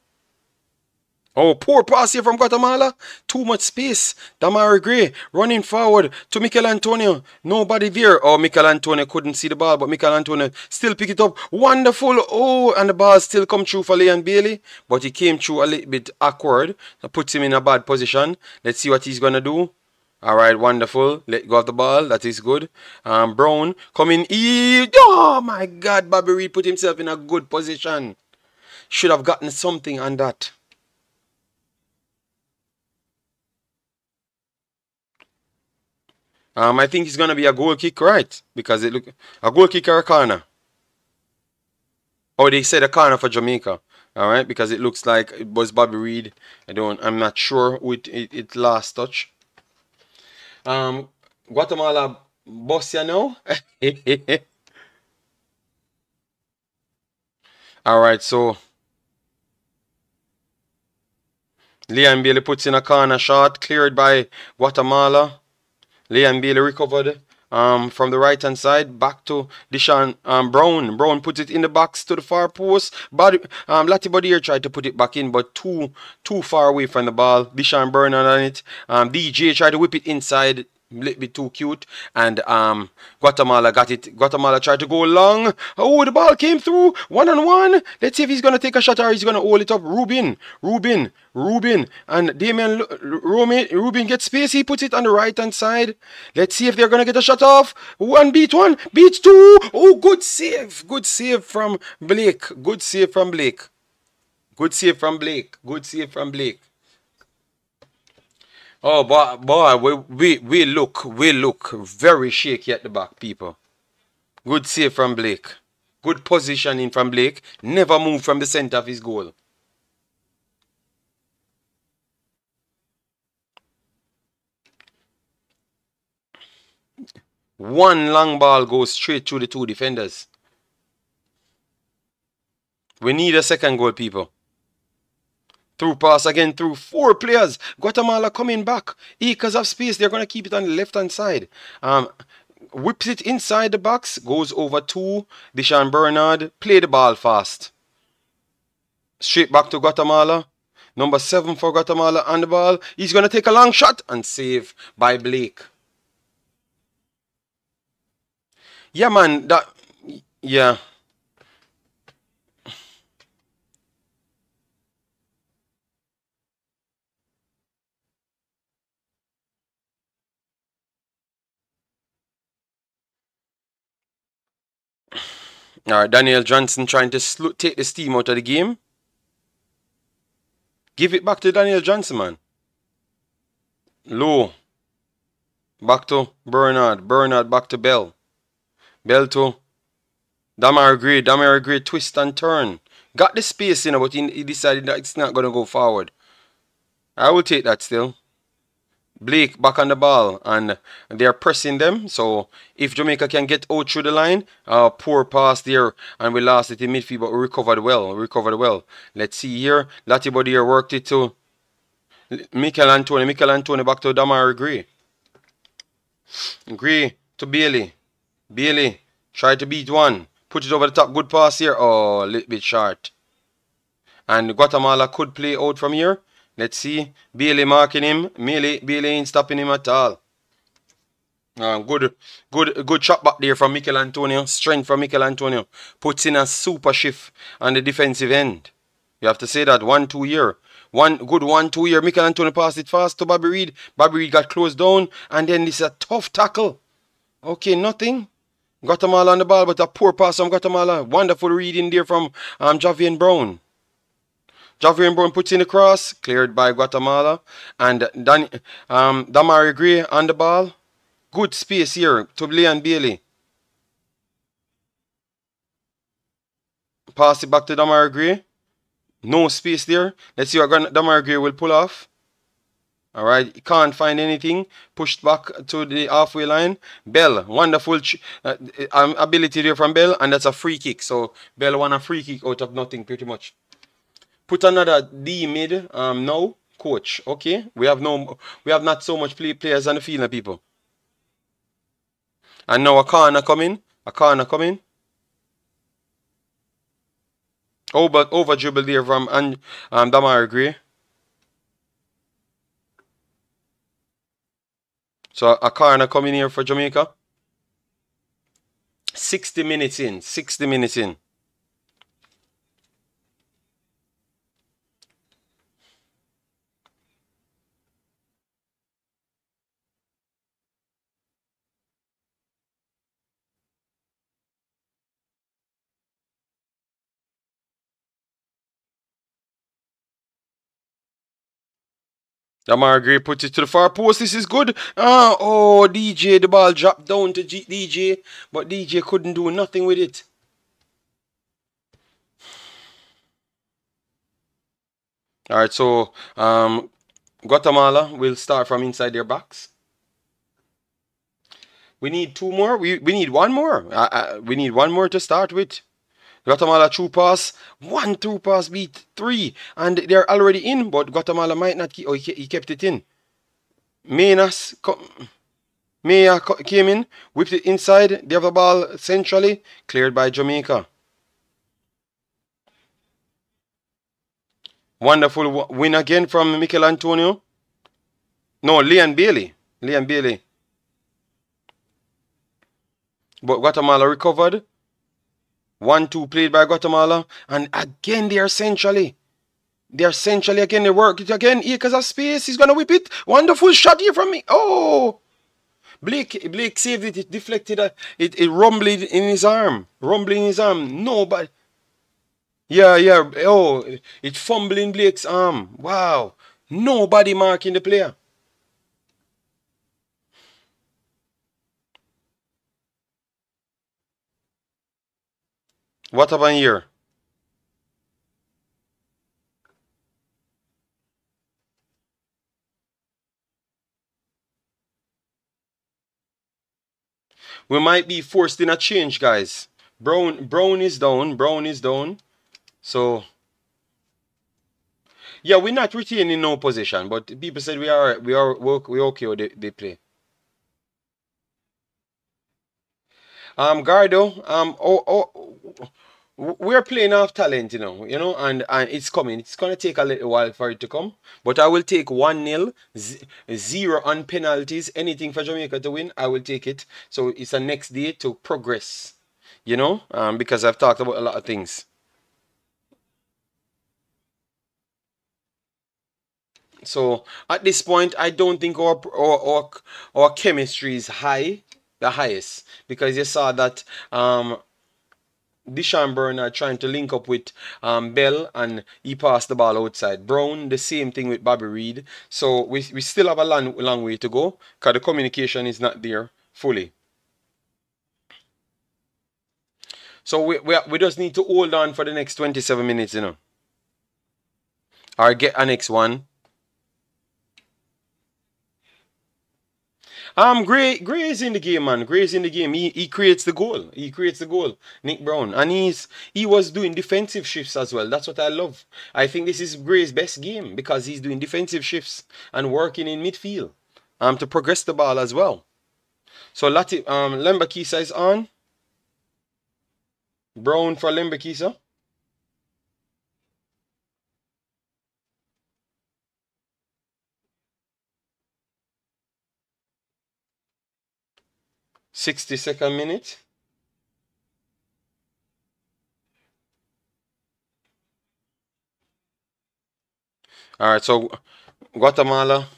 Oh, poor pass here from Guatemala. Too much space. Demarai Gray running forward to Mikel Antonio. Nobody there. Oh, Mikel Antonio couldn't see the ball, but Mikel Antonio still pick it up. Wonderful. Oh, and the ball still come through for Leon Bailey, but he came through a little bit awkward. That puts him in a bad position. Let's see what he's going to do. All right, wonderful. Let go of the ball. That is good. Brown coming. Oh, my God. Bobby Reed put himself in a good position. Should have gotten something on that. I think it's gonna be a goal kick, right? Because it look a goal kick or a corner. Oh, they said a corner for Jamaica. All right, because it looks like it was Bobby Reed. I'm not sure with it last touch. Guatemala Bossia now. All right, so Leon Bailey puts in a corner shot, cleared by Guatemala. Leon Bailey recovered from the right hand side back to Deshaun Brown. Brown puts it in the box to the far post. But Lati Bodier tried to put it back in, but too far away from the ball. Deshaun Bernard on it. DJ tried to whip it inside. A little bit too cute, and Guatemala got it. Guatemala tried to go long. Oh, the ball came through 1-on-1. Let's see if he's gonna take a shot or he's gonna hold it up. Rubin, and Damian Rubin gets space. He puts it on the right hand side. Let's see if they're gonna get a shot off. One beats two. Oh, good save from Blake. Good save from Blake. Oh boy, we look very shaky at the back, people. Good save from Blake. Good positioning from Blake. Never moved from the center of his goal. One long ball goes straight through the two defenders. We need a second goal, people. Through pass again through 4 players. Guatemala coming back. Acres of space. They're going to keep it on the left-hand side. Whips it inside the box. Goes over to Deshaun Bernard. Play the ball fast. Straight back to Guatemala. Number 7 for Guatemala on the ball. He's going to take a long shot and save by Blake. Yeah, man. Yeah. All right, Daniel Johnson trying to take the steam out of the game. Give it back to Daniel Johnson, man. Low. Back to Bernard. Bernard back to Bell. Bell to Demarai Gray. Demarai Gray twist and turn. Got the space, you know, but he decided that it's not going to go forward. I will take that still. Blake back on the ball, and they're pressing them. So if Jamaica can get out through the line, poor pass there, and we lost it in midfield, but we recovered well. Let's see here. Latibody here worked it to Mikel Antonio. Mikel Antonio back to Demarai Gray. Gray to Bailey. Bailey tried to beat one. Put it over the top. Good pass here. Oh, a little bit short. And Guatemala could play out from here. Let's see. Bailey marking him. Bailey ain't stopping him at all. Good shot back there from Mikel Antonio. Strength from Mikel Antonio. Puts in a super shift on the defensive end. You have to say that. 1-2 here. Good 1-2 here. Mikel Antonio passed it fast to Bobby Reed. Bobby Reed got closed down. And then this is a tough tackle. Okay, nothing. Guatemala on the ball, but a poor pass from Guatemala. Wonderful reading there from Javian Brown. Javian Brown puts in the cross, cleared by Guatemala. And Demarai Gray on the ball. Good space here to Leon Bailey. Pass it back to Demarai Gray. No space there. Let's see what Demarai Gray will pull off. All right, can't find anything. Pushed back to the halfway line. Bell, wonderful ability there from Bell, and that's a free kick. So Bell won a free kick out of nothing, pretty much. Put another D mid. Now, coach. Okay, we have not so much players on the field, people. And now a corner coming. A corner coming. Over dribble there from Demarai Gray. So a corner coming here for Jamaica. 60 minutes in. 60 minutes in. Demarai Gray put it to the far post. This is good. Oh, DJ, the ball dropped down to DJ, but DJ couldn't do nothing with it. All right, so Guatemala will start from inside their box. We need two more. We need one more. We need one more to start with. Guatemala through pass. One through pass beat 3. And they're already in, but Guatemala might not keep. Oh, he kept it in. Maya came in, whipped it inside. They have the ball centrally. Cleared by Jamaica. Wonderful win again from Mikel Antonio. No, Leon Bailey. Leon Bailey. But Guatemala recovered. 1-2 played by Guatemala. And again, they are centrally. They are centrally again. They work it again. Here because of space. He's going to whip it. Wonderful shot here from me. Oh! Blake saved it. It deflected. It rumbled in his arm. Rumbling in his arm. No, but... Yeah. Oh, it fumbled in Blake's arm. Wow. Nobody marking the player. What happened here? We might be forced in a change, guys. Brown is down. Brown is down. So, yeah, we're not retaining no position, but people said we're okay with the play. Gardo, we're playing off talent, and it's coming. It's gonna take a little while for it to come, but I will take 1-0, 0 on penalties, anything for Jamaica to win. I will take it. So it's a next day to progress, because I've talked about a lot of things. So at this point, I don't think our chemistry is the highest, because you saw that Deshaun Bernard trying to link up with Bell, and he passed the ball outside. Brown, the same thing with Bobby Reed. So we still have a long way to go, because the communication is not there fully. So we just need to hold on for the next 27 minutes, or get a next one. Gray is in the game, man. Gray is in the game. He creates the goal. He creates the goal. Nick Brown. And he was doing defensive shifts as well. That's what I love. I think this is Gray's best game, because he's doing defensive shifts and working in midfield to progress the ball as well. So Lembakisa is on. Brown for Lembakisa. '62nd minute. All right, so Guatemala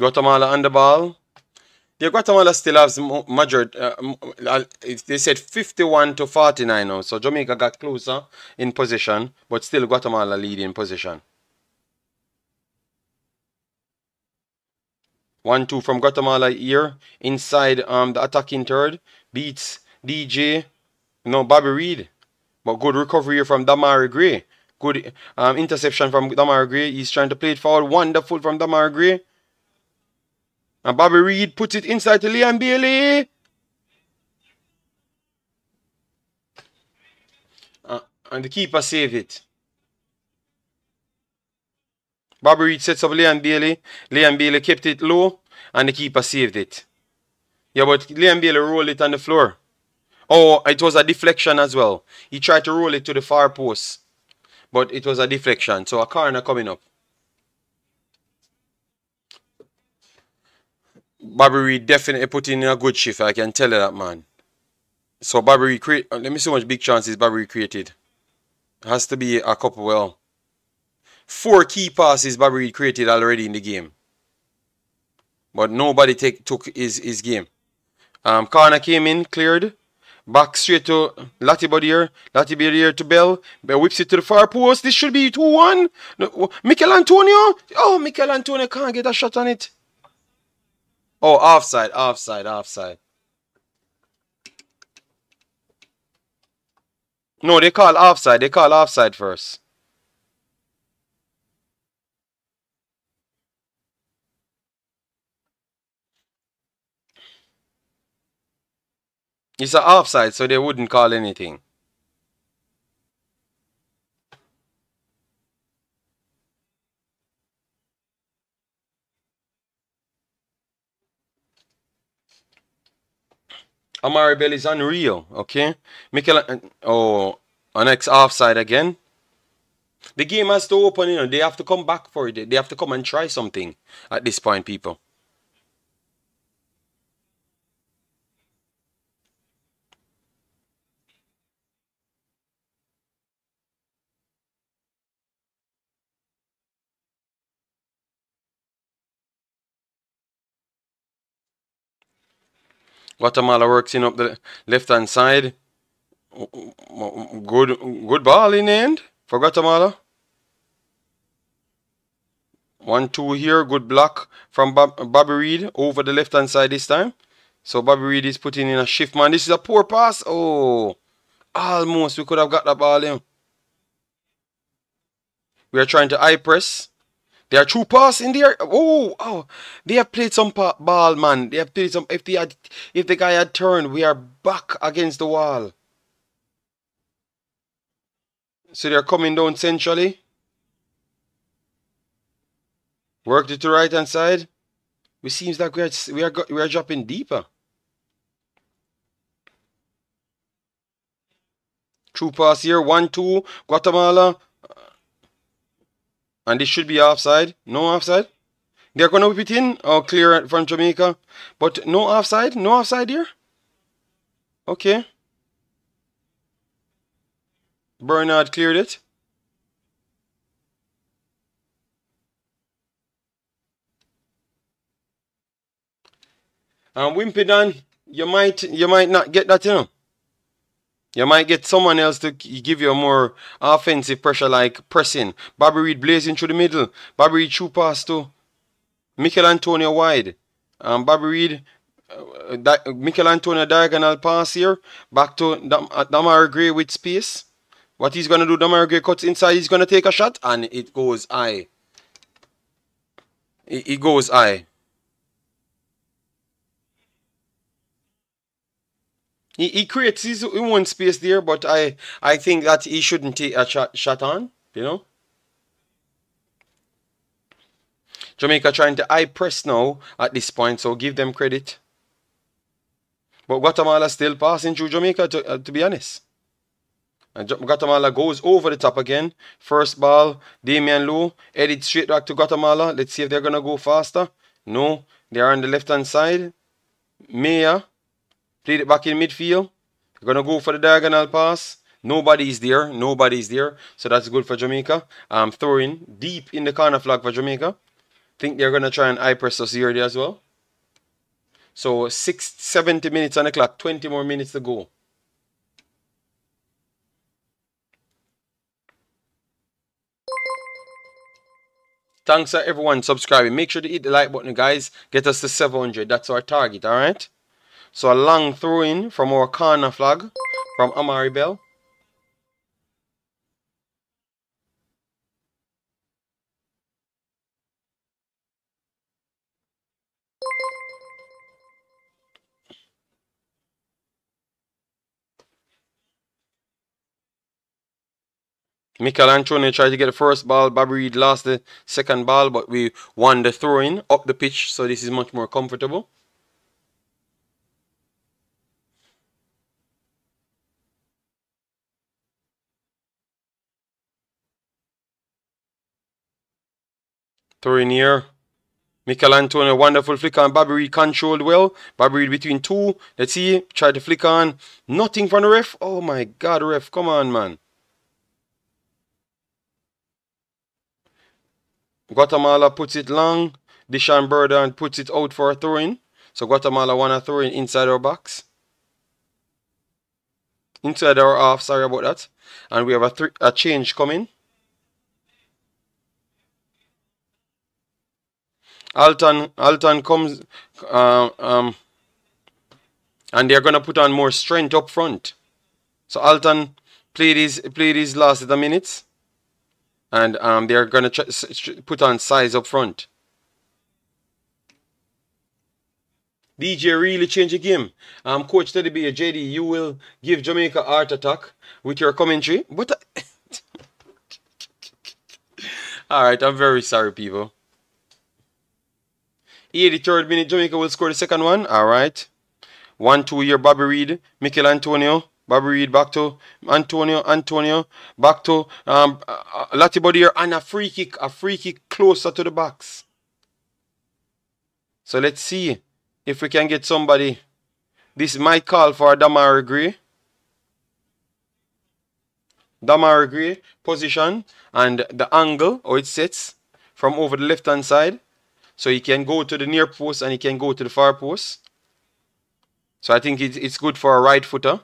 on the ball. Yeah, Guatemala still has majority. They said 51-49 now. So Jamaica got closer in possession, but still Guatemala leading possession. 1-2 from Guatemala here. Inside the attacking third. Beats DJ. No, Bobby Reed. But good recovery here from Demarai Gray. Good interception from Demarai Gray. He's trying to play it forward. Wonderful from Demarai Gray. And Bobby Reid puts it inside to Liam Bailey. And the keeper saved it. Bobby Reid sets up Liam Bailey. Liam Bailey kept it low. And the keeper saved it. Yeah, but Liam Bailey rolled it on the floor. Oh, it was a deflection as well. He tried to roll it to the far post. But it was a deflection. So a corner coming up. Bobby Reid definitely put in a good shift. I can tell you that, man. So Bobby Reid create. Let me see how much big chances Bobby Reid created. Has to be a couple. Well, 4 key passes Bobby Reid created already in the game. But nobody took his game. Corner came in, cleared. Back straight to Latibody here. Latibody here to Bell. Bell whips it to the far post. This should be 2-1. No, Mikel Antonio. Oh, Mikel Antonio can't get a shot on it. Oh, offside, offside, offside. No, they call offside. They call offside first. It's an offside, so they wouldn't call anything. Amari Bell is unreal, okay? Mikel, oh, an ex offside again. The game has to open, you know. They have to come back for it. They have to come and try something at this point, people. Guatemala works in up the left-hand side. Good ball in the end for Guatemala. 1-2 here. Good block from Bobby Reid over the left-hand side this time. So Bobby Reid is putting in a shift, man. This is a poor pass. Oh, almost we could have got that ball in. We are trying to high press. They are true pass in there. Oh, they have played some ball, man. They have played some. If the guy had turned, we are back against the wall. So they're coming down centrally. Worked it to right hand side. It seems like we are dropping deeper. True pass here. 1-2. Guatemala. And this should be offside. No offside. They're going to whip it in. Oh, clear from Jamaica. But no offside. No offside here. Okay. Bernard cleared it. And Wimpydon, you might not get that, you know. You might get someone else to give you a more offensive pressure, like pressing. Bobby Reid blazing through the middle. Bobby Reid through pass to Mikel Antonio wide. Bobby Reid, Mikel Antonio diagonal pass here. Back to Demarai Gray with space. What he's going to do, Demarai Gray cuts inside. He's going to take a shot. And it goes high. It goes high. He creates his own space there, but I think that he shouldn't take a shot on, you know. Jamaica trying to high press now at this point, so give them credit. But Guatemala still passing through Jamaica, to be honest. And Guatemala goes over the top again. First ball, Damian Lowe, headed straight back to Guatemala. Let's see if they're going to go faster. No, they're on the left-hand side. Maya played it back in midfield. They're going to go for the diagonal pass. Nobody's there. Nobody's there. So that's good for Jamaica. Throwing deep in the corner flag for Jamaica. Think they're going to try and high press us here as well. So 70 minutes on the clock. 20 more minutes to go. Thanks to everyone subscribing. Make sure to hit the like button, guys. Get us to 700. That's our target, alright? So a long throw in from our corner flag from Amari Bell. Mikel Antonio tried to get the first ball. Bobby Reed lost the second ball, but we won the throw-in up the pitch, so this is much more comfortable. Throw-in here. Mikel Antonio, wonderful flick on. Bobby Reed controlled well. Bobby Reed between two. Let's see. Tried to flick on. Nothing from the ref. Oh my God, ref. Come on, man. Guatemala puts it long. Deshaun Burden puts it out for a throw-in. So Guatemala want a throw-in inside our box. Inside our half, sorry about that. And we have a change coming. Alton comes, and they're gonna put on more strength up front. So Alton played his last of the minutes, and they're gonna put on size up front. DJ really changed the game. Coach Teddy B, JD, you will give Jamaica a heart attack with your commentary. But all right, I'm very sorry, people. 83rd minute, Jamaica will score the second one. All right. 1-2 here, Bobby Reed, Mikel Antonio. Bobby Reed back to Antonio, back to Latibody here, and a free kick closer to the box. So let's see if we can get somebody. This might call for a Demarai Gray. Demarai Gray position, and the angle, how it sits from over the left hand side. So he can go to the near post and he can go to the far post. So I think it's good for a right footer.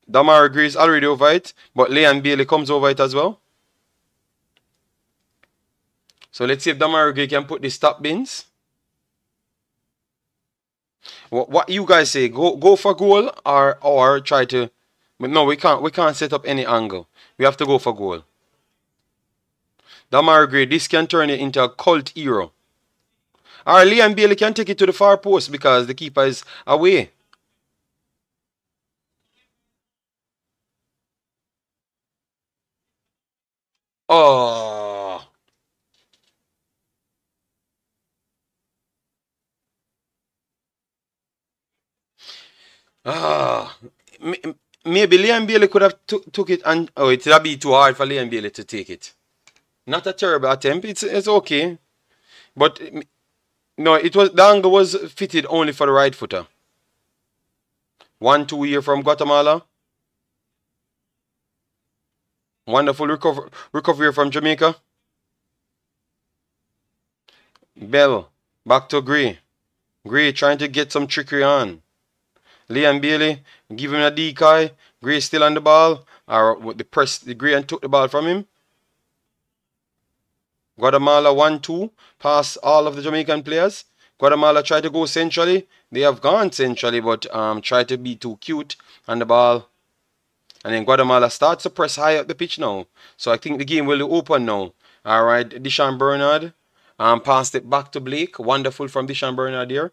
Demarai Gray is already over it, but Leon Bailey comes over it as well. So let's see if Demarai Gray can put the stop bins. What you guys say? Go for goal or try to? But no, we can't set up any angle. We have to go for goal. Demarai Gray, this can turn it into a cult hero. Or Leon Bailey can take it to the far post because the keeper is away. Oh. Ah. Maybe Leon Bailey could have took it, and oh, it would be too hard for Leon Bailey to take it. Not a terrible attempt. It's okay. But no, the angle was fitted only for the right footer. 1-2 here from Guatemala. Wonderful recovery from Jamaica. Bell back to Gray. Gray trying to get some trickery on. Leon Bailey give him a decoy. Gray still on the ball. Or the Gray and took the ball from him. Guatemala 1-2 past all of the Jamaican players. Guatemala try to go centrally. They have gone centrally, but try to be too cute on the ball. And then Guatemala starts to press high up the pitch now. So I think the game will open now. All right, Deshaun Bernard passed it back to Blake. Wonderful from Deshaun Bernard here.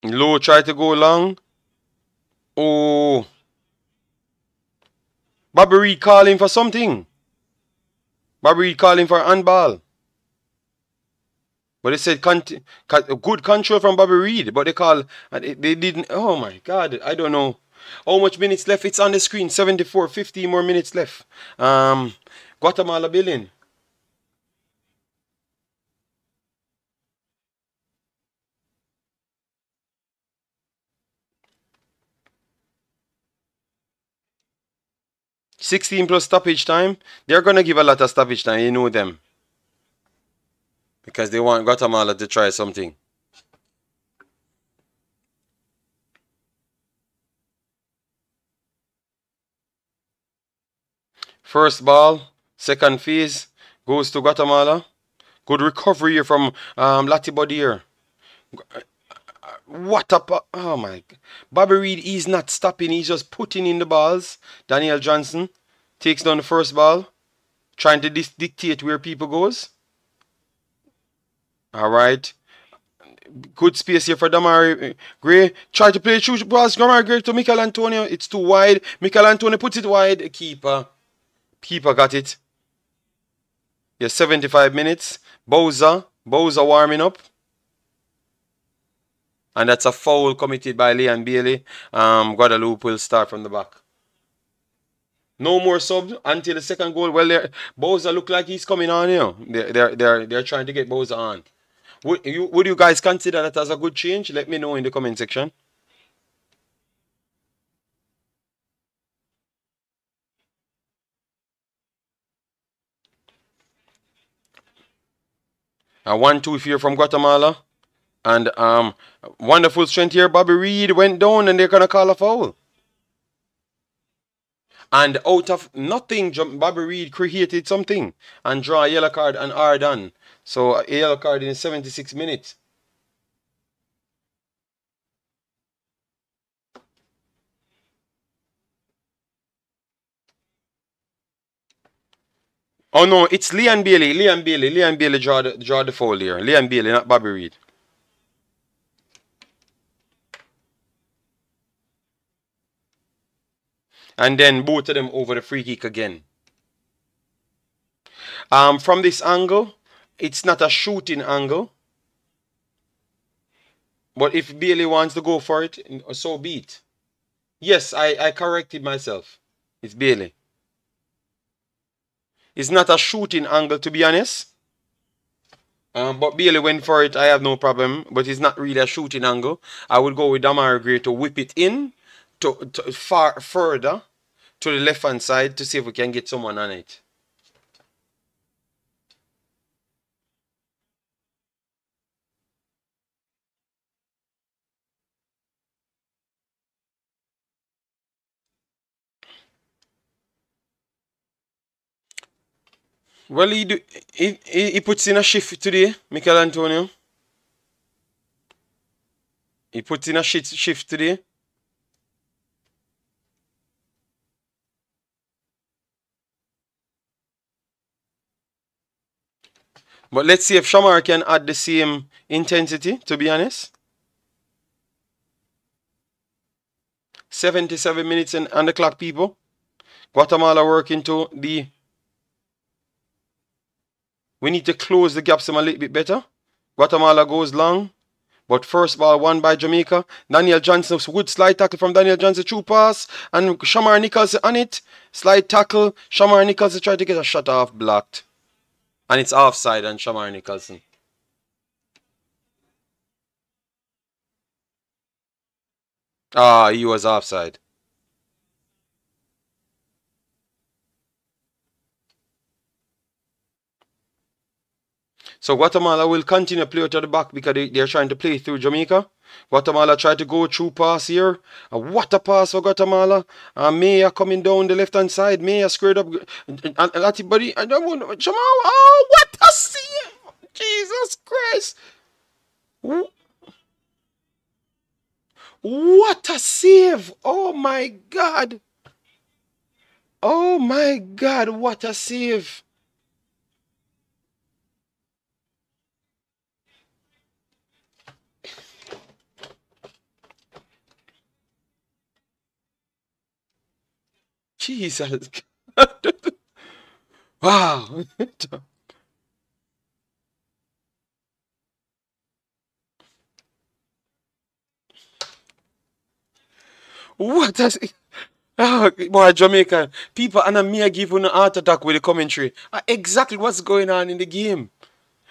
Low try to go long. Oh. Bobby Reed calling for something. Bobby Reed calling for handball. But they said good control from Bobby Reed. But they didn't. Oh my God. I don't know. How much minutes left? It's on the screen. 74. 50 more minutes left. Guatemala billing. $16 plus stoppage time. They're going to give a lot of stoppage time. You know them. Because they want Guatemala to try something. First ball. Second phase. Goes to Guatemala. Good recovery here from Latibody here. Oh my. Bobby Reed, he's not stopping. He's just putting in the balls. Daniel Johnson takes down the first ball, trying to dictate where people goes. All right. Good space here for Demarai Gray. Try to play through balls. Demarai Gray to Michael Antonio. It's too wide. Michael Antonio puts it wide. Keeper got it. Yeah, 75 minutes. Bowser warming up. And that's a foul committed by Leon Bailey. Guadeloupe will start from the back. No more sub until the second goal. Well, Bowser look like he's coming on, you know. They're trying to get Bowser on. Would you guys consider that as a good change? Let me know in the comment section. A 1-2 here from Guatemala. And wonderful strength here. Bobby Reed went down and they're going to call a foul. And out of nothing, Bobby Reed created something and draw a yellow card and are done. So a yellow card in 76 minutes. Oh no, it's Leon Bailey. Leon Bailey draw the foul here. Leon Bailey, not Bobby Reed. And then both of them over the free kick again. From this angle, it's not a shooting angle. But if Bailey wants to go for it, so be it. Yes, I corrected myself. It's Bailey. It's not a shooting angle, to be honest. But Bailey went for it. I have no problem. But it's not really a shooting angle. I would go with Demarai Gray to whip it in to far further to the left hand side to see if we can get someone on it. Well, he puts in a shift today, Michael Antonio. He puts in a shift today. But let's see if Shamar can add the same intensity, to be honest. 77 minutes on the clock, people. Guatemala working to the... We need to close the gaps a little bit better. Guatemala goes long. But first ball won by Jamaica. Daniel Johnson, good slide tackle from Daniel Johnson, true pass. And Shamar Nicholson on it. Slide tackle. Shamar Nicholson tried to get a shot off, blocked. And it's offside on Shamar Nicholson. Ah, he was offside. So Guatemala will continue to play out of the back because they're trying to play through Jamaica. Guatemala tried to go through pass here. What a pass for Guatemala. Maya coming down the left-hand side. Maya squared up. Buddy, I don't want Jamal. Oh, what a save. Jesus Christ. What a save. Oh, my God. Oh, my God. What a save. Jesus. Wow. What has... Oh, boy, Jamaica. People and me are giving an heart attack with the commentary. Exactly what's going on in the game.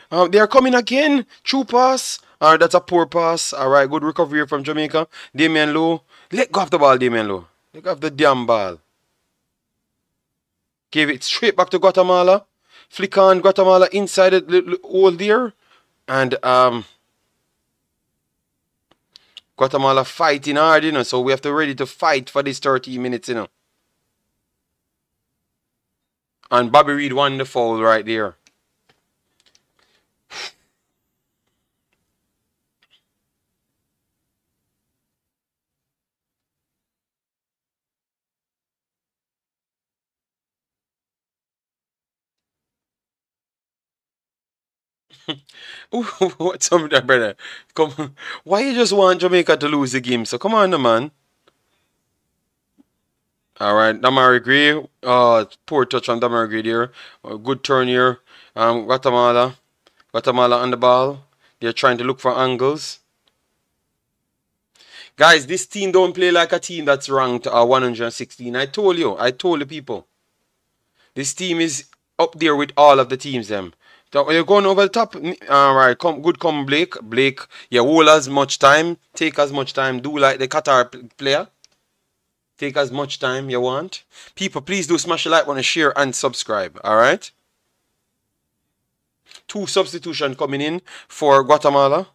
They are coming again. True pass. Alright, that's a poor pass. Alright, good recovery from Jamaica. Damian Lowe. Let go of the ball, Damian Lowe. Let go of the damn ball. Gave it straight back to Guatemala. Flick on Guatemala inside the hole there. And Guatemala fighting hard, you know. So we have to ready to fight for this 30 minutes, you know. And Bobby Reed won the foul right there. Ooh, what's up with that, brother? Come, why you just want Jamaica to lose the game? So come on, man. All right, Demarai Gray. Poor touch on Demarai Gray there. Good turn here. Guatemala. Guatemala on the ball. They're trying to look for angles. Guys, this team don't play like a team that's ranked 116. I told you. I told the people. This team is up there with all of the teams, them. So you're going over the top. All right, good come Blake. Blake, yeah, hold as much time. Take as much time. Do like the Qatar player. Take as much time you want. People, please do smash a like, want to share and subscribe. All right. Two substitution coming in for Guatemala.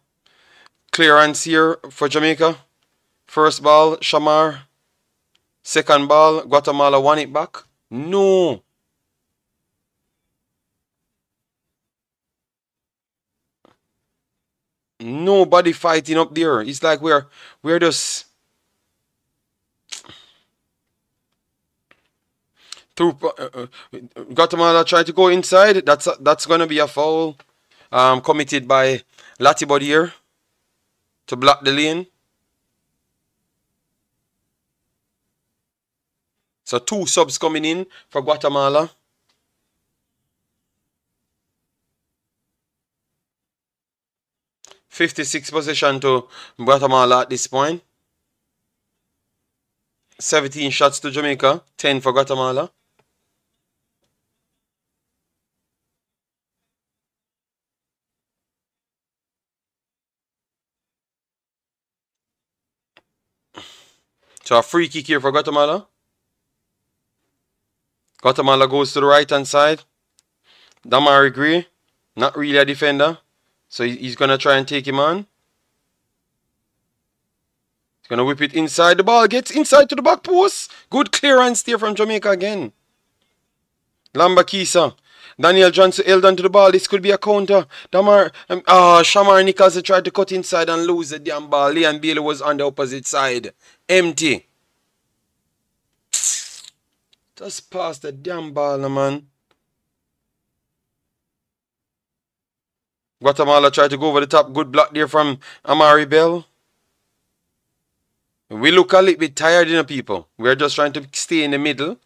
Clearance here for Jamaica. First ball, Shamar. Second ball, Guatemala won it back. No. Nobody fighting up there. It's like we're just through. Guatemala try to go inside. That's gonna be a foul. Committed by Latibod here to block the lane. So two subs coming in for Guatemala. 56 possession to Guatemala at this point. 17 shots to Jamaica. 10 for Guatemala. So a free kick here for Guatemala. Guatemala goes to the right hand side. Demarai Gray, not really a defender. So he's going to try and take him on. He's going to whip it inside. The ball gets inside to the back post. Good clearance there from Jamaica again. Lambakisa. Daniel Johnson held onto the ball. This could be a counter. Shamar Nichols tried to cut inside and lose the damn ball. Leon Bailey was on the opposite side. Empty. Just pass the damn ball, man. Guatemala tried to go over the top. Good block there from Amari Bell. We look a little bit tired, you know, people. We're just trying to stay in the middle.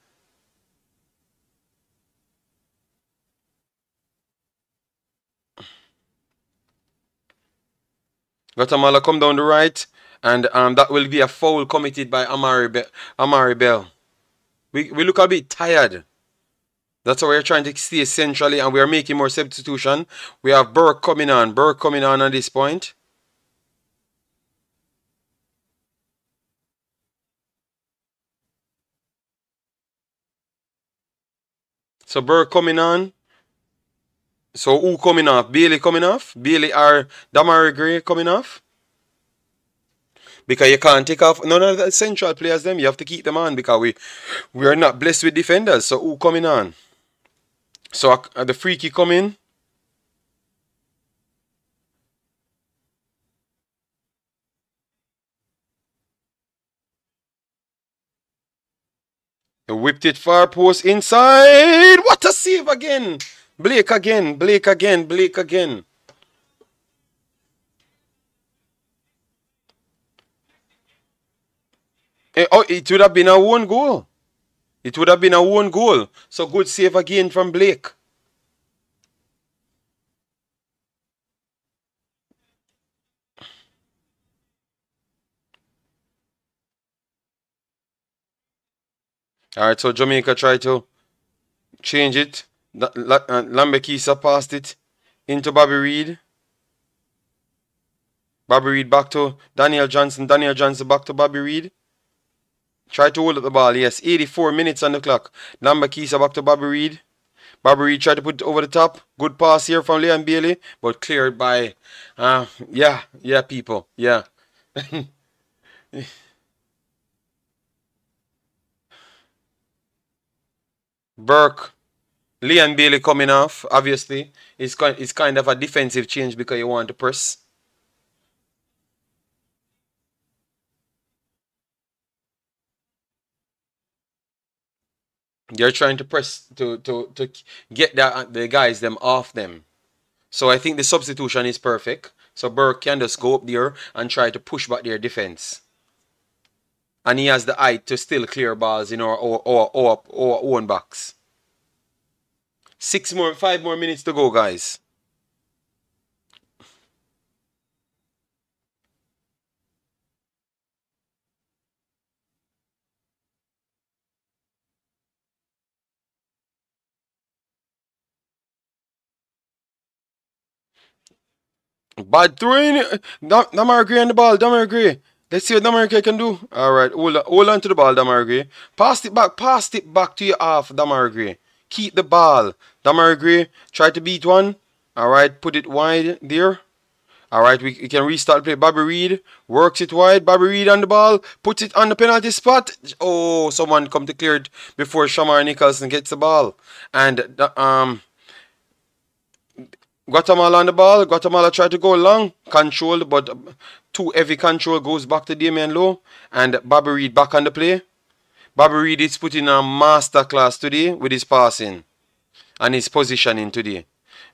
Guatemala come down the right. And that will be a foul committed by Amari Bell. We look a bit tired. That's why we're trying to stay centrally and we are making more substitution. We have Burke coming on. Burke coming on at this point. So Burke coming on. So who coming off? Bailey coming off? Bailey or Demarai Gray coming off? Because you can't take off none of the central players them. You have to keep them on because we are not blessed with defenders. So who coming on? So the free kick coming. He whipped it far post inside. What a save again. Blake again. Blake again. Blake again. Oh, it would have been a one goal. It would have been a one goal. So good save again from Blake. Alright, so Jamaica tried to change it. Lambekisa passed it into Bobby Reed. Bobby Reed back to Daniel Johnson. Daniel Johnson back to Bobby Reed. Try to hold up the ball. Yes, 84 minutes on the clock. Lambekisa back to Bobby Reed. Bobby Reed tried to put it over the top. Good pass here from Leon Bailey, but cleared by, yeah, people, yeah. Burke, Leon Bailey coming off, obviously. It's kind of a defensive change because you want to press. They're trying to press to get the guys them off them. So I think the substitution is perfect. So Burke can just go up there and try to push back their defense. And he has the height to still clear balls in our own box. 5 more minutes to go, guys. Bad throwing. Demarai Gray on the ball. Demarai Gray. Let's see what Demarai Gray can do. All right, hold on to the ball, Demarai Gray. Pass it back to your half, Demarai Gray. Keep the ball. Demarai Gray, try to beat one. All right, put it wide there. All right, we can restart play. Bobby Reed works it wide. Bobby Reed on the ball. Puts it on the penalty spot. Oh, someone come to clear it before Shamar Nicholson gets the ball. And Guatemala on the ball. Guatemala tried to go long. Controlled, but too heavy control goes back to Damian Lowe. And Bobby Reed back on the play. Bobby Reed is putting a masterclass today with his passing and his positioning today.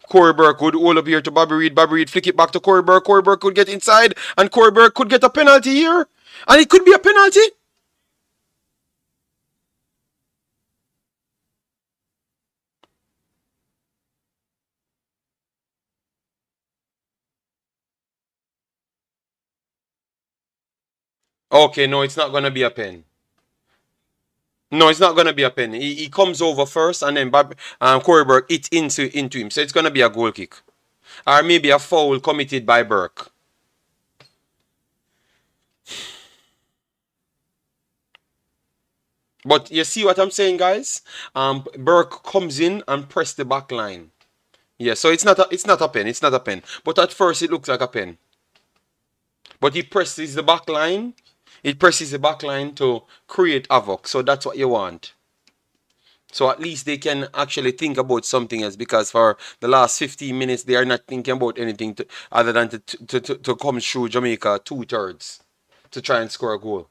Corey Burke would hold up here to Bobby Reed. Bobby Reed flick it back to Corey Burke. Corey Burke could get inside. And Corey Burke could get a penalty here. And it could be a penalty. Okay, no, it's not going to be a pen. No, it's not going to be a pen. He comes over first and then Corey Burke hits into him. So it's going to be a goal kick. Or maybe a foul committed by Burke. But you see what I'm saying, guys? Burke comes in and press the back line. Yeah, so it's not a pen. It's not a pen. But at first it looks like a pen. But he presses the back line. It presses the back line to create havoc. So that's what you want. So at least they can actually think about something else, because for the last 15 minutes they are not thinking about anything other than to come through Jamaica 2/3 to try and score a goal.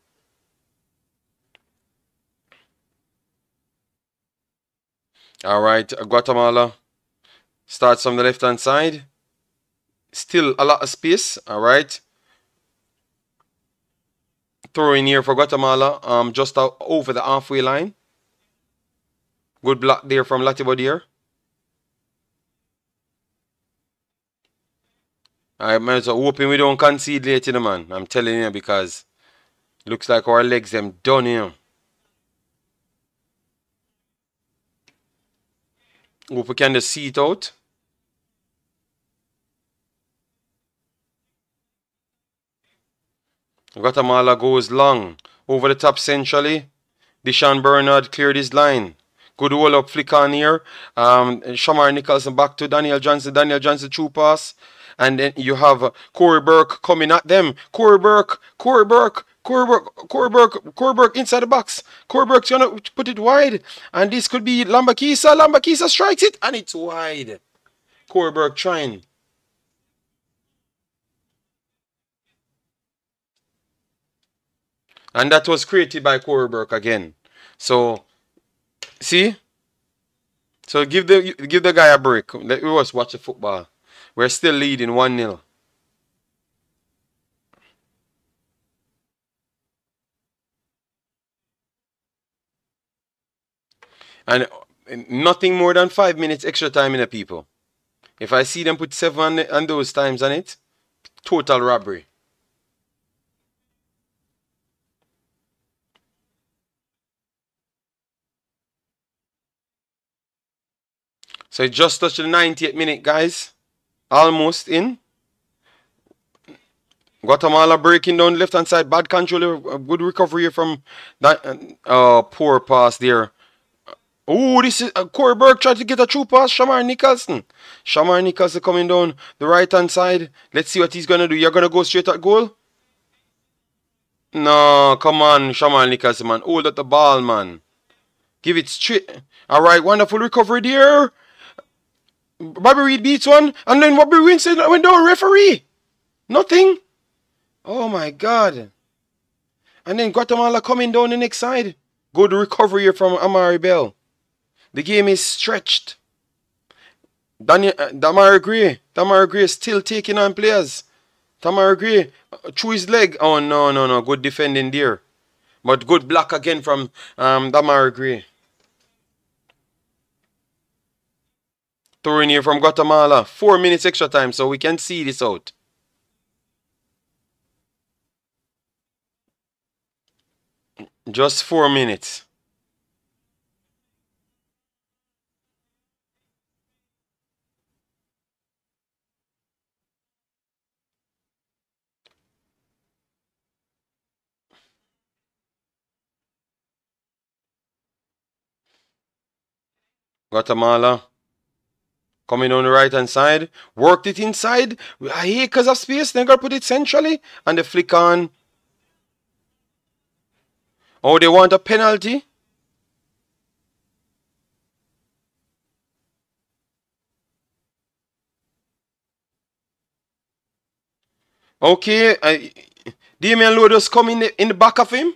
All right, Guatemala starts from the left-hand side. Still a lot of space. All right. Throw in here for Guatemala, just over the halfway line. Good block there from Latibodier. I'm hoping we don't concede late, man. I'm telling you, because looks like our legs them done here. Hope we can just see it out. Guatemala goes long. Over the top centrally. Deshaun Bernard cleared his line. Good roll up flick on here. Shamar Nicholson back to Daniel Johnson. Daniel Johnson true pass. And then you have Corey Burke coming at them. Corey Burke inside the box. Corey Burke's gonna put it wide. And this could be Lambakisa. Lambakisa strikes it and it's wide. Corey Burke trying. And that was created by Corey Burke again. So, see? So give the guy a break. Let us watch the football. We're still leading 1-0. And nothing more than 5 minutes extra time in the people. If I see them put 7 on those times on it, total robbery. So it just touched the 90th minute, guys. Almost in. Guatemala breaking down left hand side. Bad control. Good recovery from that. Poor pass there. Oh, this is Corey Burke tried to get a true pass. Shamar Nicholson. Shamar Nicholson coming down the right hand side. Let's see what he's going to do. You're going to go straight at goal? No, come on, Shamar Nicholson, man. Hold up the ball, man. Give it straight. All right, wonderful recovery there. Bobby Reed beats one. And then Bobby Reed went down, referee. Nothing. Oh, my God. And then Guatemala coming down the next side. Good recovery here from Amari Bell. The game is stretched. Demarai Gray. Demarai Gray still taking on players. Demarai Gray through his leg. Oh, no, no, no. Good defending there. But good block again from Demarai Gray. Throw in here from Guatemala. 4 minutes extra time, so we can see this out. Just 4 minutes. Guatemala coming on the right hand side. Worked it inside. I hate because of space. Then got to put it centrally. And the flick on. Oh, they want a penalty. Okay. Damian Lowe just come in the back of him.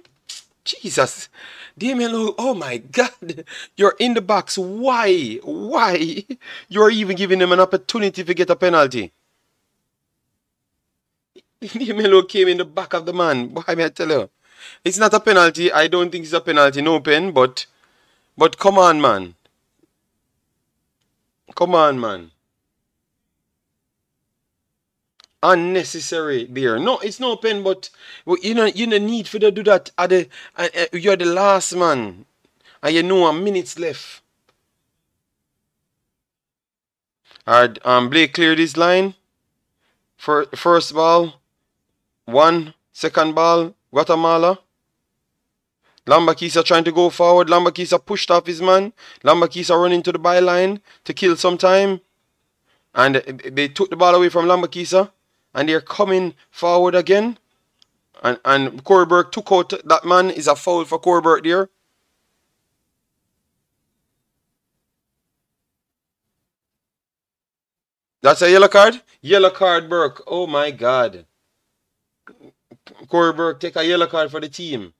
Jesus. Damian Lowe, oh my God. You're in the box. Why? Why? You're even giving them an opportunity to get a penalty. Damian Lowe came in the back of the man. Why may I tell you? It's not a penalty. I don't think it's a penalty. No pen, but come on, man. Come on, man. Unnecessary there. No, it's no pen, but you know need for to do that. You're the last man, and you know a minute's left. Alright, Blake cleared his line. First ball, 1. Second ball, Guatemala. Lambakisa trying to go forward. Lambakisa pushed off his man. Lambakisa running to the byline to kill some time. And they took the ball away from Lambakisa. And they're coming forward again. And Corberg took out that man. Is a foul for Corberg there. That's a yellow card? Yellow card, Burke. Oh my God. Corberg take a yellow card for the team.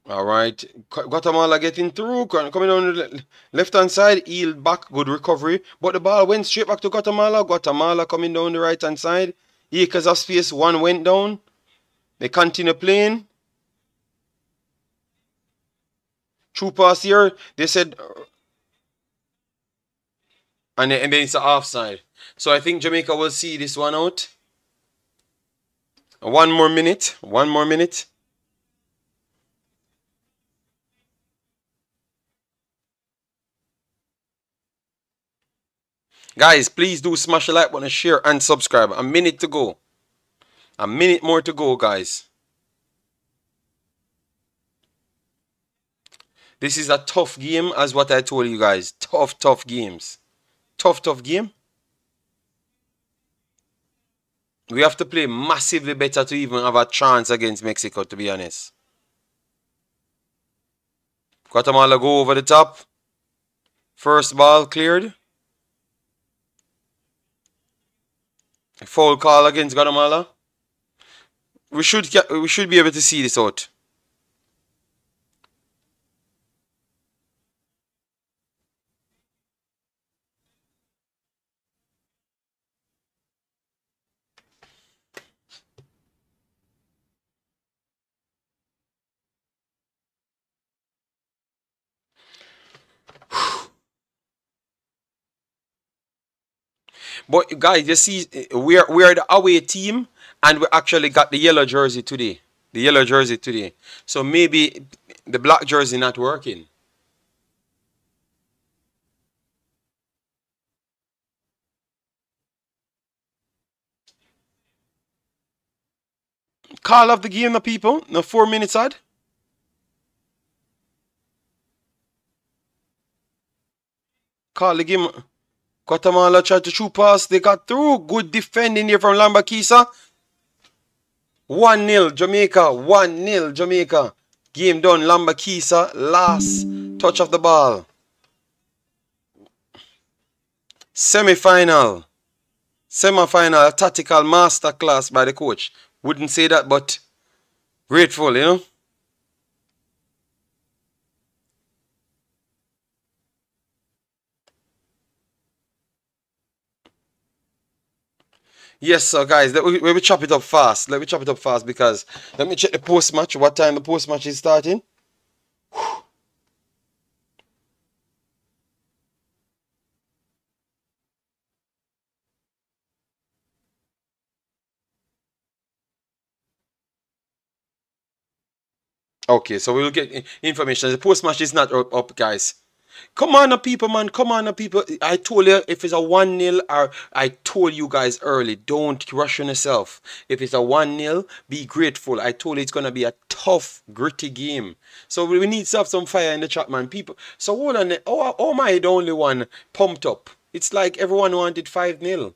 All right, Guatemala getting through, coming on the left hand side, heel back, good recovery, but the ball went straight back to Guatemala. Guatemala coming down the right hand side, acres of space, one went down. They continue playing. True pass here, they said, and then it's an offside. So I think Jamaica will see this one out. 1 more minute, 1 more minute. Guys, please do smash the like button, share, and subscribe. A minute to go. A minute more to go, guys. This is a tough game, as what I told you guys. Tough games. Tough game. We have to play massively better to even have a chance against Mexico, to be honest. Guatemala go over the top. First ball cleared. Foul call against Guatemala. We should be able to see this out. But guys, you see, we are the away team, and we actually got the yellow jersey today. The yellow jersey today. So maybe the black jersey not working. Call off the game, the people. No 4 minutes odd. Call the game. Guatemala tried to shoot pass. They got through. Good defending here from Lambakisa. 1-0 Jamaica. 1-0 Jamaica. Game done. Lambakisa. Last touch of the ball. Semi-final. Semi-final. Tactical masterclass by the coach. Wouldn't say that, but grateful, you know. Yes, so guys, let me chop it up fast. Let me chop it up fast because let me check the post match. What time the post match is starting? Okay, so we will get information. The post match is not up, guys. Come on, people, man. Come on, people. I told you if it's a 1-0, or I told you guys early, don't rush on yourself. If it's a 1-0, be grateful. I told you it's going to be a tough, gritty game. So we need to have some fire in the chat, man. People. So hold on. Oh, am I the only one pumped up? It's like everyone wanted 5-0.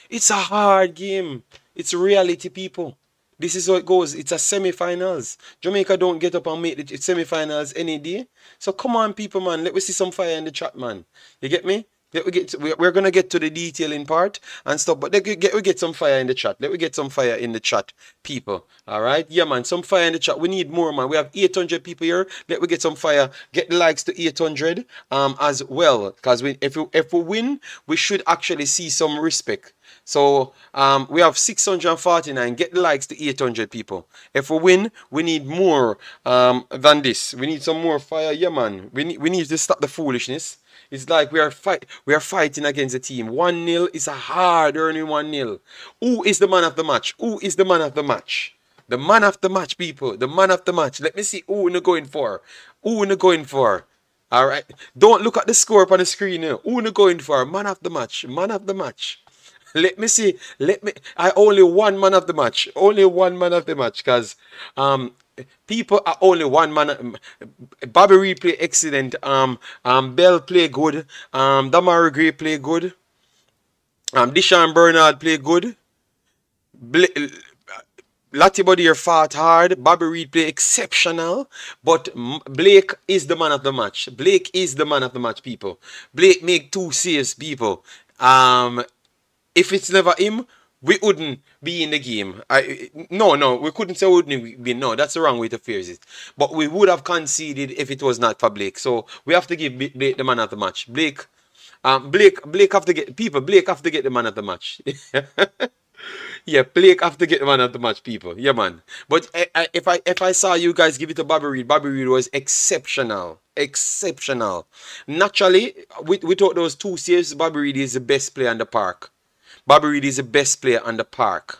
It's a hard game. It's reality, people. This is how it goes. It's a semi-finals. Jamaica don't get up and make the semi-finals any day. So come on, people, man. Let me see some fire in the chat, man. You get me? Let we get to, we're gonna get to the detailing part and stuff, but we get some fire in the chat. Let me get some fire in the chat, people. All right, yeah, man. Some fire in the chat. We need more, man. We have 800 people here. Let me get some fire. Get the likes to 800 as well, because if we win, we should actually see some respect. So we have 649. Get the likes to 800 people. If we win, we need more than this. We need some more fire. Yeah, man. We need to stop the foolishness. It's like we are fighting against a team. 1-0 is a hard earning 1-0. Who is the man of the match? Who is the man of the match? The man of the match, people. The man of the match. Let me see who we're going for. Who we're going for. All right. Don't look at the score up on the screen now. Who we're going for? Man of the match. Man of the match. Let me see. I only one man of the match. Only one man of the match, because people are only one man. Bobby Reed play excellent. Bell play good. Demarai Gray play good. Deshaun Bernard play good. Lottie Bodier fought hard. Bobby Reed play exceptional. But Blake is the man of the match. Blake is the man of the match, people. Blake make 2 saves, people. If it's never him, we wouldn't be in the game. No, we couldn't say we wouldn't be. No, that's the wrong way to phrase it. But we would have conceded if it was not for Blake. So we have to give Blake the man of the match. Blake have to get people. Blake have to get the man of the match. Yeah, Blake have to get the man of the match, people. Yeah, man. But if I saw you guys give it to Bobby Reed was exceptional. Exceptional. Naturally, without those 2 saves, Bobby Reed is the best player in the park. Bobby Reed is the best player on the park.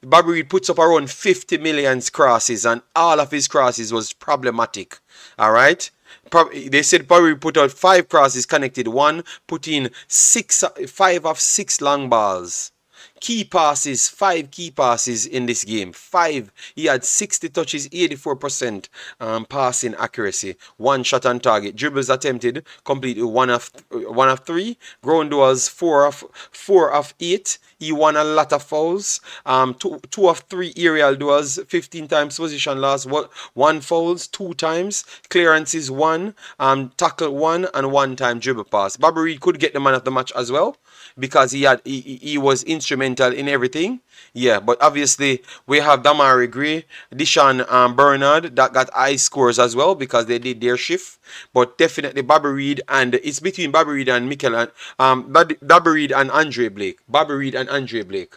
Bobby Reed puts up around 50 million crosses, and all of his crosses was problematic. All right. They said Bobby Reed put out 5 crosses connected. One put in 5 of 6 long balls. Key passes, 5 key passes in this game. 5. He had 60 touches, 84% passing accuracy. 1 shot on target. Dribbles attempted, completed 1 of 3. Ground duels, 4 of 8. He won a lot of fouls. 2 of 3 aerial duels, 15 times position loss, 1 fouls, 2 times. Clearances 1, tackle 1, and 1 time dribble pass. Bobby Reed could get the man of the match as well, because he was instrumental in everything. Yeah, but obviously we have Demarai Gray, Deshaun Bernard that got high scores as well because they did their shift. But definitely Bobby Reed, and it's between Bobby Reed and Bobby Reed and Andre Blake. Bobby Reed and Andre Blake.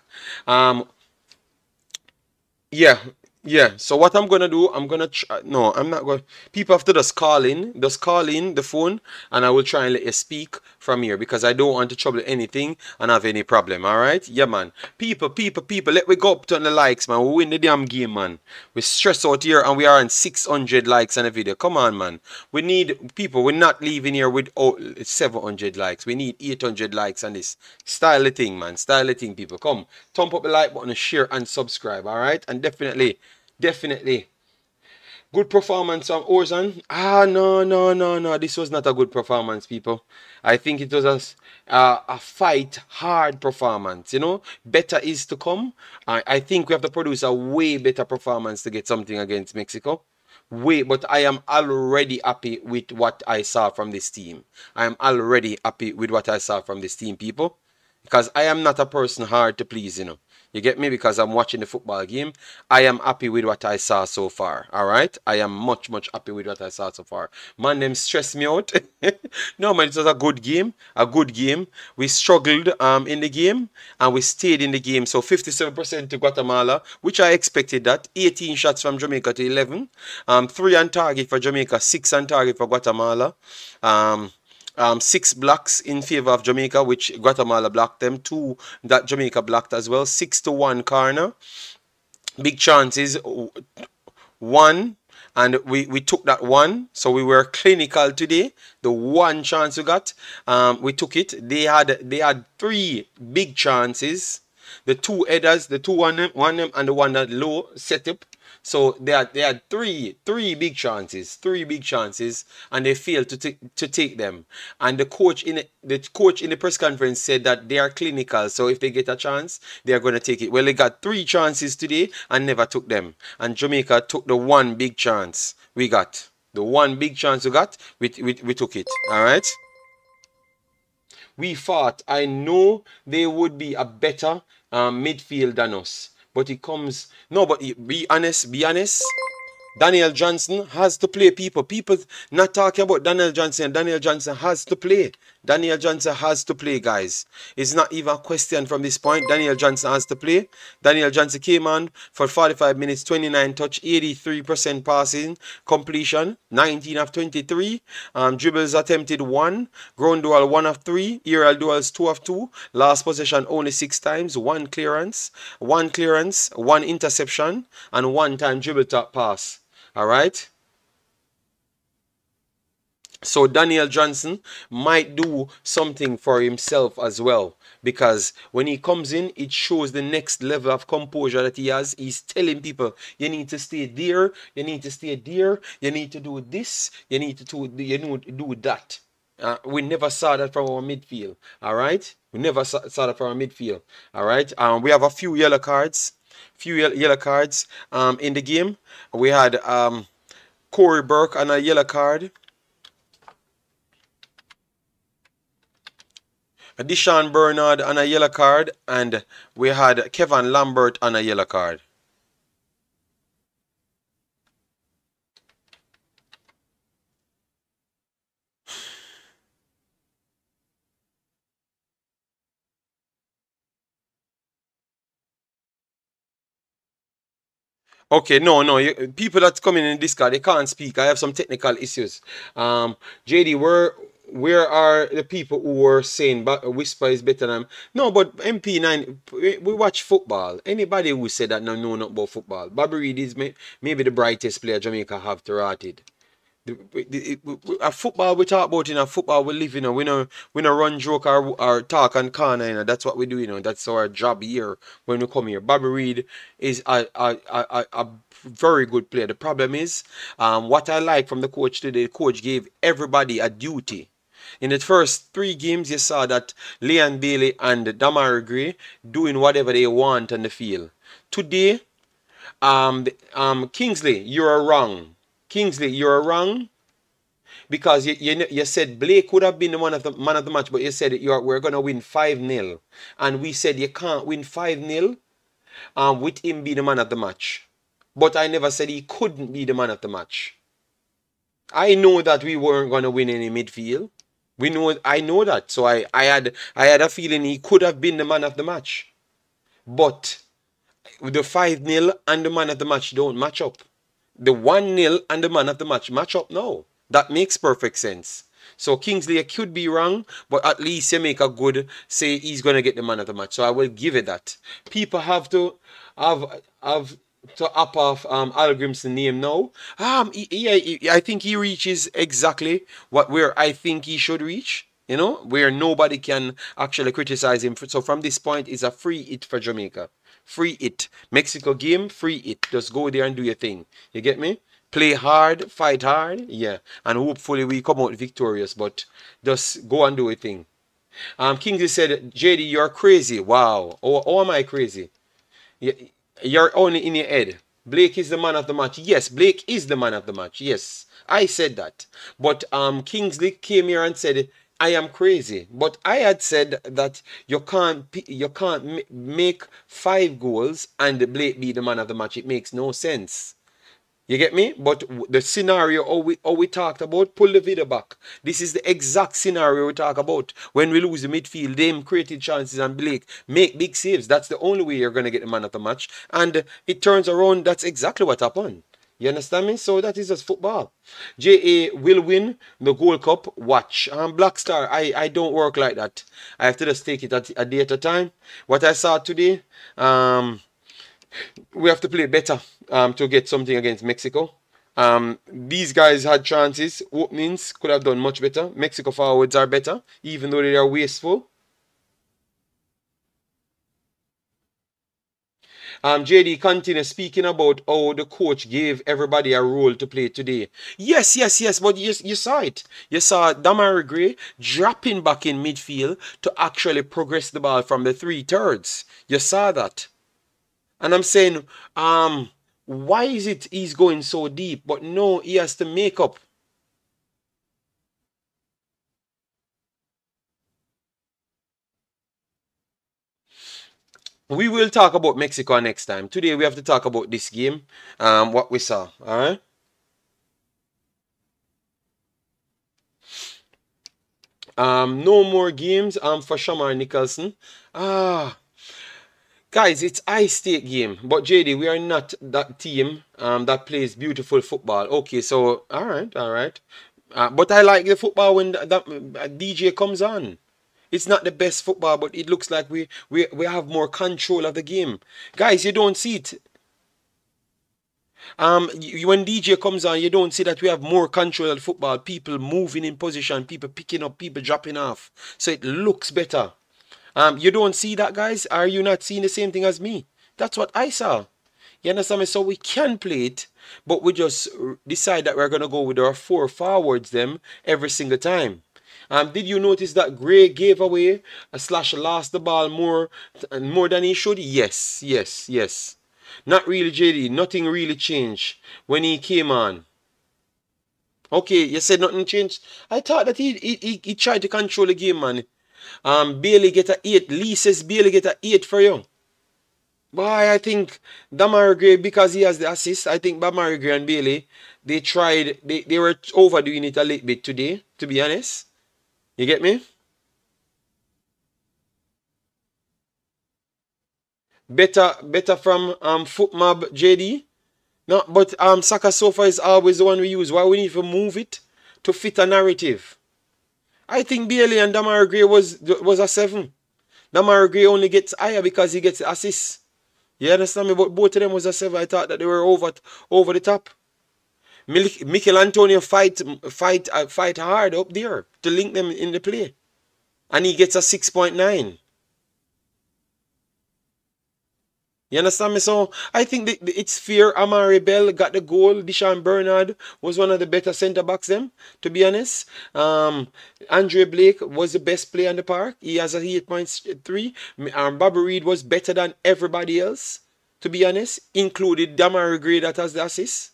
Yeah, yeah. So what I'm gonna do, I'm gonna no, I'm not going. People have to just call in the phone, and I will try and let you speak from here because I don't want to trouble anything and have any problem. All right, yeah, man. People, let me go up to the likes, man. We win the damn game, man. We stress out here, and we are on 600 likes on the video. Come on, man. We need people. We're not leaving here with 700 likes. We need 800 likes on this. Style the thing, man. Style the thing, people. Come, thump up the like button, share and subscribe. All right, and definitely good performance from Orzan. No. This was not a good performance, people. I think it was a fight hard performance. You know, better is to come. I think we have to produce a way better performance to get something against Mexico. But I am already happy with what I saw from this team. I am already happy with what I saw from this team, people. Because I am not a person hard to please, you know. You get me? Because I'm watching the football game. I am happy with what I saw so far. All right? I am much, much happy with what I saw so far. Man, them stressed me out. No, man, it was a good game. A good game. We struggled in the game and we stayed in the game. So 57% to Guatemala, which I expected that. 18 shots from Jamaica to 11. 3 on target for Jamaica, 6 on target for Guatemala. 6 blocks in favor of Jamaica, which Guatemala blocked them. 2 that Jamaica blocked as well. 6-1 corner. Big chances. 1. And we took that one. So we were clinical today. The one chance we got, we took it. They had 3 big chances. The 2 headers, the 2 one them and the one that low setup. So they had three big chances, and they failed to take them. And the coach in the press conference said that they are clinical. So if they get a chance, they are going to take it. Well, they got 3 chances today and never took them. And Jamaica took the one big chance we got. The one big chance we got, we took it. All right. We fought. I know they would be a better midfield than us. But it comes... No, but be honest. Daniel Johnson has to play, people. People not talking about Daniel Johnson. Daniel Johnson has to play. Daniel Johnson has to play, guys. It's not even a question from this point. Daniel Johnson has to play. Daniel Johnson came on for 45 minutes, 29 touch, 83% passing, completion, 19 of 23. Dribbles attempted 1. Ground duel 1 of 3. Aerial duels 2 of 2. Last possession only 6 times. 1 clearance, 1 interception, and 1 time dribble top pass. All right. So Daniel Johnson might do something for himself as well, because when he comes in, it shows the next level of composure that he has. He's telling people, you need to stay there, you need to stay there, you need to do this, you need to do that. We never saw that from our midfield. All right. We never saw that from our midfield. All right. We have a few yellow cards. In the game. We had Corey Burke on a yellow card. Deshaun Bernard on a yellow card. And we had Kevin Lambert on a yellow card. Okay, no. People that's coming in this car, they can't speak. I have some technical issues. JD, where are the people who were saying Whisper is better than... No, but MP9, we watch football. Anybody who said that no know not about football. Bobby Reed is maybe the brightest player Jamaica have to rate it. A football we talk about, football we live, we no run joke or talk and corner, that's what we do, that's our job here when we come here. Bobby Reed is a very good player. The problem is, what I like from the coach today, the coach gave everybody a duty. In the first 3 games, you saw that Leon Bailey and Demarai Gray doing whatever they want on the field. Today, Kingsley, you're wrong. Kingsley, you're wrong, because you said Blake would have been the man of the match, but you said we're going to win 5-0. And we said you can't win 5-0 with him being the man of the match. But I never said he couldn't be the man of the match. I know that we weren't going to win any midfield. I know that. So I had a feeling he could have been the man of the match. But the 5-0 and the man of the match don't match up. The 1-0 and the man of the match up now. That makes perfect sense. So Kingsley, you could be wrong, but at least you make a good say he's going to get the man of the match. So I will give it that. People have to up off Al Grimson's name now. I think he reaches exactly where I think he should reach. Where nobody can actually criticize him. So from this point, it's a free hit for Jamaica. Free hit. Mexico game, free hit. Just go there and do your thing. You get me? Play hard, fight hard, yeah. And hopefully we come out victorious, but just go and do your thing. Kingsley said, JD, you're crazy. Wow. How am I crazy? You're only in your head. Blake is the man of the match. Yes, Blake is the man of the match. Yes, I said that. But Kingsley came here and said, I am crazy, but I had said that you can't make 5 goals and Blake be the man of the match. It makes no sense. You get me? But the scenario how we talked about, pull the video back. This is the exact scenario we talk about. When we lose the midfield, them created chances and Blake make big saves. That's the only way you're going to get the man of the match. And it turns around, that's exactly what happened. You understand me? So that is just football. JA will win the Gold Cup. Watch. Black Star, I don't work like that. I have to just take it a day at a time. What I saw today, we have to play better to get something against Mexico. These guys had chances, openings, could have done much better. Mexico forwards are better, even though they are wasteful. JD continue speaking about how the coach gave everybody a role to play today. Yes, yes, yes, but you saw it. You saw Demarai Gray dropping back in midfield to actually progress the ball from the 3/3. You saw that. And I'm saying, why is it he's going so deep? But no, he has to make up. We will talk about Mexico next time. Today we have to talk about this game, what we saw. All right. No more games for Shamar Nicholson. Guys, it's high stake game. But JD, we are not that team that plays beautiful football. Okay, so all right, all right. But I like the football when that DJ comes on. It's not the best football, but it looks like we have more control of the game. Guys, you don't see it. When DJ comes on, you don't see that we have more control of football. People moving in position, people picking up, people dropping off. So it looks better. You don't see that, guys? Are you not seeing the same thing as me? That's what I saw. You understand me? So we can play it, but we just decide that we're gonna go with our 4 forwards them every single time. Did you notice that Gray gave away a slash lost the ball more than he should? Yes, yes, yes. Not really, JD. Nothing really changed when he came on. Okay, you said nothing changed. I thought that he tried to control the game, man. Bailey get a 8. Lee says Bailey get a 8 for you. Boy, I think Demarai Gray, because he has the assist, I think Demarai Gray and Bailey, they were overdoing it a little bit today, to be honest. You get me? Better from Footmob JD. No, but Saka Sofa is always the one we use. Why we need to move it to fit a narrative? I think Bailey and Demarai Gray was a 7. Demarai Gray only gets higher because he gets assists. You understand me? But both of them was a 7. I thought that they were over the top. Mikel Antonio fight hard up there to link them in the play. And he gets a 6.9. You understand me? So I think it's fair. Amari Bell got the goal. Deshaun Bernard was one of the better centre backs them, to be honest. Andre Blake was the best player in the park. He has a 8.3. Bobby Reed was better than everybody else, to be honest, included Demarai Gray that has the assist.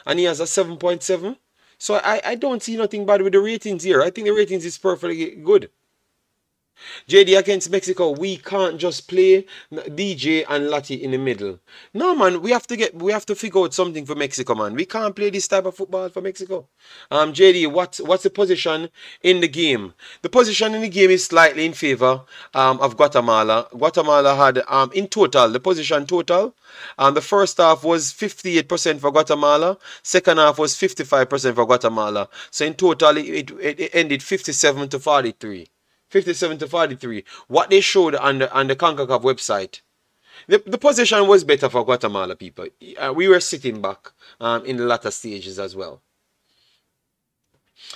And he has a 7.7. So I don't see nothing bad with the ratings here. I think the ratings is perfectly good. JD against Mexico, we can't just play DJ and Lati in the middle. No, man, we have to figure out something for Mexico, man. We can't play this type of football for Mexico. JD, what's the position in the game? The position in the game is slightly in favor of Guatemala. Guatemala had in total, the position total, the first half was 58% for Guatemala. Second half was 55% for Guatemala. So in total, it ended 57 to 43. 57 to 43. What they showed on the Concacaf website, the position was better for Guatemala people. We were sitting back in the latter stages as well.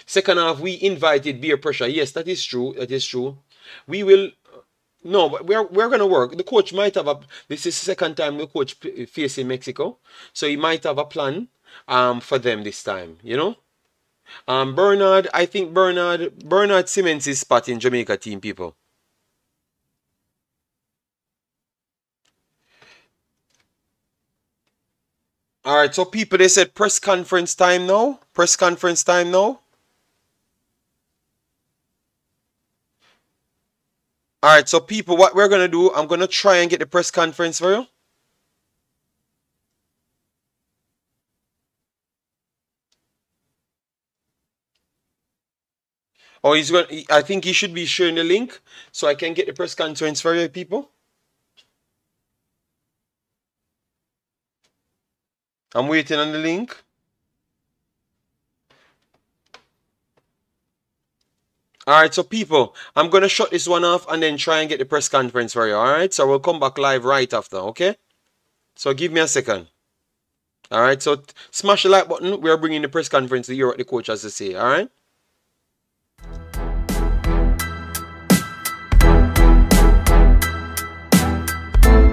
Second half, we invited beer pressure. Yes, that is true. That is true. We will. No, but we're gonna work. The coach might have a. This is the second time the coach facing Mexico, so he might have a plan for them this time. You know. Bernard, I think Bernard Simmons is spot in Jamaica team, people. Alright, so people, they said press conference time now. Press conference time now. All right, so people, what we're going to do, I'm going to try and get the press conference for you. Oh, I think he should be sharing the link so I can get the press conference for you, people. I'm waiting on the link. All right, so people, I'm going to shut this one off and then try and get the press conference for you, all right? So we'll come back live right after, okay? So give me a second. All right, so smash the like button. We are bringing the press conference to hear what the coach has to say, all right?